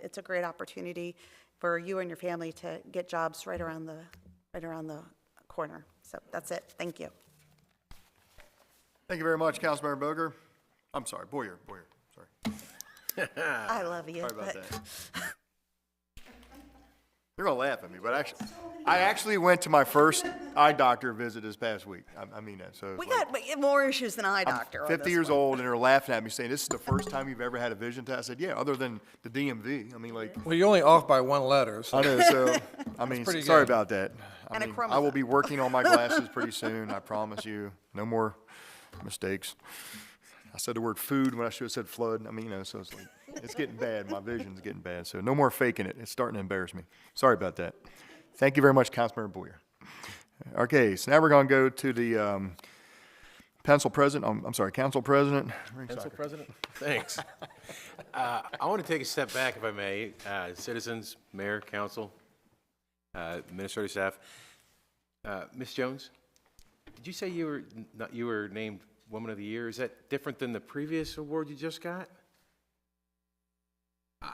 it's a great opportunity for you and your family to get jobs right around the corner. So that's it. Thank you. Thank you very much, Councilmember Boger. I'm sorry, Boyer, sorry. I love you. Sorry about but- that. You're gonna laugh at me, but I actually went to my first eye doctor visit this past week. I mean that, so. We it's like, got more issues than eye I'm doctor on 50 this years one. old, and they're laughing at me, saying, this is the first time you've ever had a vision test? I said, yeah, other than the DMV. I mean, like, Well, you're only off by one letter, so. I know, so, I mean, pretty sorry good. about that. And a I will chromosome. be working on my glasses pretty soon, I promise you. No more mistakes. I said the word food when I should have said flood. I mean, you know, so it's like, it's getting bad. My vision's getting bad. So no more faking it. It's starting to embarrass me. Sorry about that. Thank you very much, Councilmember Boyer. Okay, so now we're going to go to the council president. Council President, thanks. I want to take a step back, if I may. Citizens, mayor, council, administrative staff. Ms. Jones, did you say you were named Woman of the Year? Is that different than the previous award you just got?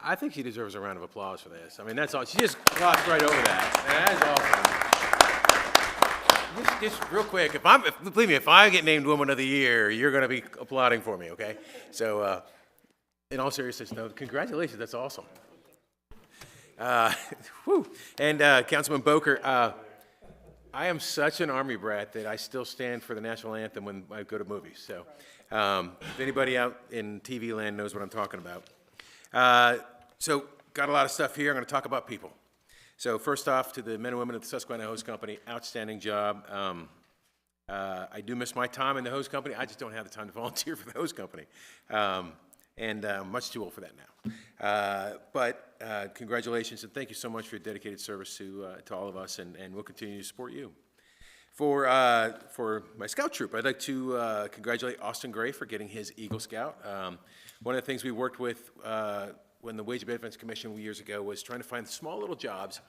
I think she deserves a round of applause for this. I mean, that's all. She just glossed right over that. That's awesome. Just real quick, believe me, if I get named Woman of the Year, you're going to be applauding for me, okay? So, in all seriousness, no, congratulations. That's awesome. Whew. And Councilman Boker, I am such an Army brat that I still stand for the national anthem when I go to movies. So, if anybody out in TV land knows what I'm talking about. So, got a lot of stuff here. I'm going to talk about people. So, first off, to the men and women of the Susquehanna Hose Company, outstanding job. I do miss my time in the hose company. I just don't have the time to volunteer for the hose company. And much too old for that now. But congratulations, and thank you so much for your dedicated service to all of us, and we'll continue to support you. For my scout troop, I'd like to congratulate Austin Gray for getting his Eagle Scout. One of the things we worked with when the Wage Benefits Commission years ago was trying to find small little jobs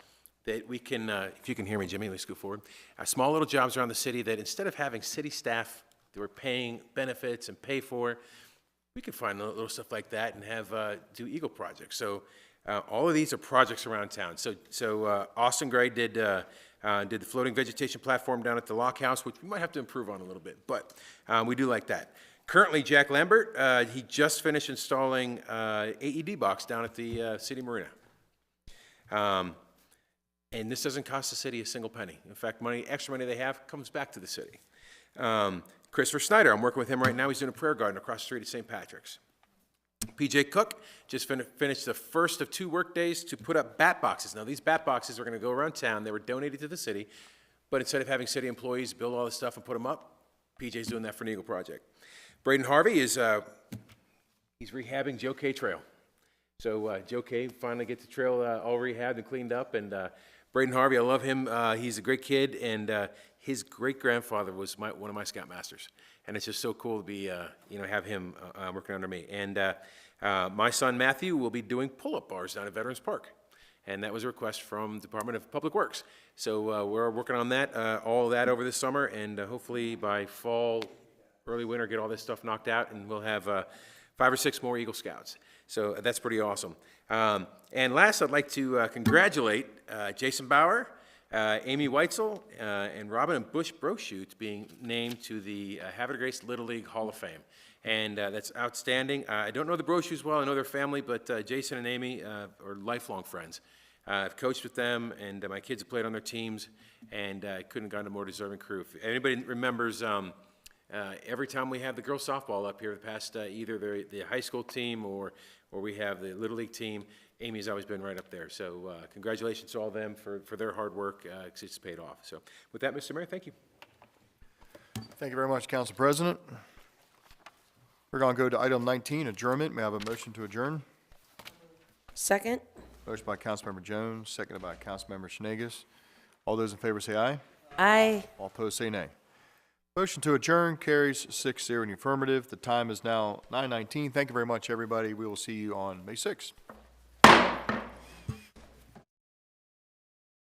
that we can, if you can hear me, Jimmy, let's go forward. Small little jobs around the city that instead of having city staff that were paying benefits and pay for, we could find little stuff like that and have do Eagle projects. So all of these are projects around town. So Austin Gray did the floating vegetation platform down at the Lock House, which we might have to improve on a little bit, but we do like that. Currently, Jack Lambert, he just finished installing AED box down at the City Marina. And this doesn't cost the city a single penny. In fact, extra money they have comes back to the city. Christopher Snyder, I'm working with him right now. He's doing a prayer garden across the street at St. Patrick's. PJ Cook just finished the first of 2 work days to put up bat boxes. Now, these bat boxes are going to go around town. They were donated to the city, but instead of having city employees build all this stuff and put them up, PJ's doing that for an Eagle project. Braden Harvey is he's rehabbing Joe K Trail. So Joe K finally gets the trail all rehabbed and cleaned up, and Braden Harvey, I love him. He's a great kid, and his great-grandfather was one of my Scoutmasters. And it's just so cool to be, have him working under me. And my son Matthew will be doing pull-up bars down at Veterans Park. And that was a request from Department of Public Works. So we're working on that, all of that over this summer, and hopefully by fall, early winter, get all this stuff knocked out, and we'll have 5 or 6 more Eagle Scouts. So that's pretty awesome. And last, I'd like to congratulate Jason Bauer, Amy Weitzel, and Robin and Bush Brochute being named to the Havre Grace Little League Hall of Fame. And that's outstanding. I don't know the Brochutes well, I know their family, but Jason and Amy are lifelong friends. I've coached with them, and my kids have played on their teams, and I couldn't have gotten a more deserving crew. If anybody remembers, every time we have the girls softball up here, the past either the high school team or we have the Little League team, Amy's always been right up there. So congratulations to all of them for their hard work, because it's paid off. So with that, Mr. Mayor, thank you. Thank you very much, Council President. We're going to go to item 19, adjournment. May I have a motion to adjourn? Second. Motion by Councilmember Jones, seconded by Councilmember Schnegas. All those in favor say aye. Aye. All opposed say nay. Motion to adjourn carries 6-0 in the affirmative. The time is now 9:19. Thank you very much, everybody. We will see you on May 6th.